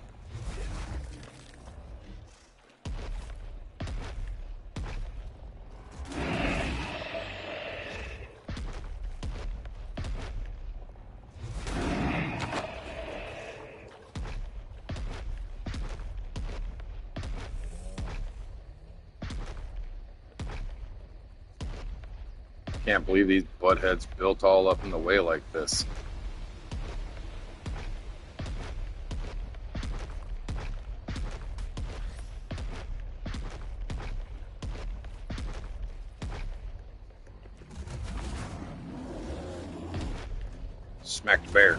Can't believe these buttheads built all up in the way like this. Smacked bear.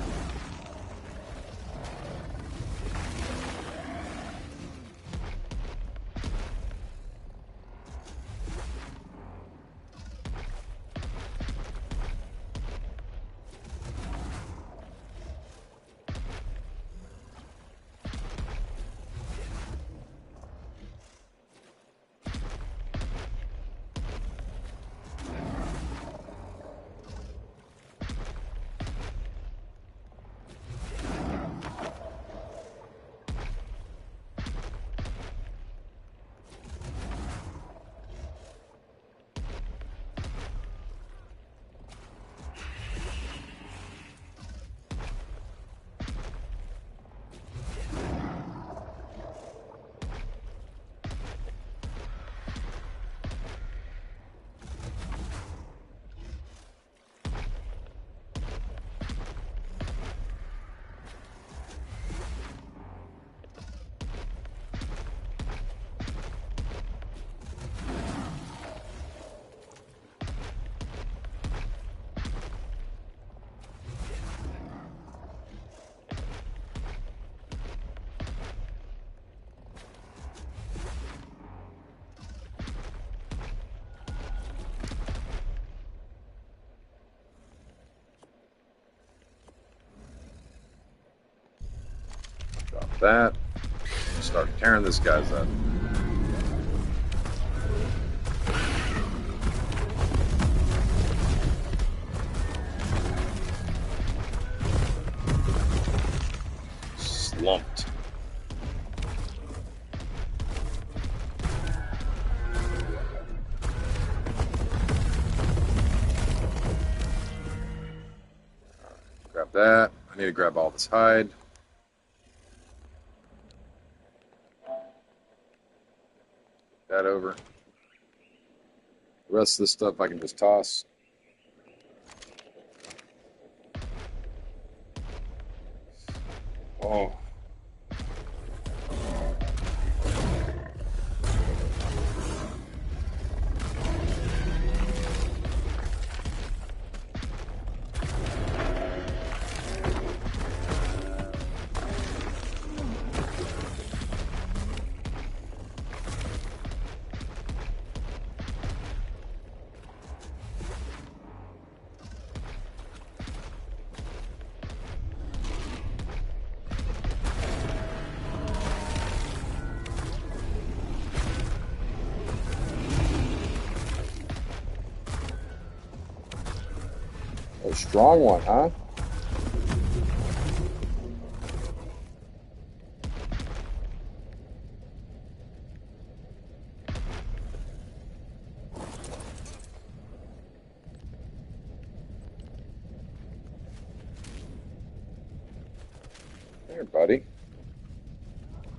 that. Start tearing this guy's up. Slumped. Grab that. I need to grab all this hide. That over. The rest of this stuff I can just toss. Oh. A strong one, huh? There, buddy.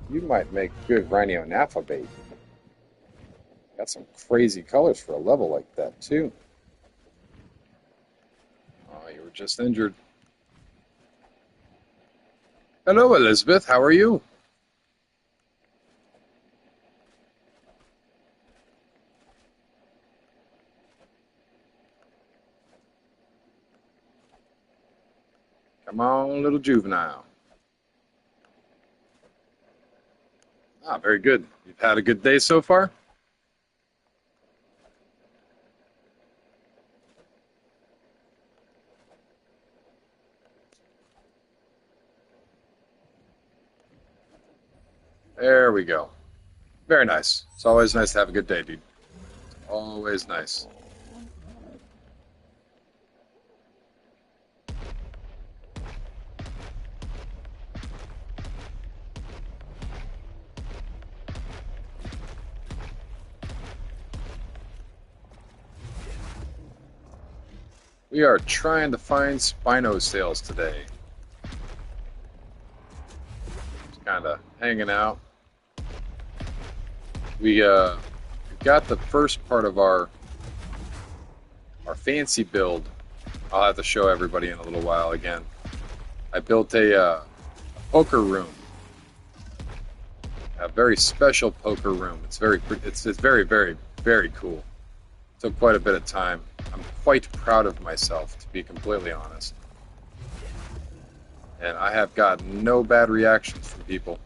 You might make good Rhino Napha bait. Got some crazy colors for a level like that, too. Oh, you were just injured. Hello, Elizabeth. How are you? Come on, little juvenile. Ah, very good. You've had a good day so far? There we go. Very nice. It's always nice to have a good day, dude. Always nice. We are trying to find Spinosaurs today. Just kind of hanging out. We got the first part of our fancy build. I'll have to show everybody in a little while again. I built a poker room, a very special poker room. It's very, very, very cool. Took quite a bit of time. I'm quite proud of myself, to be completely honest. And I have gotten no bad reactions from people.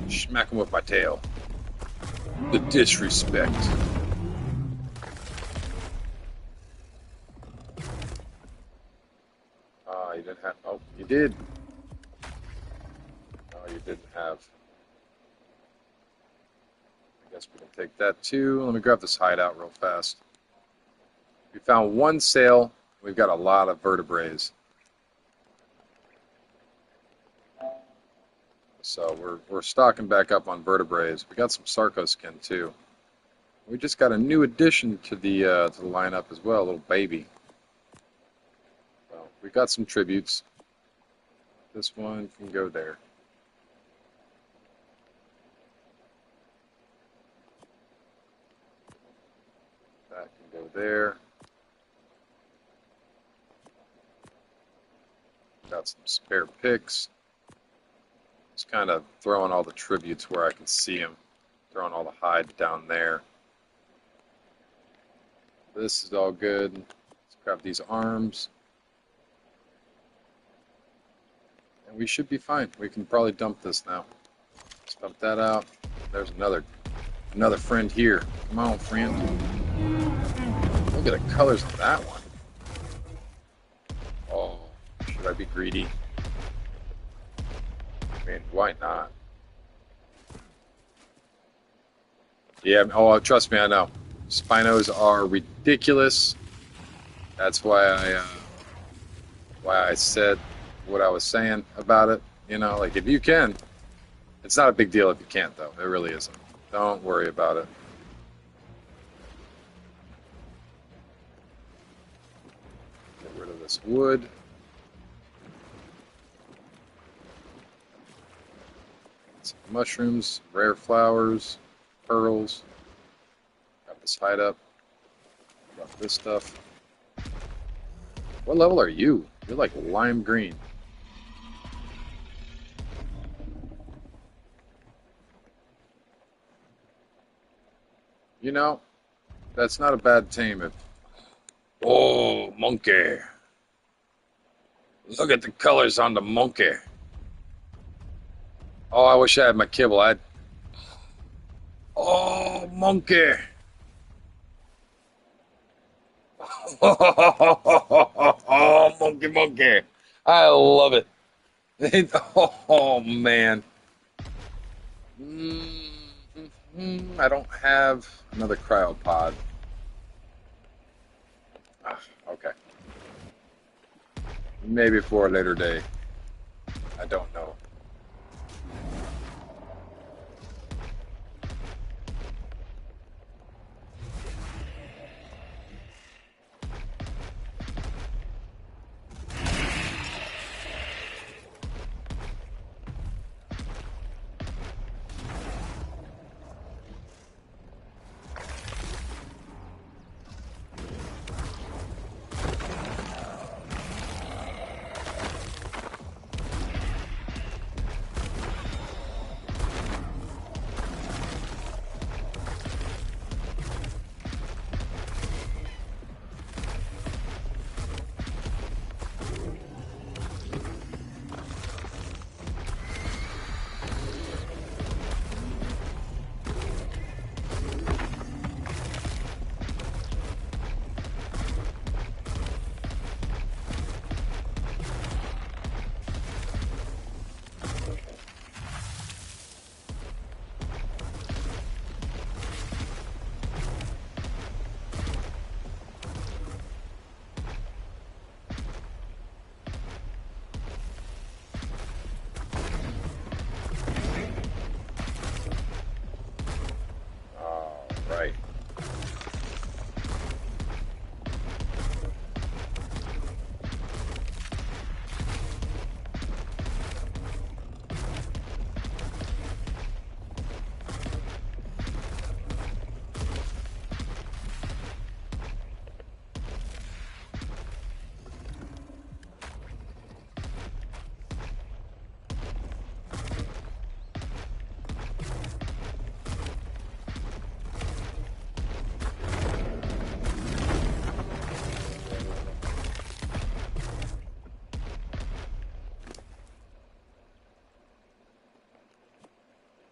Smack him with my tail. The disrespect. You didn't have. Oh, you did. No, you didn't have. I guess we can take that too. Let me grab this hideout real fast. We found one sail. We've got a lot of vertebraes. So we're stocking back up on vertebraes. We got some sarco skin too. We just got a new addition to the lineup as well, a little baby. So we got some tributes. This one can go there. That can go there. Got some spare picks. Just kind of throwing all the tributes where I can see them. Throwing all the hide down there. This is all good. Let's grab these arms. And we should be fine. We can probably dump this now. Let's dump that out. There's another Another friend here. Come on, friend. Look at the colors of that one. Oh, should I be greedy? I mean, why not? Yeah, oh, trust me, I know. Spinos are ridiculous. That's why I said what I was saying about it. You know, like if you can, it's not a big deal if you can't, though. It really isn't. Don't worry about it. Get rid of this wood. Some mushrooms, rare flowers, pearls. Got this hide up. Got this stuff. What level are you? You're like lime green. You know, that's not a bad tame. Oh, monkey. Look at the colors on the monkey. Oh, I wish I had my kibble. Oh, monkey. Oh, monkey, monkey. I love it. Oh, man. I don't have another cryopod. Okay. Maybe for a later day. I don't know. All right.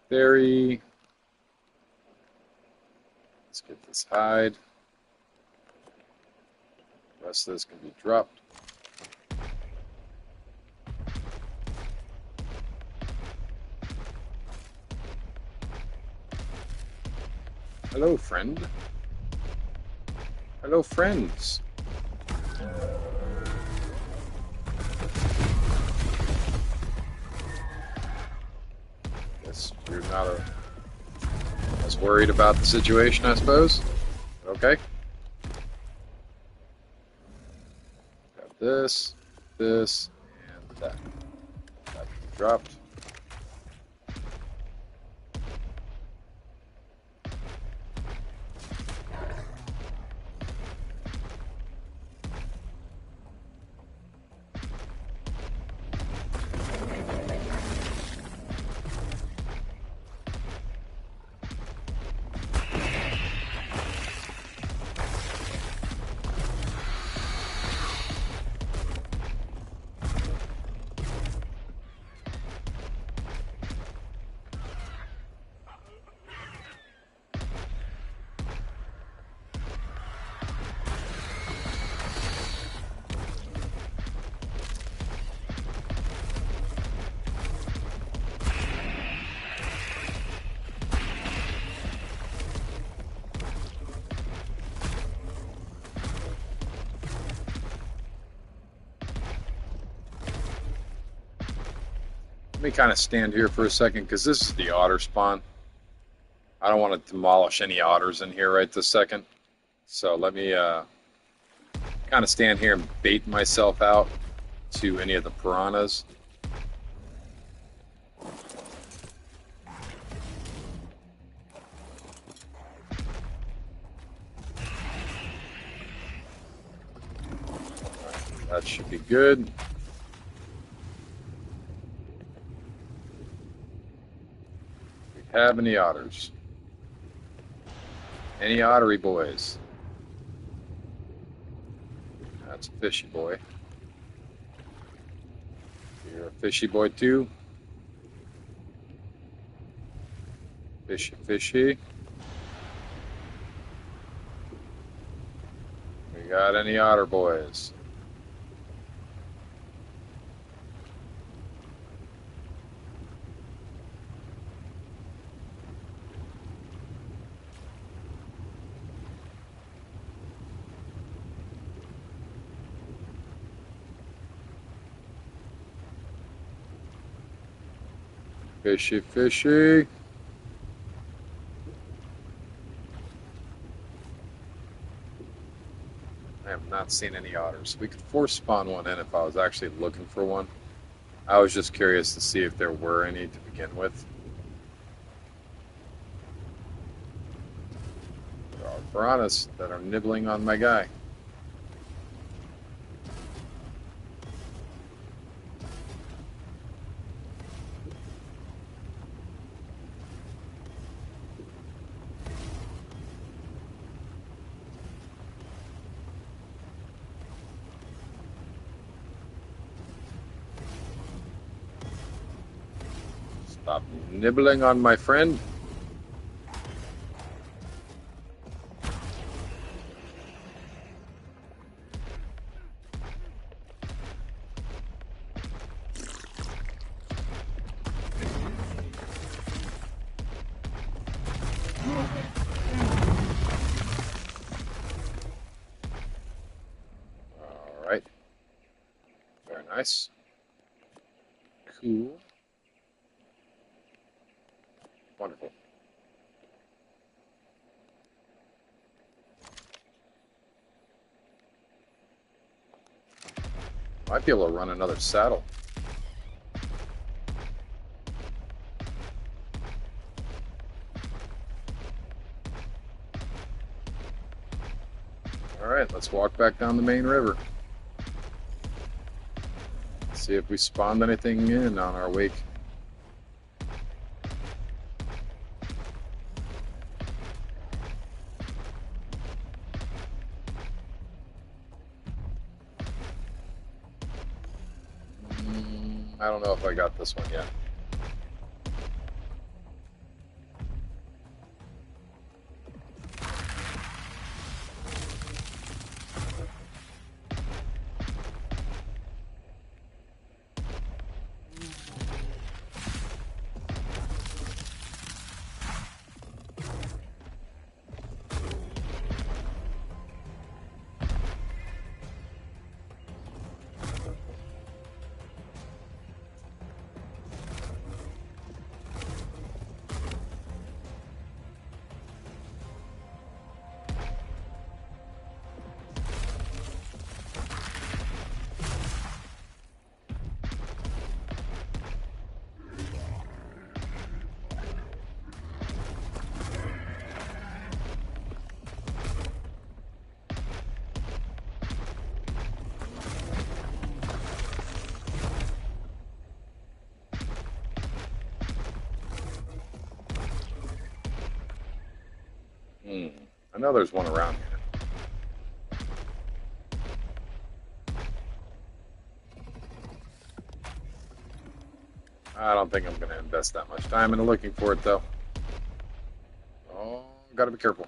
Berry. Let's get this hide. The rest of this can be dropped. Hello, friend. Hello, friends. Guess you're not as worried about the situation, I suppose. Okay. Got this, this, and that. That can be dropped. Let me kind of stand here for a second because this is the otter spawn. I don't want to demolish any otters in here right this second. So let me kind of stand here and bait myself out to any of the piranhas. That should be good. Do we have any otters? Any ottery boys? That's a fishy boy. You're a fishy boy too. Fishy, fishy. We got any otter boys? Fishy, fishy. I have not seen any otters. We could force spawn one in if I was actually looking for one. I was just curious to see if there were any to begin with. There are piranhas that are nibbling on my guy. Stop nibbling on my friend. All right. Very nice. Cool. Wonderful. Might be able to run another saddle. All right, let's walk back down the main river. See if we spawned anything in on our wake. I don't know if I got this one yet. I know there's one around here. I don't think I'm going to invest that much time into looking for it, though. Oh, gotta be careful.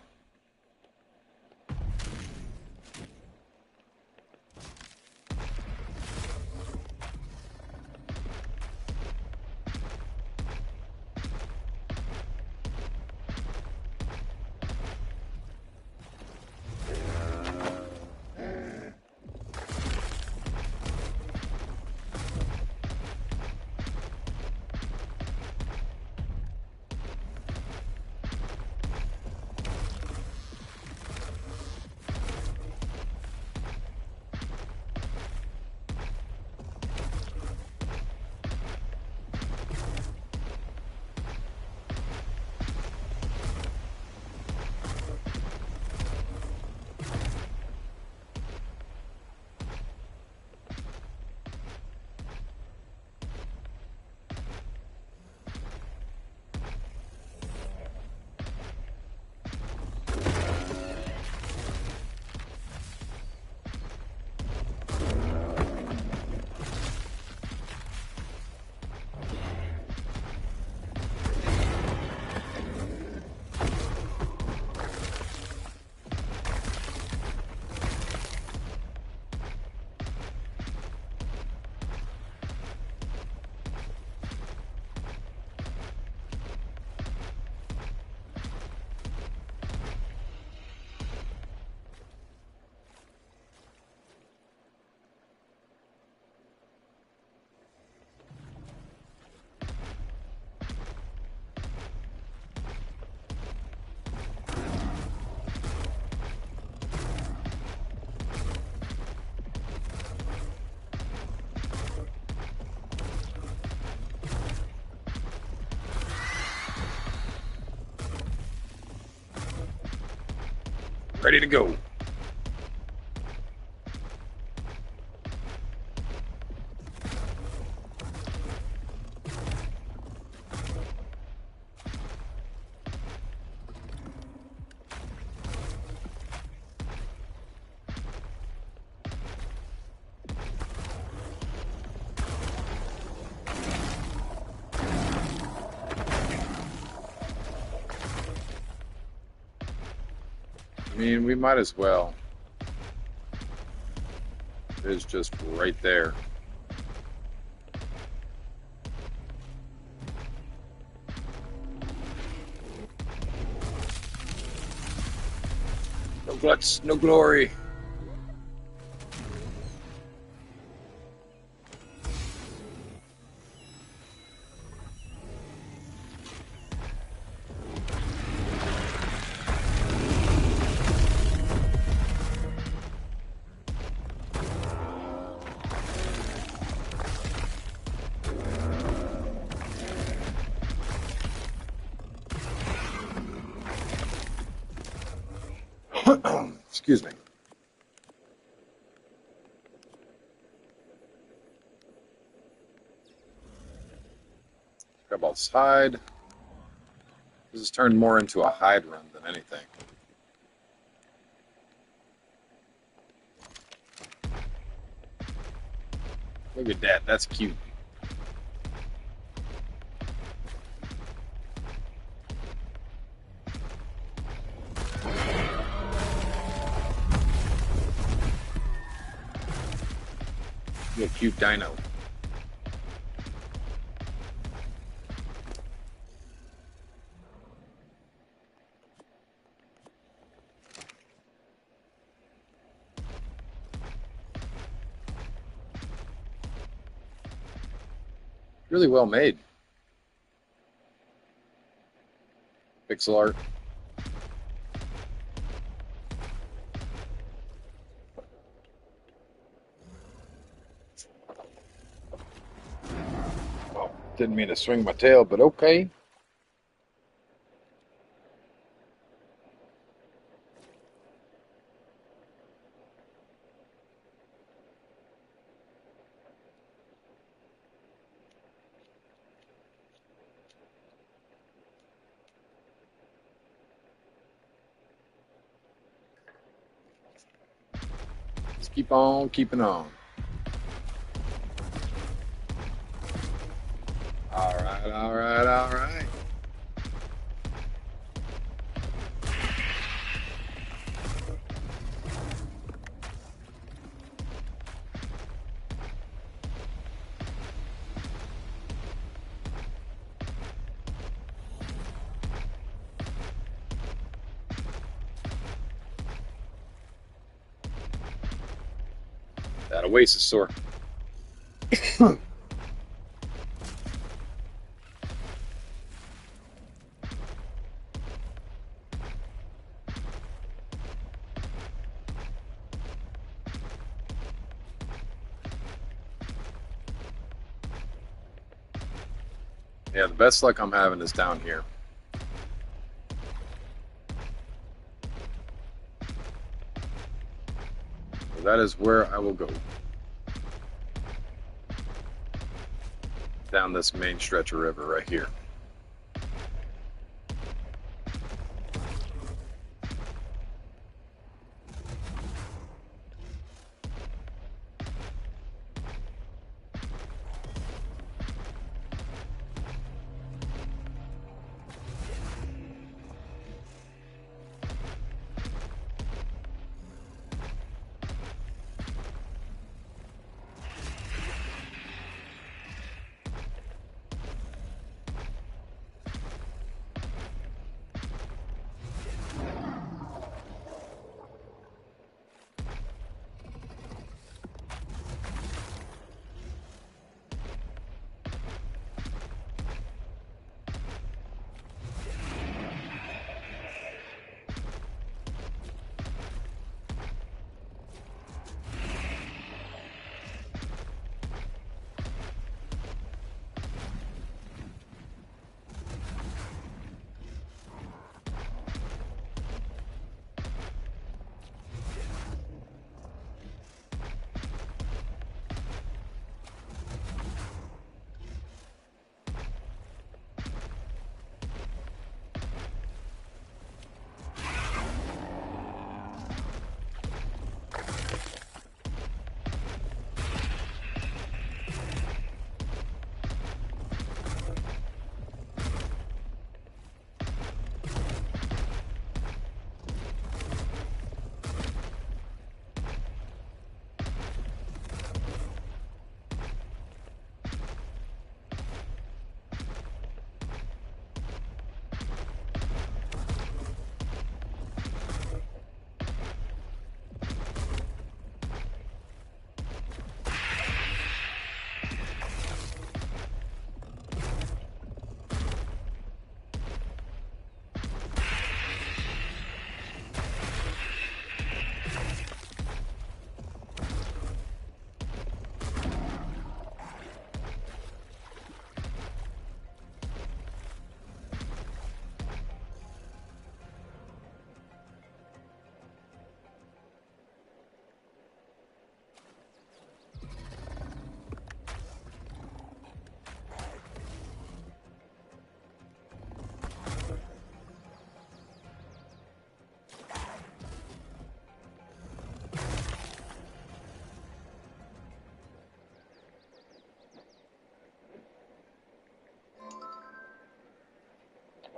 Ready to go. I mean, we might as well. It is just right there. No guts, no glory. Excuse me. Grab all this hide. This has turned more into a hide run than anything. Look at that. That's cute. Look, a cute dino. Really well made. Pixel art. Oh, didn't mean to swing my tail, but okay. Let's keep on keeping on. All right, all right, all right. That oasis sore. Yeah, the best luck I'm having is down here. So that is where I will go. Down this main stretch of river right here.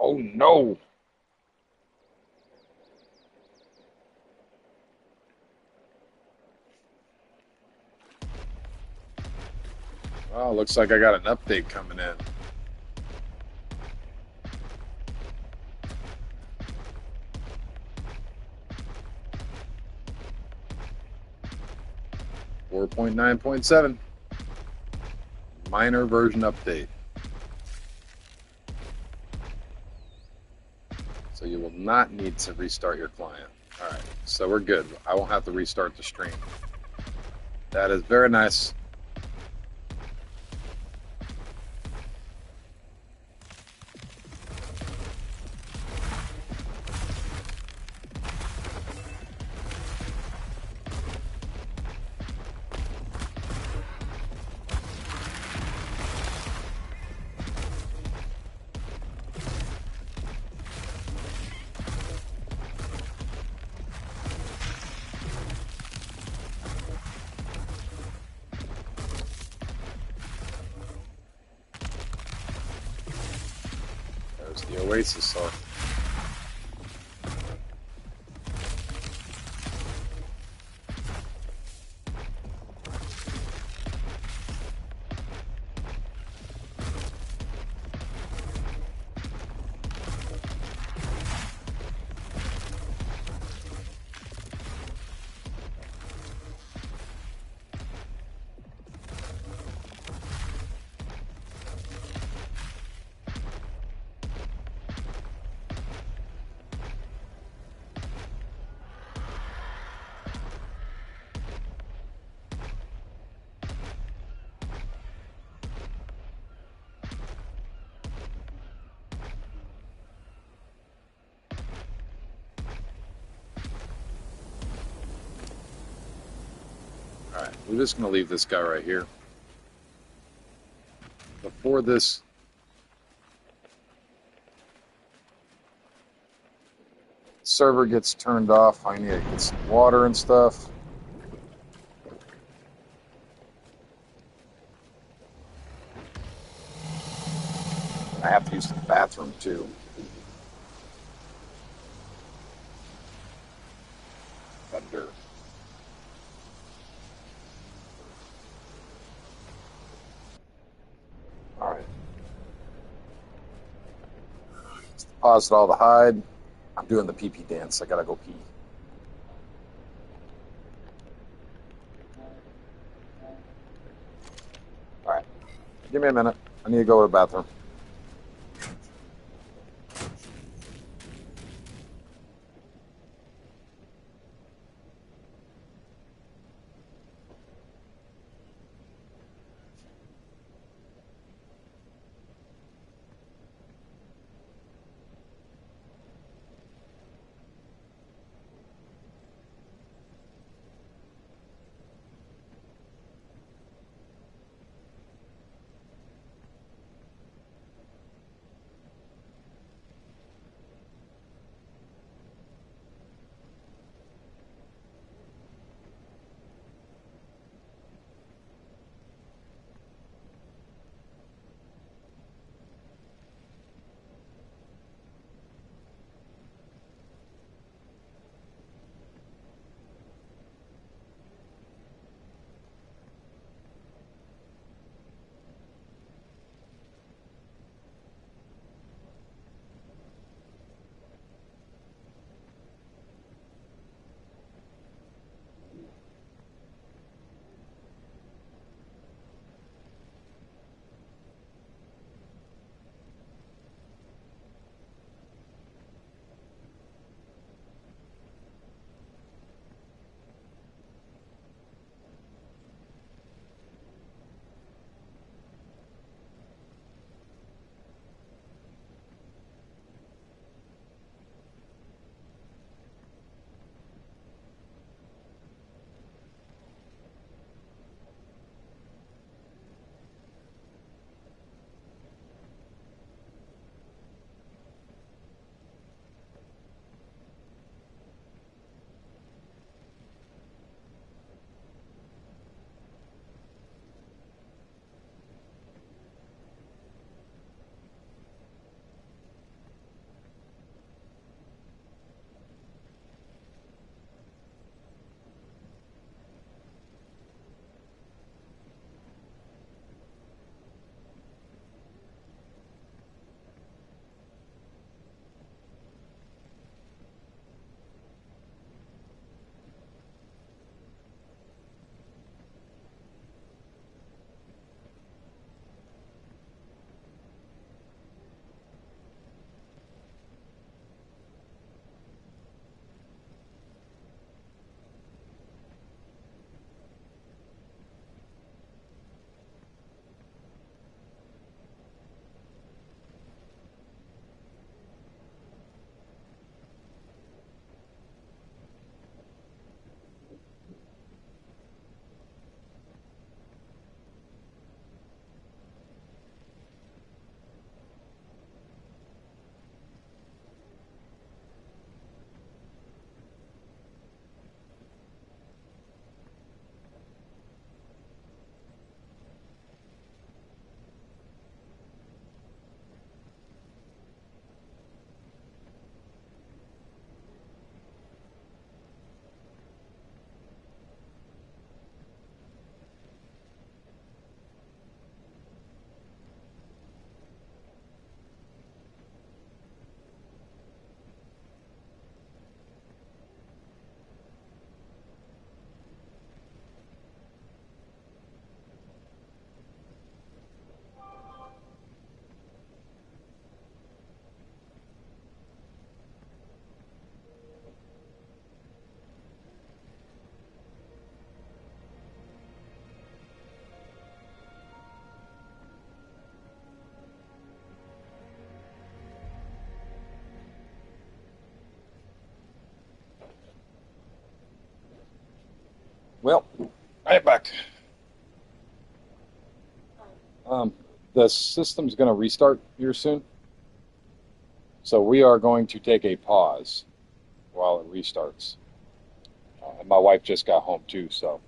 Oh no! Oh, looks like I got an update coming in. Four point 9.7. Minor version update. So you will not need to restart your client. All right, so we're good. I won't have to restart the stream. That is very nice. There's the Oasis song. Alright, we're just going to leave this guy right here. Before this server gets turned off, I need to get some water and stuff. I have to use the bathroom too. Thunder. Alright. Let's deposit all the hide. I'm doing the pee-pee dance. I gotta go pee. Alright. Give me a minute. I need to go to the bathroom. Well, I am back. The system's going to restart here soon, so we are going to take a pause while it restarts. And my wife just got home too, so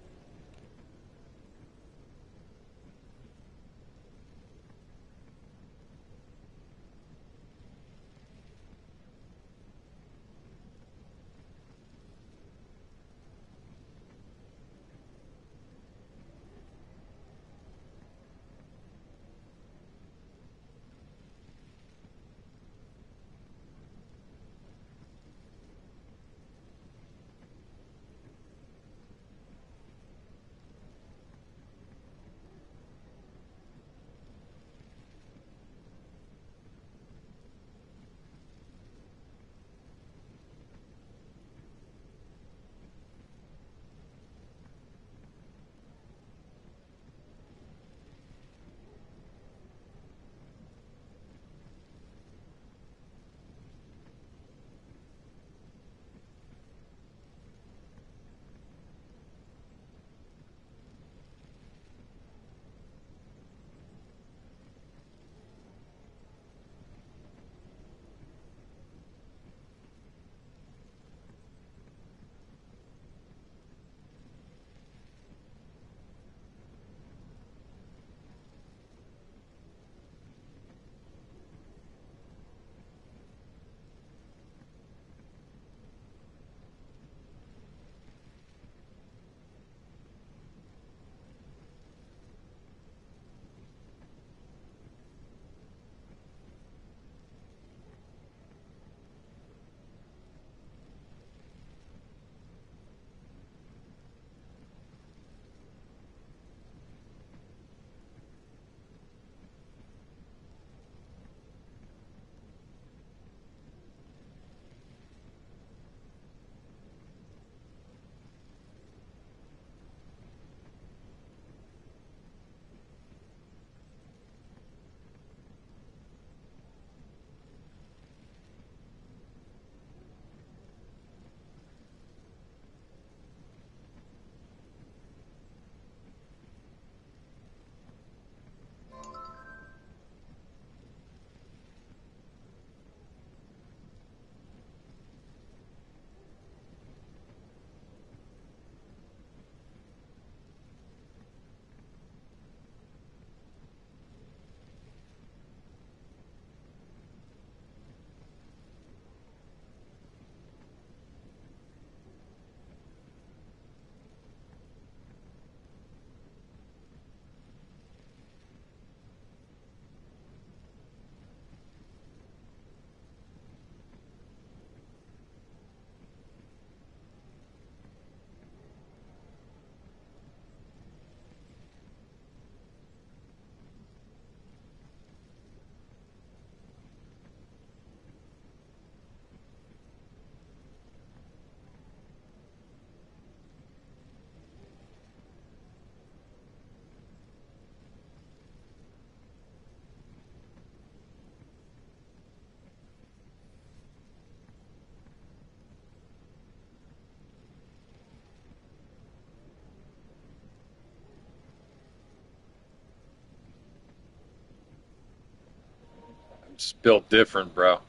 I'm just built different, bro.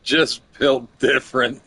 Just built different.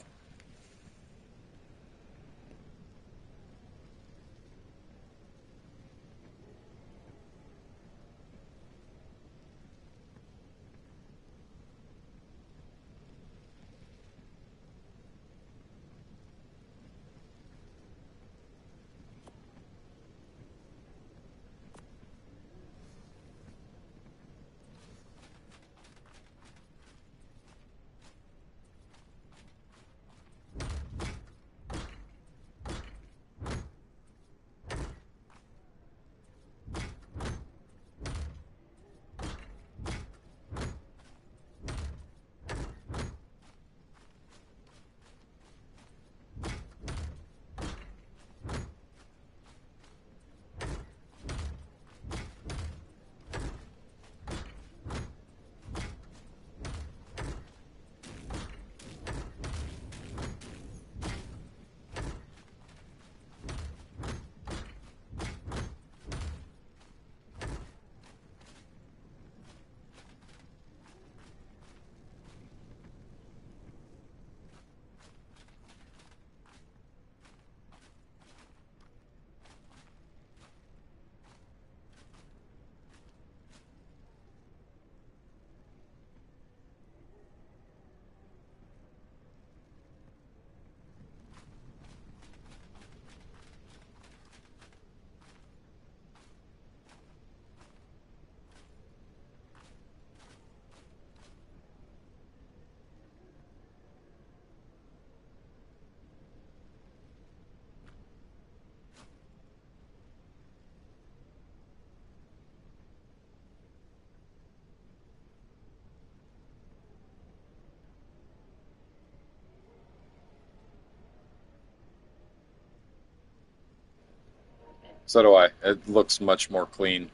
So do I. It looks much more clean.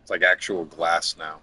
It's like actual glass now.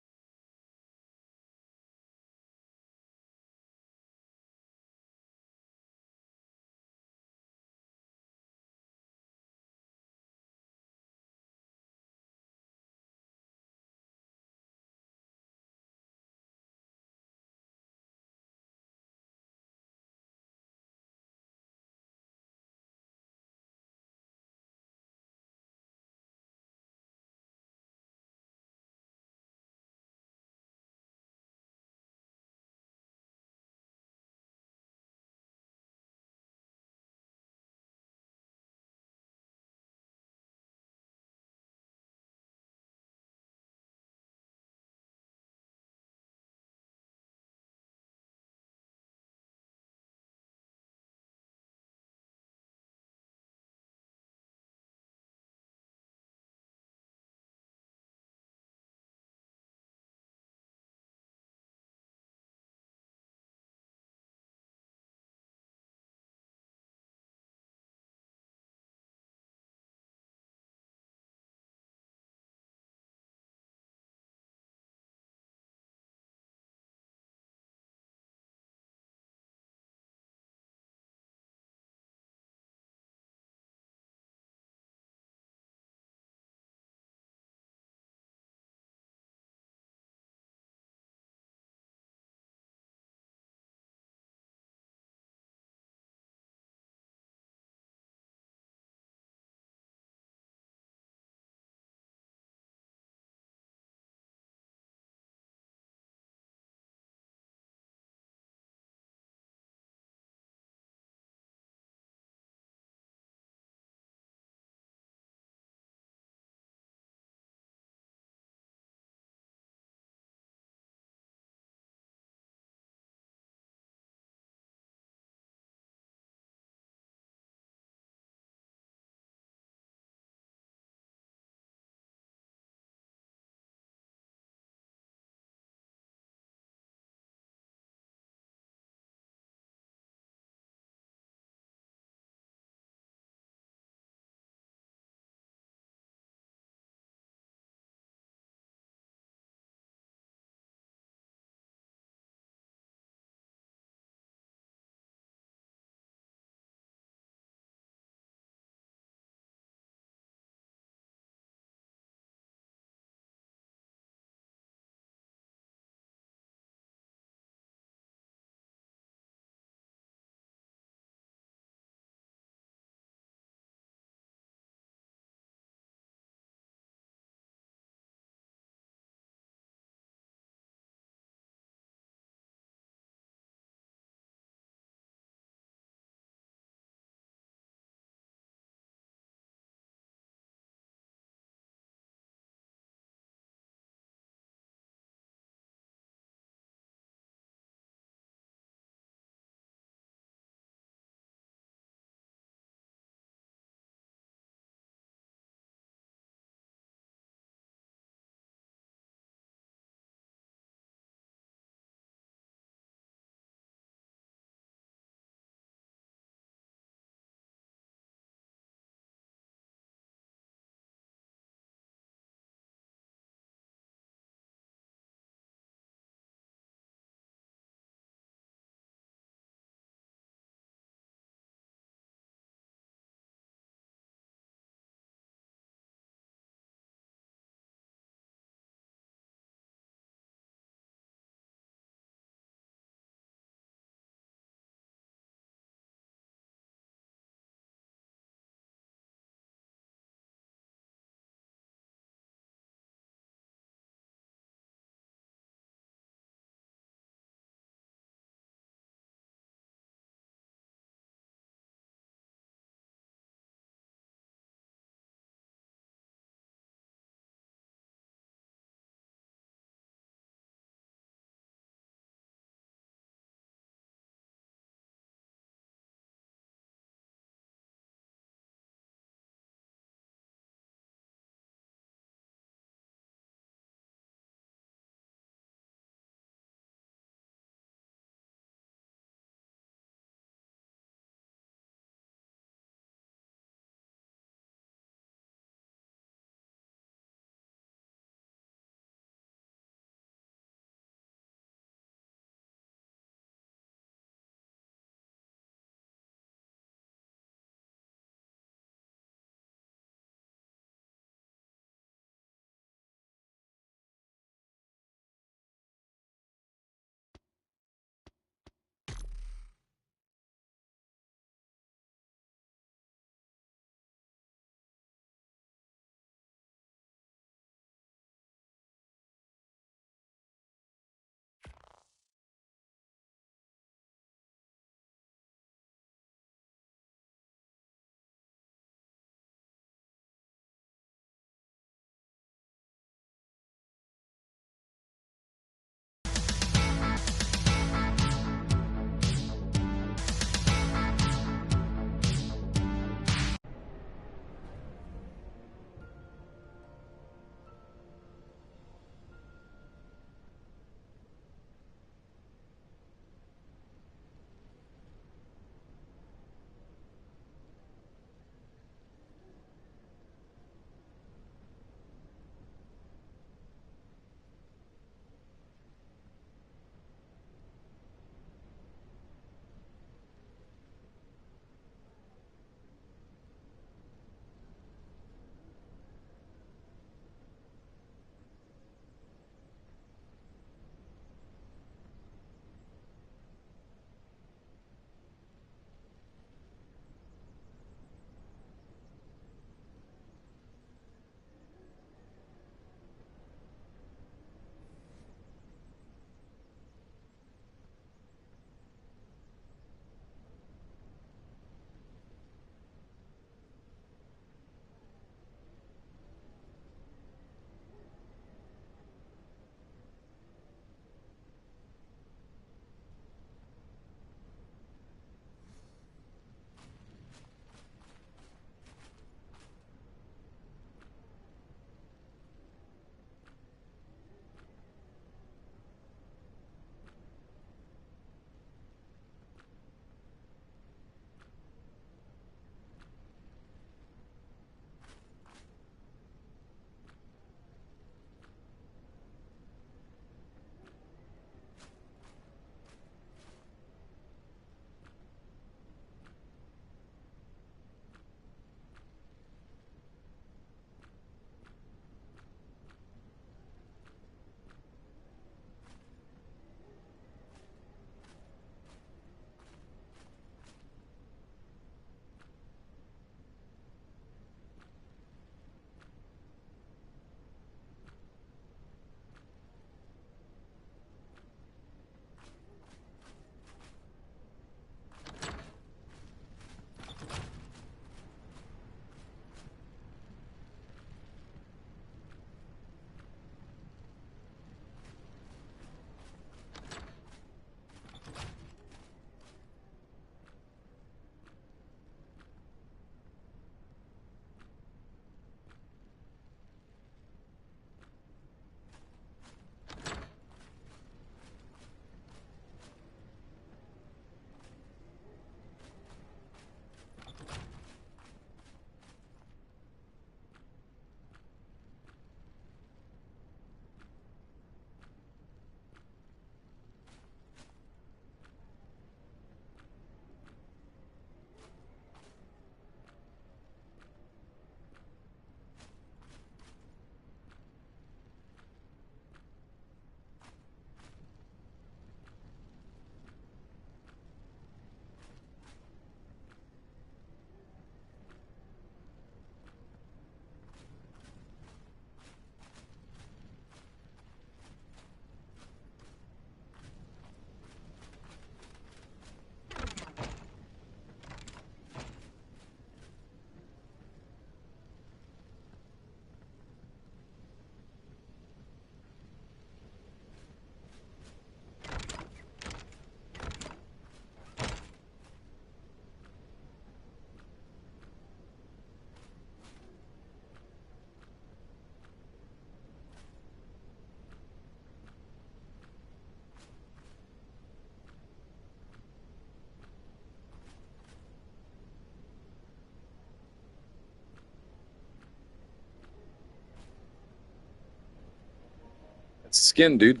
Skin, dude.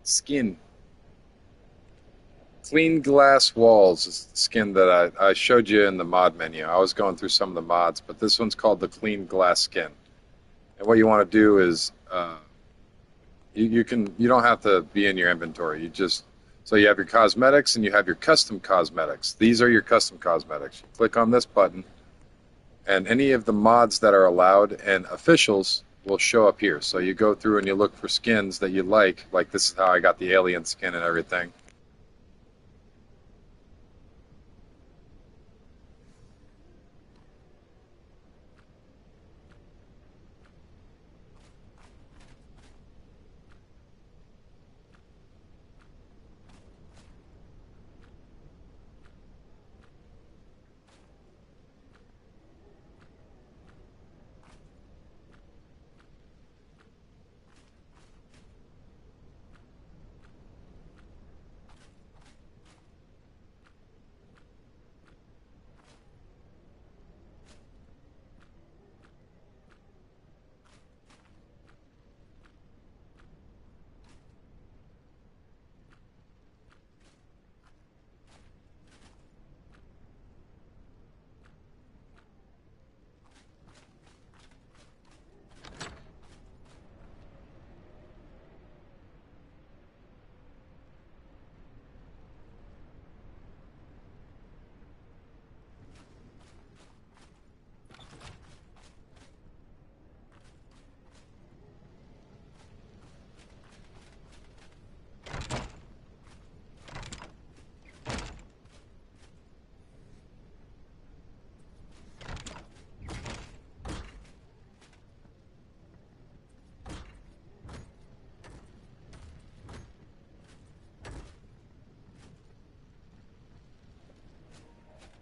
Skin. Clean glass walls is the skin that I showed you in the mod menu. I was going through some of the mods, but this one's called the clean glass skin. And what you want to do is you don't have to be in your inventory. You just so you have your cosmetics and you have your custom cosmetics. These are your custom cosmetics. You click on this button, and any of the mods that are allowed and officials will show up here. So you go through and you look for skins that you like. Like this is how I got the alien skin and everything.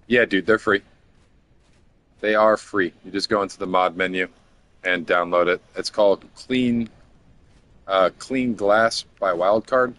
Yeah, dude, they're free. They are free. You just go into the mod menu and download it. It's called Clean Glass by Wildcard.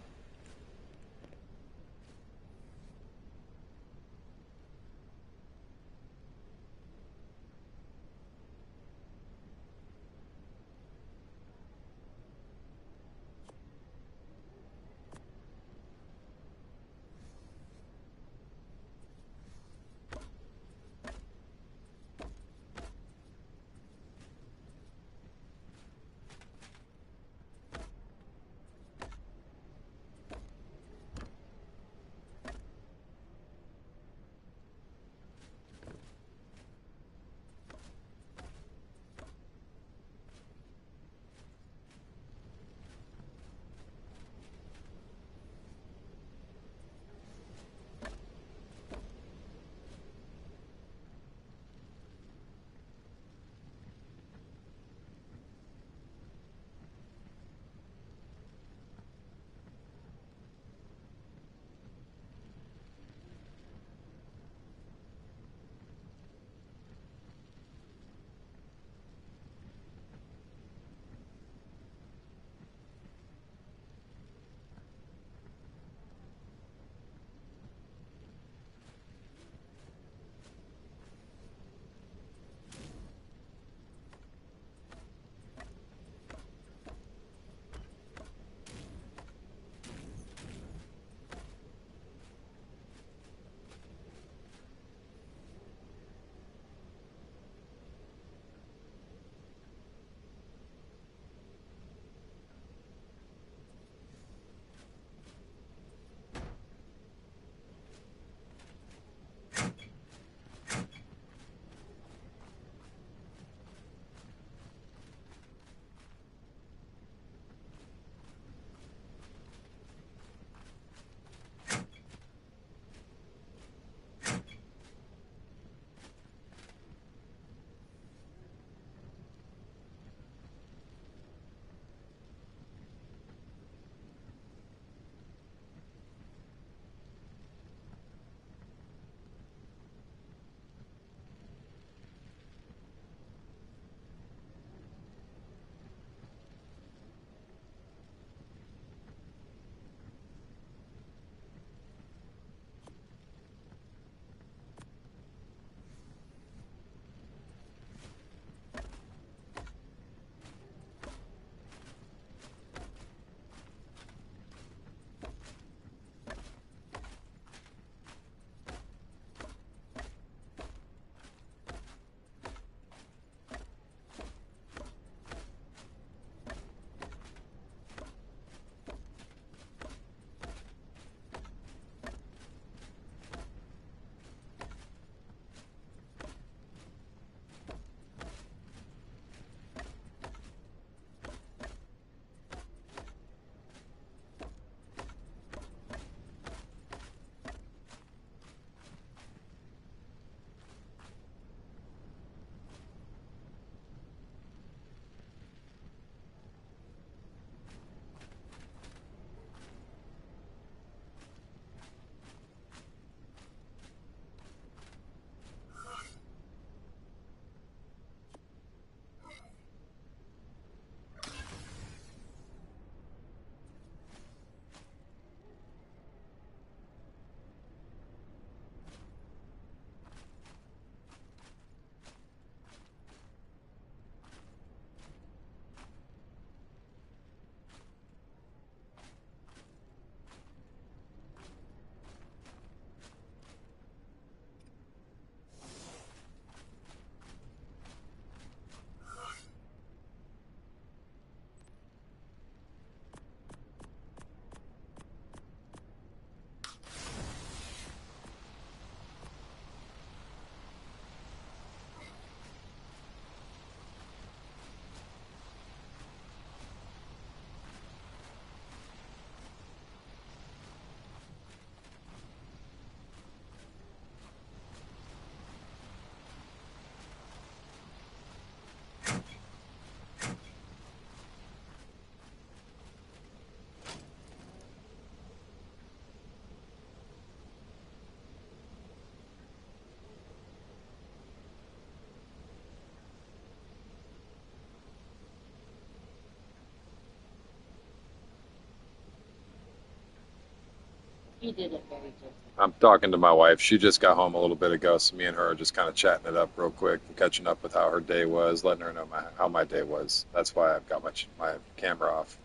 He did it very good. I'm talking to my wife. She just got home a little bit ago, so me and her are just kind of chatting it up real quick, catching up with how her day was, letting her know how my day was. That's why I've got my camera off.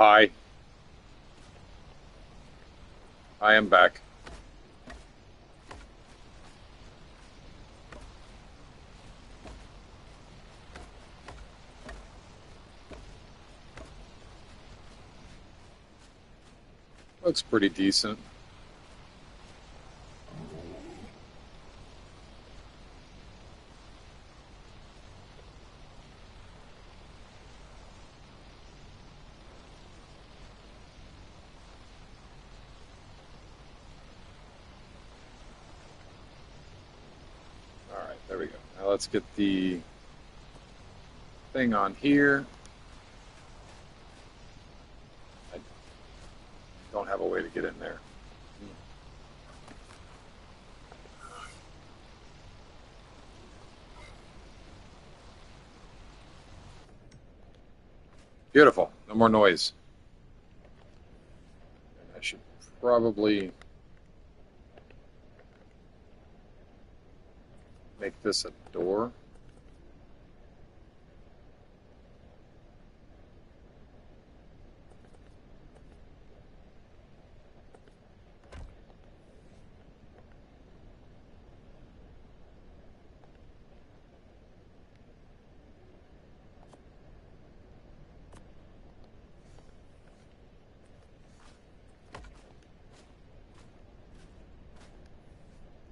Hi, I am back. Looks pretty decent. All right, there we go. Now let's get the thing on here. I don't have a way to get in there. Beautiful. No more noise. And I should probably make this a door.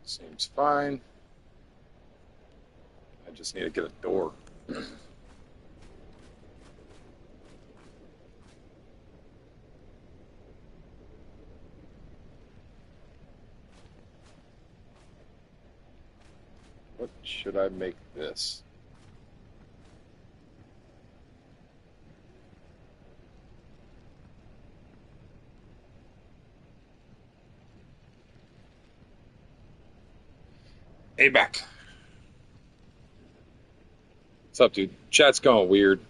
Seems fine. I just need to get a door. What should I make this? Hey, back. What's up, dude? Chat's going weird.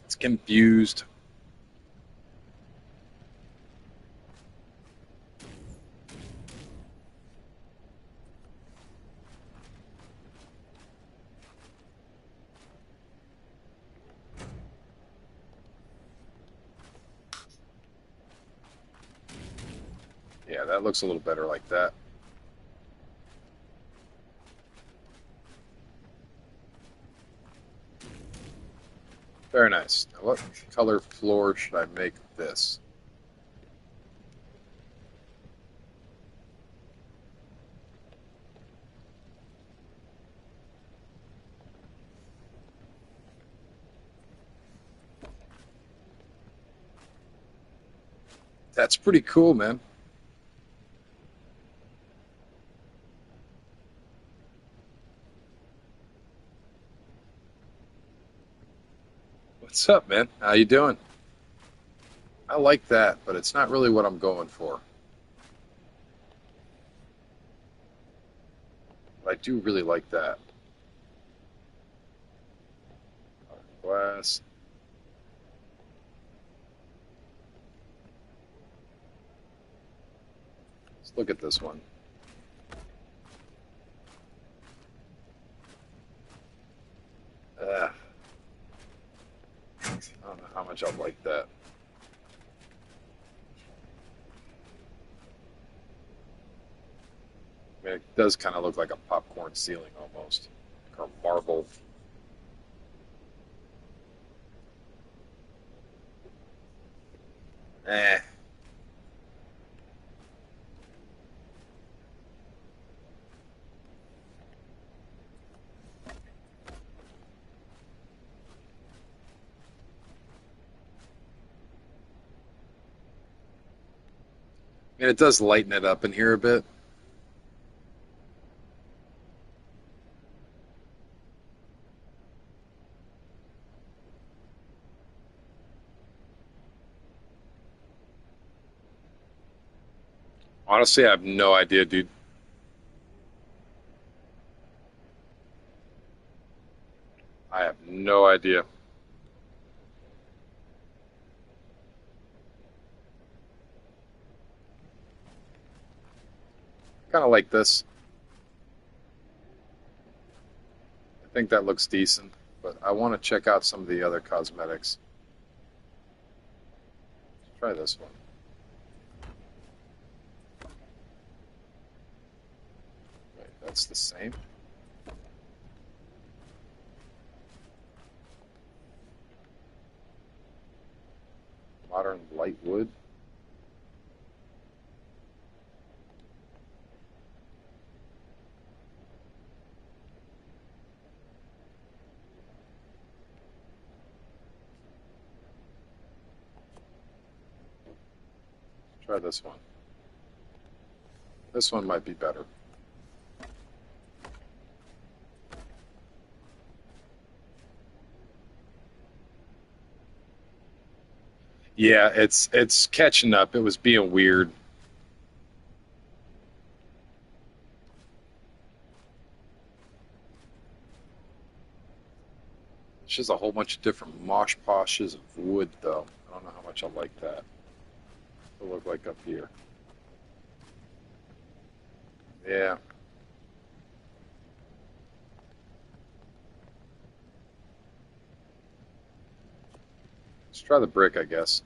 It's confused. Yeah, that looks a little better like that. Very nice. Now, what color floor should I make this? That's pretty cool, man. What's up, man? How you doing? I like that, but it's not really what I'm going for. But I do really like that. Glass. Let's look at this one. I don't know how much I'd like that. I mean, it does kind of look like a popcorn ceiling almost, or marble. Eh. I mean, it does lighten it up in here a bit. Honestly, I have no idea, dude. I have no idea. Kind of like this. I think that looks decent, but I want to check out some of the other cosmetics. Let's try this one. Wait, that's the same? Modern light wood. Try this one. This one might be better. Yeah, it's catching up. It was being weird. It's just a whole bunch of different mosh poshes of wood, though. I don't know how much I like that. It'll look like up here. Yeah. Let's try the brick, I guess.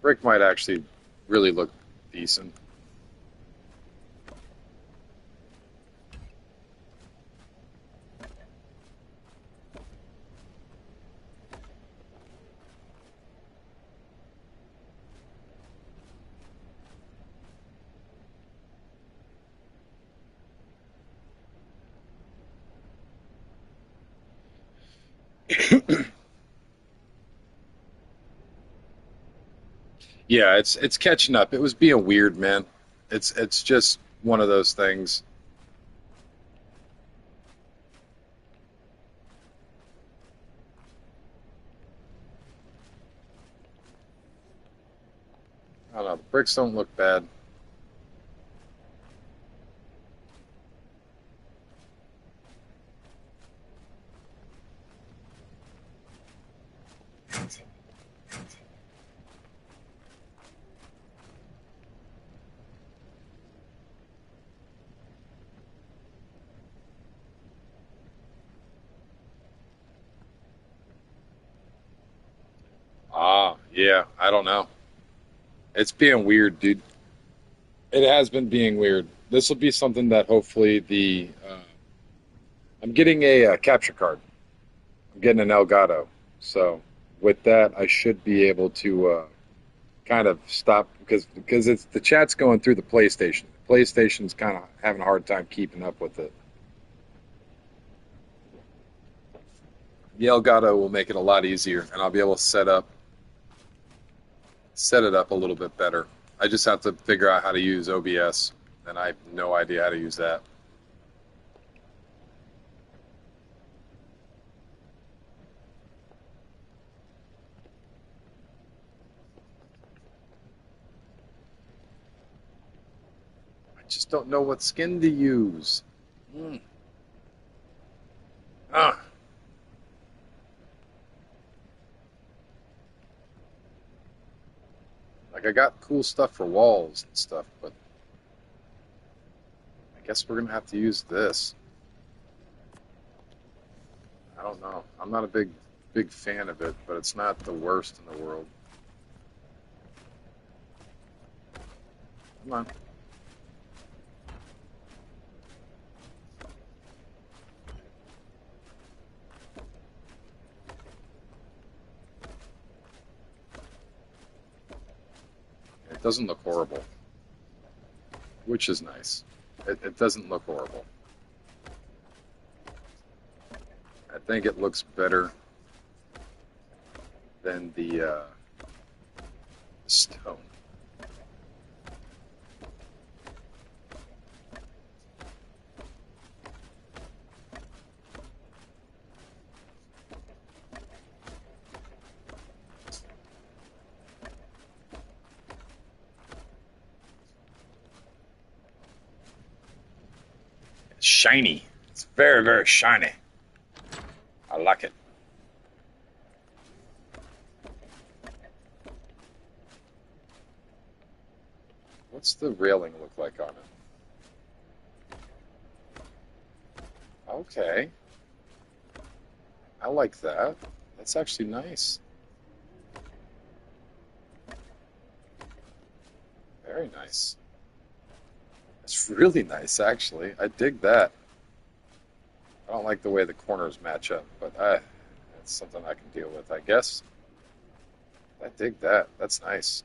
Brick might actually really look decent. Yeah, it's catching up. It was being weird, man. It's just one of those things. I don't know. The bricks don't look bad. Ah, yeah, I don't know. It's being weird, dude. It has been being weird. This will be something that hopefully the I'm getting a, capture card. I'm getting an Elgato. So with that, I should be able to kind of stop because it's the chat's going through the PlayStation. The PlayStation's kind of having a hard time keeping up with it. The Elgato will make it a lot easier, and I'll be able to set it up a little bit better. I just have to figure out how to use OBS, and I have no idea how to use that. I just don't know what skin to use. Mm. Ah, like I got cool stuff for walls and stuff, but I guess we're gonna have to use this. I don't know. I'm not a big fan of it, but it's not the worst in the world. Come on. It doesn't look horrible, which is nice. It doesn't look horrible. I think it looks better than the stone. It's shiny. It's very, very shiny. I like it. What's the railing look like on it? Okay. I like that. That's actually nice. Very nice. That's really nice, actually. I dig that. I don't like the way the corners match up, but that's something I can deal with, I guess. I dig that. That's nice.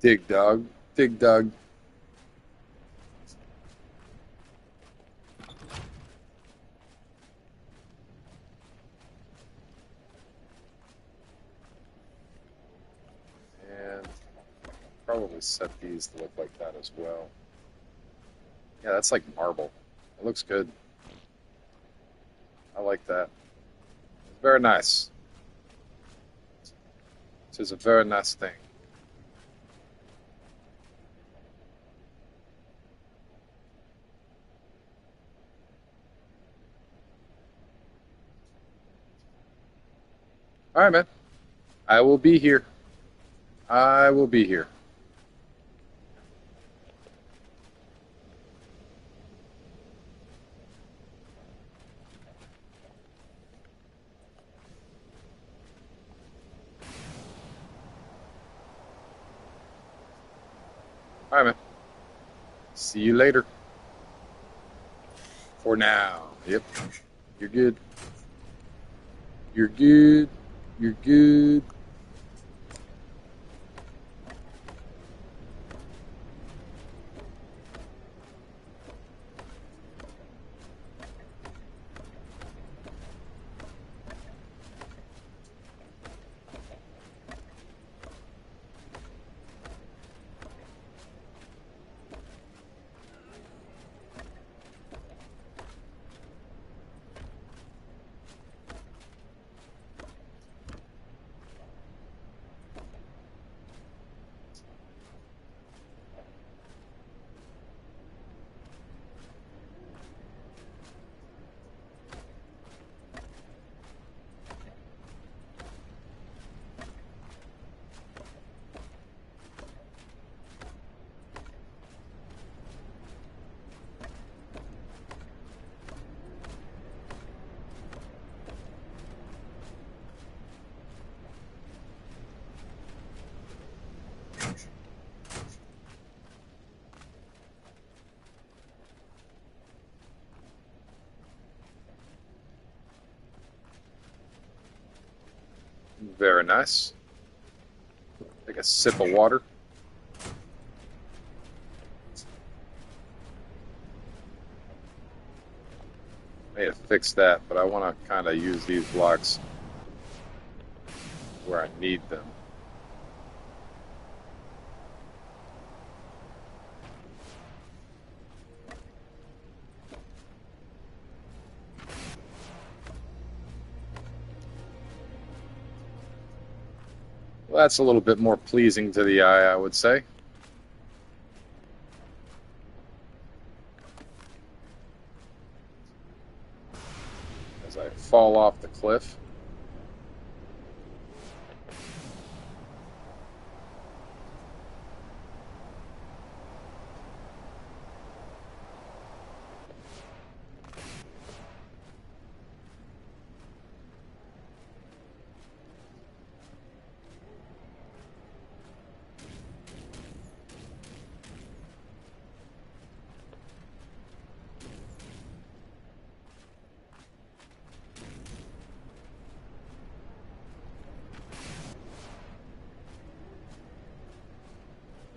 Dig dog. Dig dog. And probably set these to look like that as well. Yeah, that's like marble. It looks good. I like that. Very nice. This is a very nice thing. All right, man. I will be here. I will be here. All right, man. See you later. For now. Yep. You're good. You're good. You're good. Very nice. Take a sip of water. May have fixed that, but I want to kind of use these blocks where I need them. Well, that's a little bit more pleasing to the eye, I would say. As I fall off the cliff.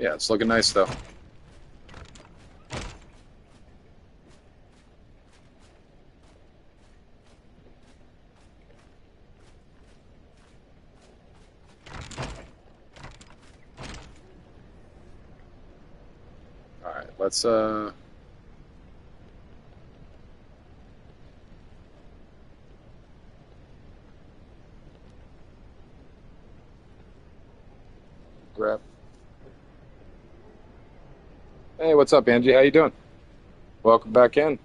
Yeah, it's looking nice though. All right, let's grab. Hey, what's up, Angie? How you doing? Welcome back in.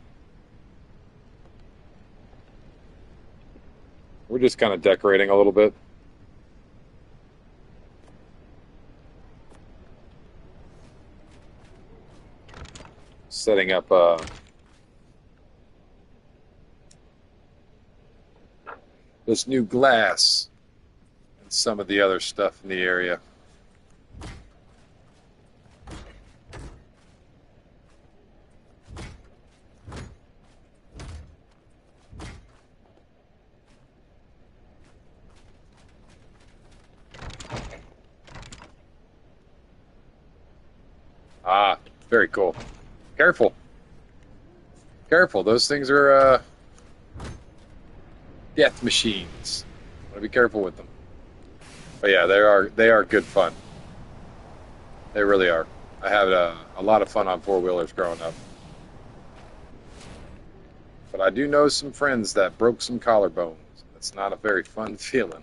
We're just kind of decorating a little bit. Setting up this new glass and some of the other stuff in the area. Ah, very cool. Careful. Careful. Those things are death machines. Want to be careful with them. But yeah, they are good fun. They really are. I had a lot of fun on four-wheelers growing up. But I do know some friends that broke some collarbones. It's not a very fun feeling.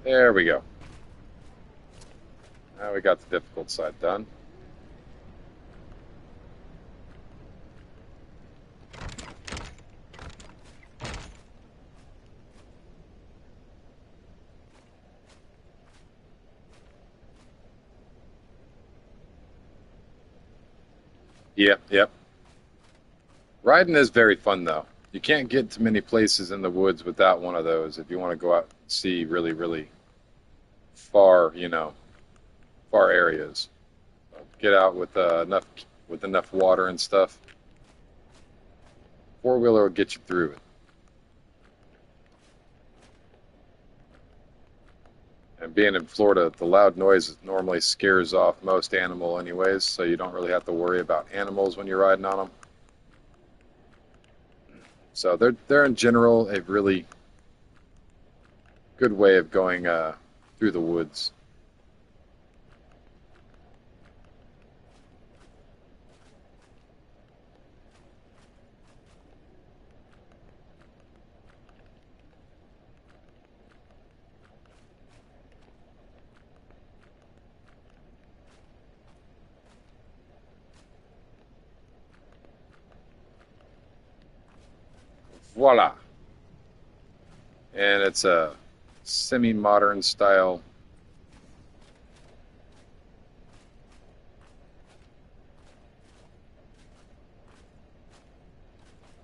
There we go. Now we got the difficult side done. Yep, yep. Riding is very fun though. You can't get to many places in the woods without one of those if you want to go out and see really, really far, far areas. Get out with enough water and stuff. Four wheeler will get you through it. And being in Florida, the loud noise normally scares off most animal anyways, so you don't really have to worry about animals when you're riding on them. So they're in general a really good way of going through the woods. Voila! And it's a semi-modern style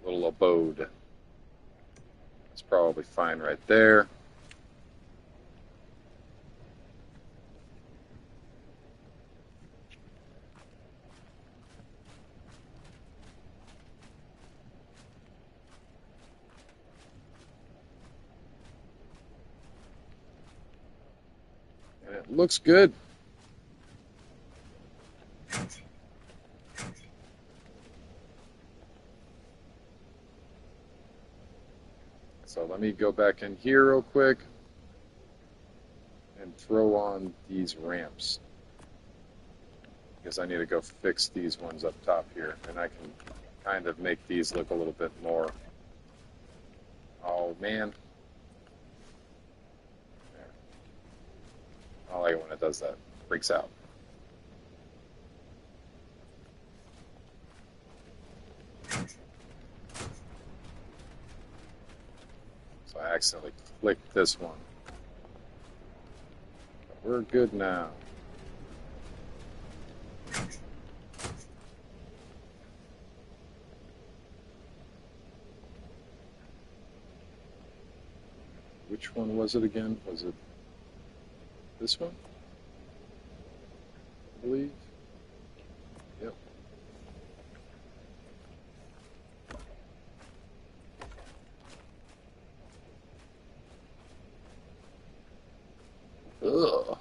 little abode. It's probably fine right there. And it looks good. So let me go back in here real quick and throw on these ramps because I need to go fix these ones up top here, and I can kind of make these look a little bit more. Oh man. There. I don't like it when it does that. Freaks out. So I accidentally clicked this one. But we're good now. Which one was it again? Was it this one? I believe. Yep. Ugh.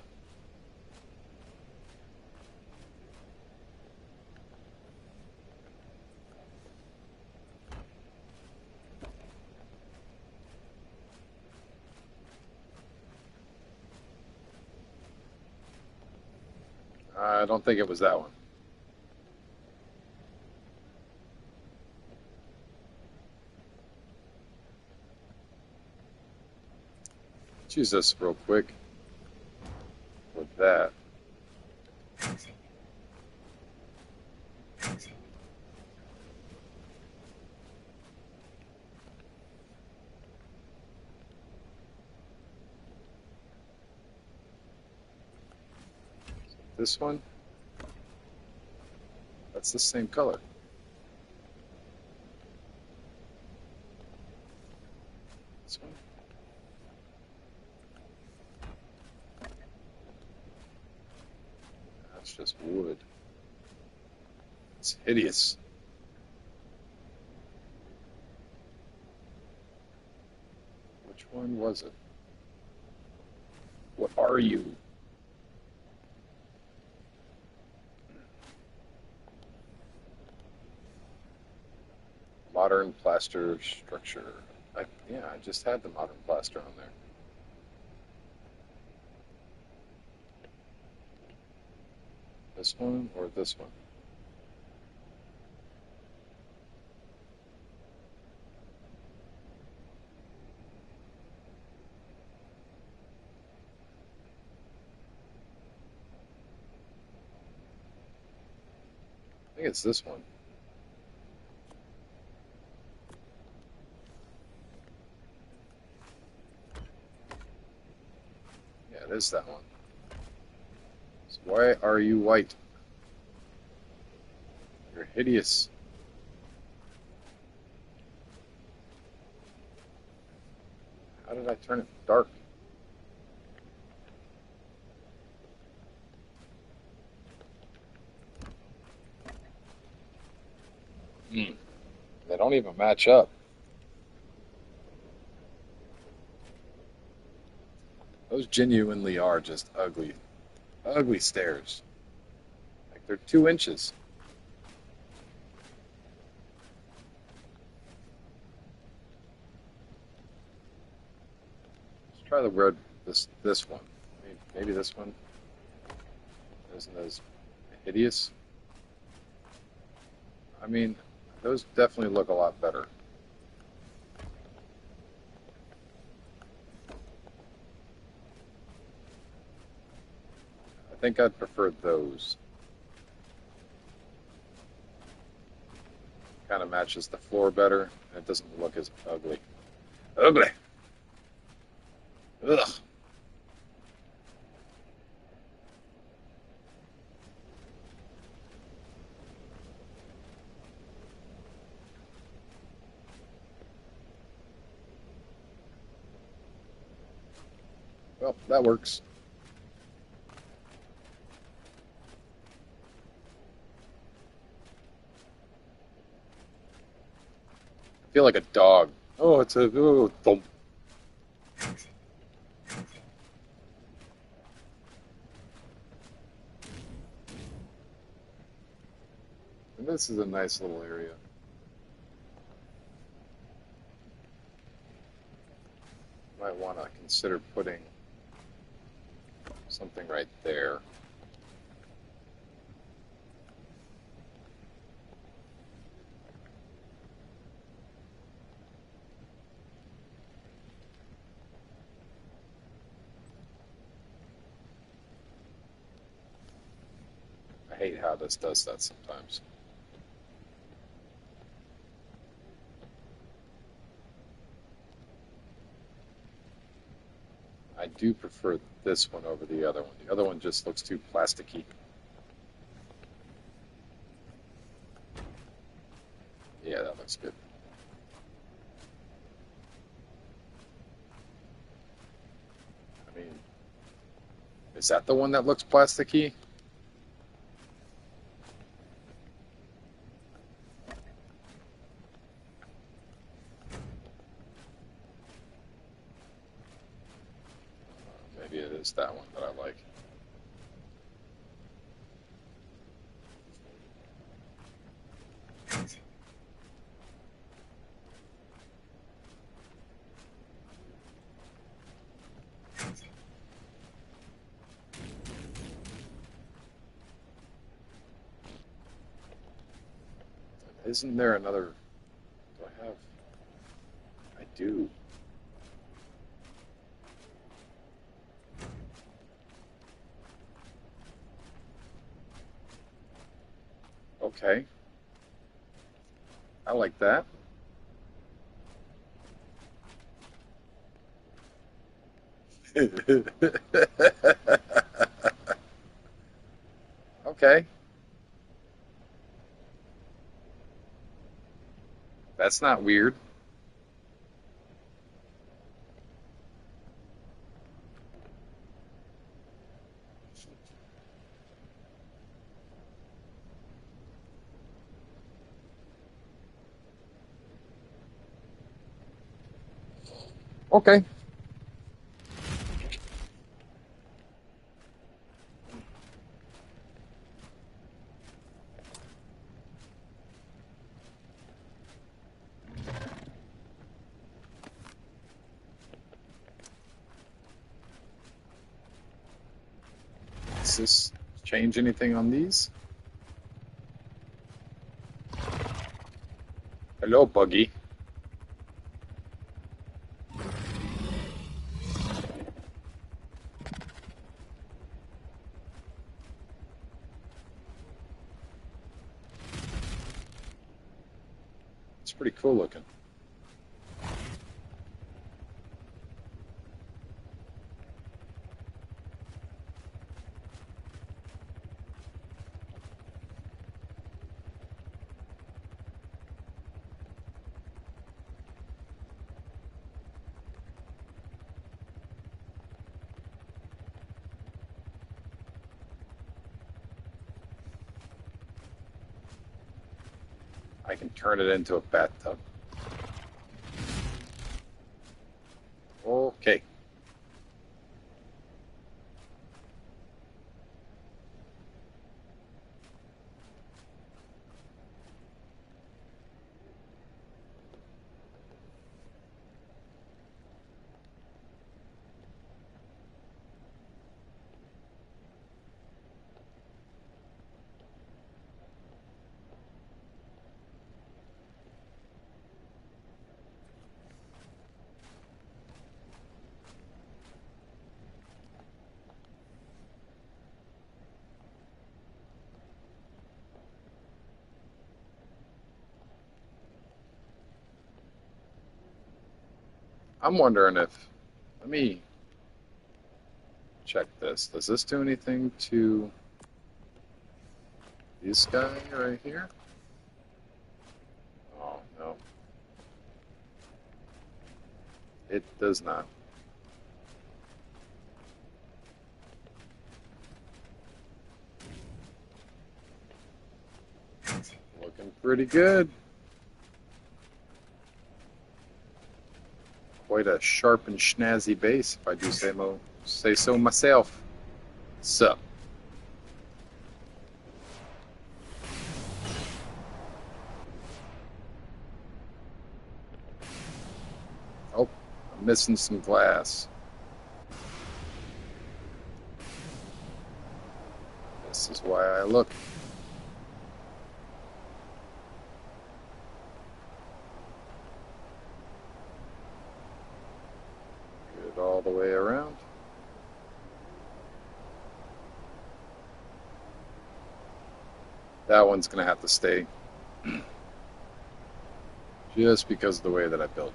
I don't think it was that one. Let's use this real quick with that. This one, that's the same color. This one. That's just wood. It's hideous. Which one was it? What are you? Modern plaster structure. Yeah, I just had the modern plaster on there. This one or this one? I think it's this one. Yeah, it is that one. So why are you white? You're hideous. How did I turn it dark? Mm. They don't even match up. Those genuinely are just ugly, ugly stairs. Like they're 2 inches. Let's try the red. This one. Maybe this one isn't as hideous. I mean, those definitely look a lot better. I think I'd prefer those. Kind of matches the floor better, and it doesn't look as ugly. Ugly. Ugh. Well, that works. I feel like a dog. Oh, it's a thump. And this is a nice little area. Might want to consider putting something right there. I hate how this does that sometimes. I do prefer this one over the other one. The other one just looks too plasticky. Yeah, that looks good. I mean, is that the one that looks plasticky? Maybe it is that one that I like. Isn't there another? Do I have? I do. Okay. I like that. Okay. That's not weird. Okay. Does this change anything on these? Hello, Buggy. It's pretty cool looking. I can turn it into a bathtub. Okay. I'm wondering if, let me check this. Does this do anything to this guy right here? Oh, no. It does not. Looking pretty good. Quite a sharp and snazzy base, if I do say so myself. So, oh, I'm missing some glass. This is why I look. Get it all the way around. That one's going to have to stay just because of the way that I built.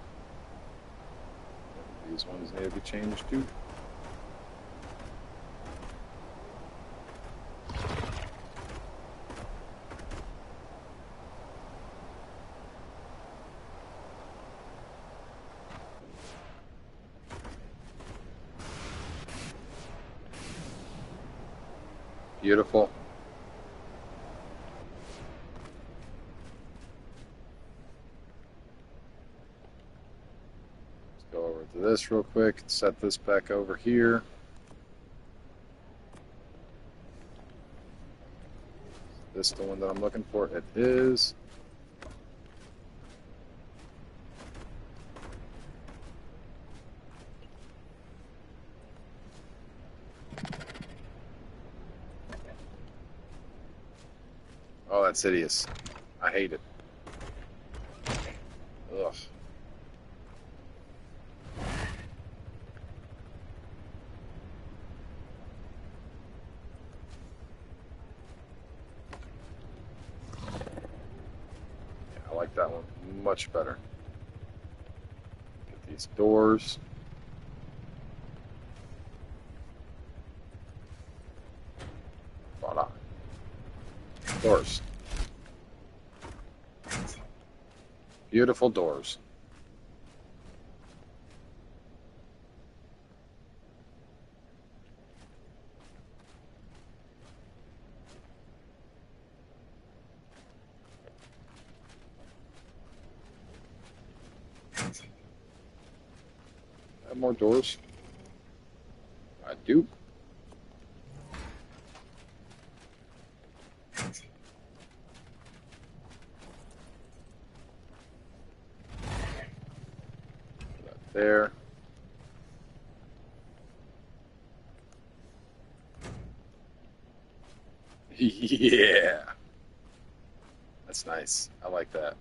These ones need to be changed too. Beautiful. Let's go over to this real quick and set this back over here. This is the one that I'm looking for. It is. Oh, that's hideous. I hate it. Ugh. Yeah, I like that one much better. Get these doors. Voila. Doors. Beautiful doors. Have more doors? I do. There. Yeah. That's nice. I like that.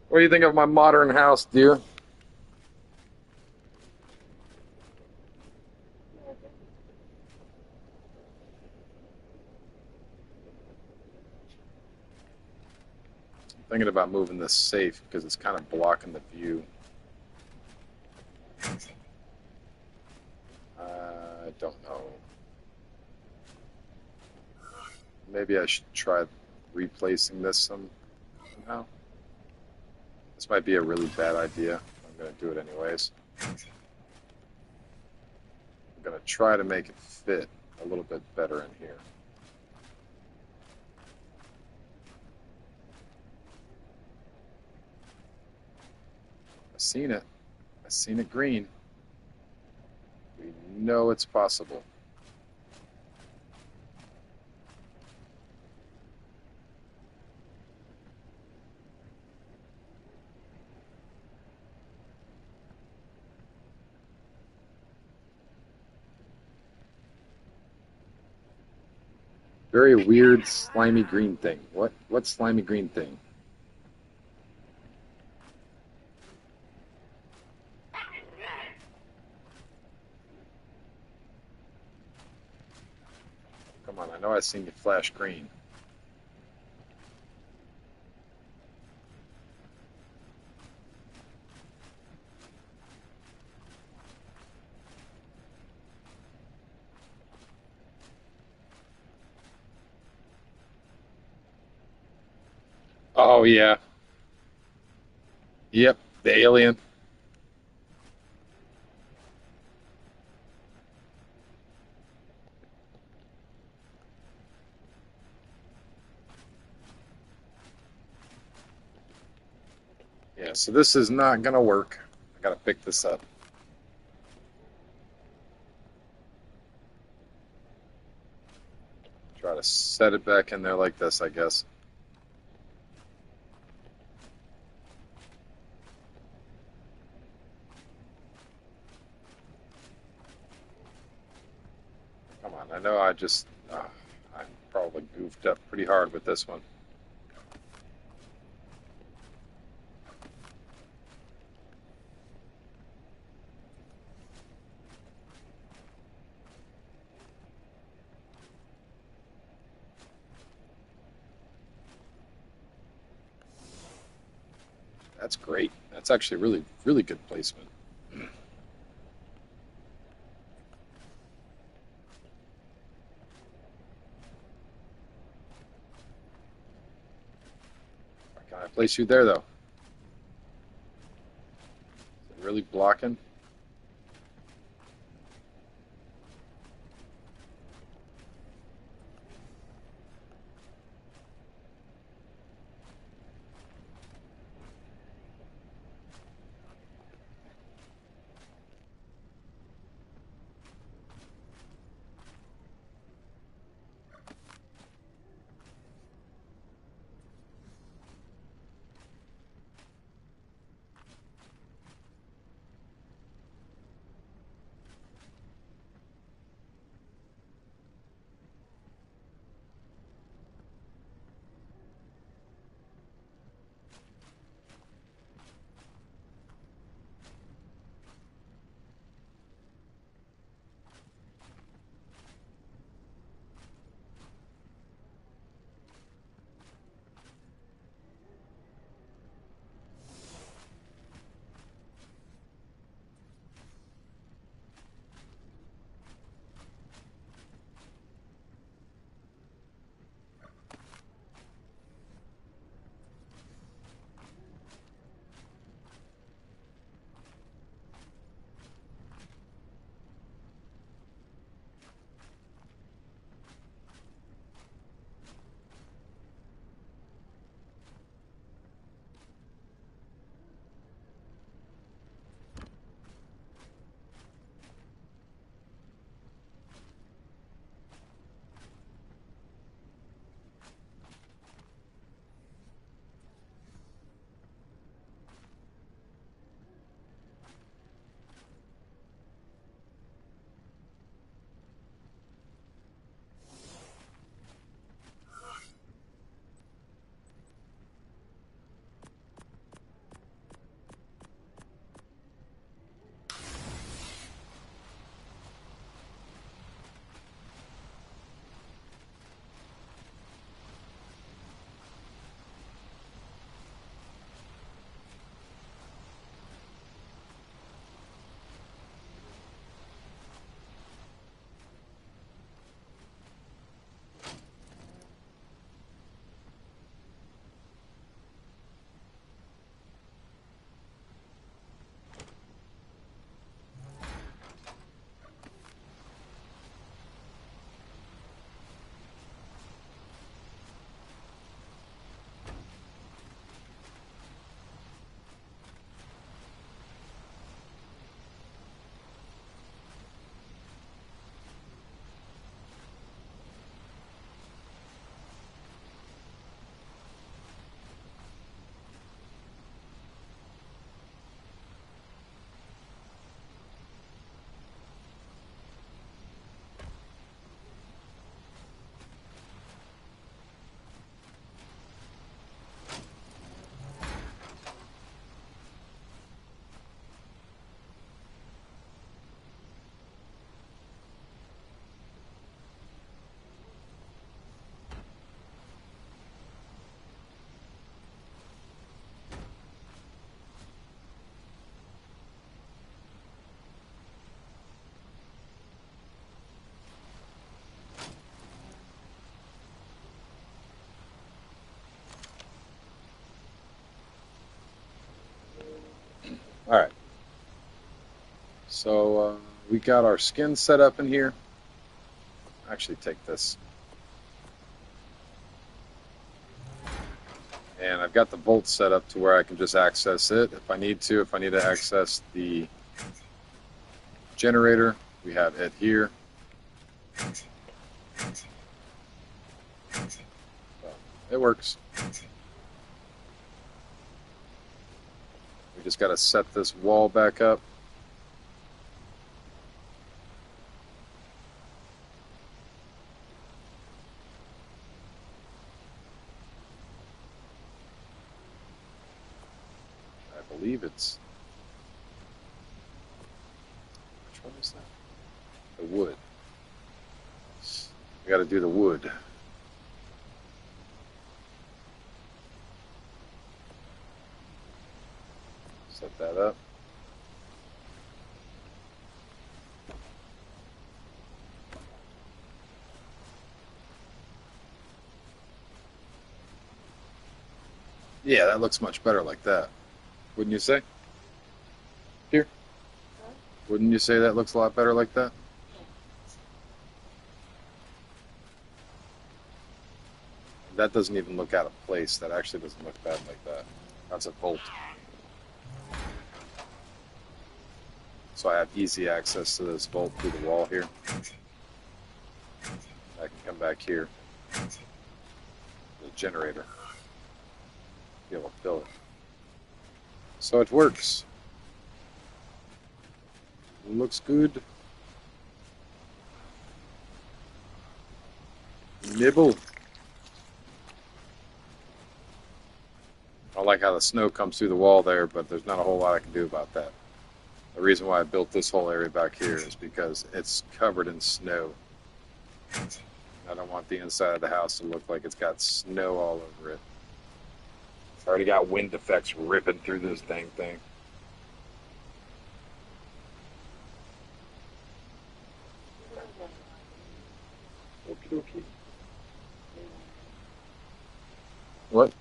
What do you think of my modern house, dear? I'm thinking about moving this safe because it's kind of blocking the view. I don't know. Maybe I should try replacing this somehow. This might be a really bad idea. I'm going to do it anyways. I'm going to try to make it fit a little bit better in here. I've seen it. I've seen it green. We know it's possible. Very weird, slimy green thing. What slimy green thing? Come on, I know I seen you flash green. Oh yeah. Yep, the alien. Yeah, so this is not gonna work. I gotta pick this up. Try to set it back in there like this, I guess. Come on, I know I probably goofed up pretty hard with this one. That's great. That's actually really, really good placement. Can I place you there, though? Is it really blocking? All right. So we got our skin set up in here. Actually, take this. And I've got the bolt set up to where I can just access it if I need to. If I need to access the generator, we have it here. So it works. We just got to set this wall back up. I believe it's... Which one is that? The wood. We got to do the wood. Set that up. Yeah, that looks much better like that. Wouldn't you say? Here? Wouldn't you say that looks a lot better like that? That doesn't even look out of place. That actually doesn't look bad like that. That's a bolt. So I have easy access to this bolt through the wall here. I can come back here. The generator. Be able to fill it. So it works. It looks good. Nibble. I like how the snow comes through the wall there, but there's not a whole lot I can do about that. The reason why I built this whole area back here is because it's covered in snow. I don't want the inside of the house to look like it's got snow all over it. It's already got wind effects ripping through this dang thing. Okie dokie. What?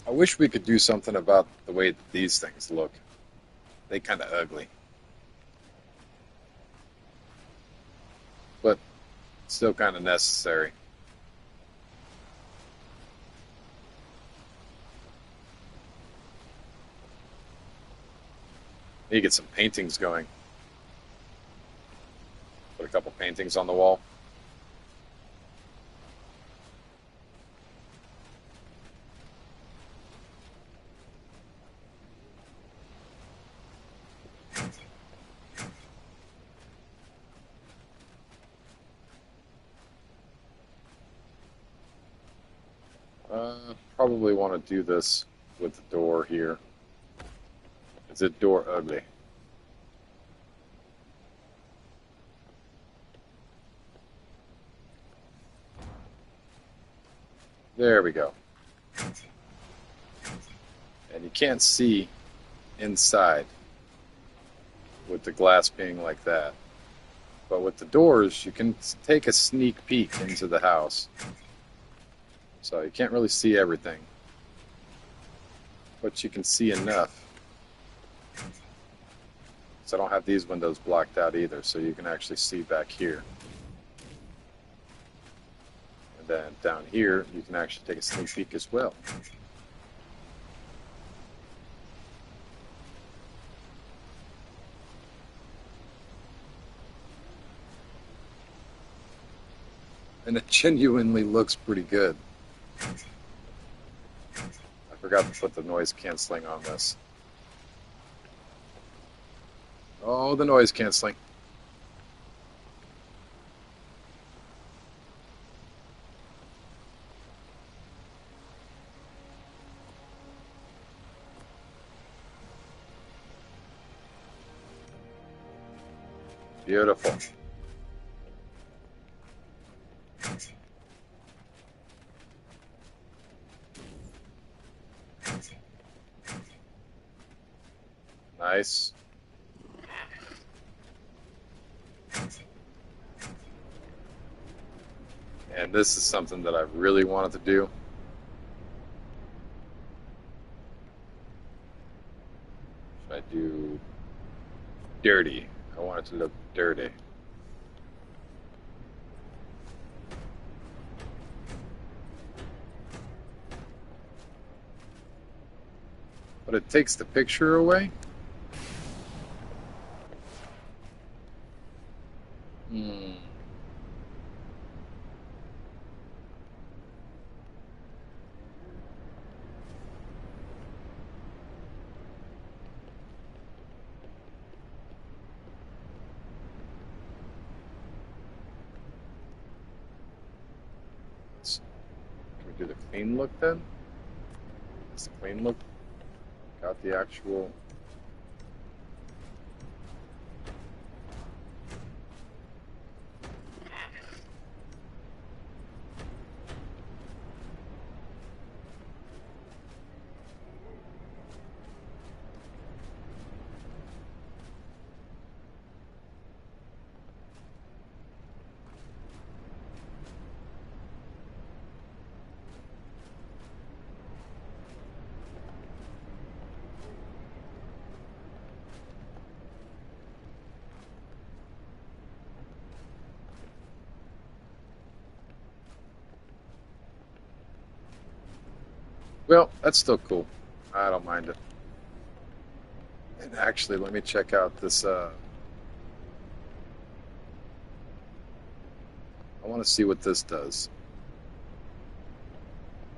I wish we could do something about the way these things look. They kind of ugly. But still kind of necessary. Need to get some paintings going. Put a couple paintings on the wall. Probably want to do this with the door here. Is the door ugly? There we go. And you can't see inside with the glass being like that. But with the doors, you can take a sneak peek into the house. So you can't really see everything. But you can see enough. So I don't have these windows blocked out either, so you can actually see back here. And then down here, you can actually take a sneak peek as well. And it genuinely looks pretty good. I forgot to put the noise canceling on this. Oh, the noise canceling. Beautiful. Nice. And this is something that I really wanted to do. Should I do dirty? I want it to look dirty. But it takes the picture away? Hmm. Can we do the clean look then? Is the clean look got the actual... Well, that's still cool. I don't mind it. And actually, let me check out this. I want to see what this does.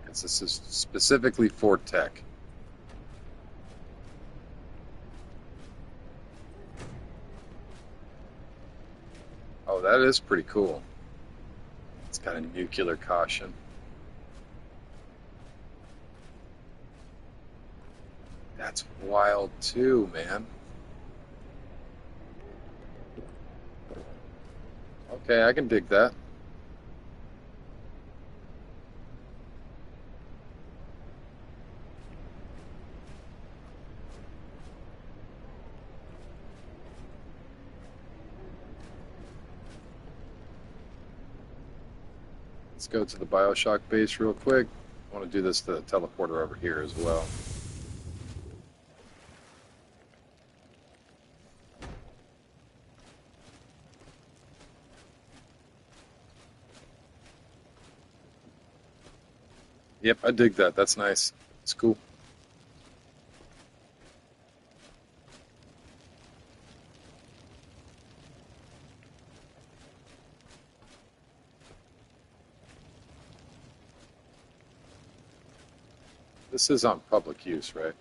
Because this is specifically for tech. Oh, that is pretty cool. It's got a nuclear caution. That's wild too, man. Okay, I can dig that. Let's go to the Bioshock base real quick. I want to do this to the teleporter over here as well. Yep, I dig that. That's nice. It's cool. This is on public use, right?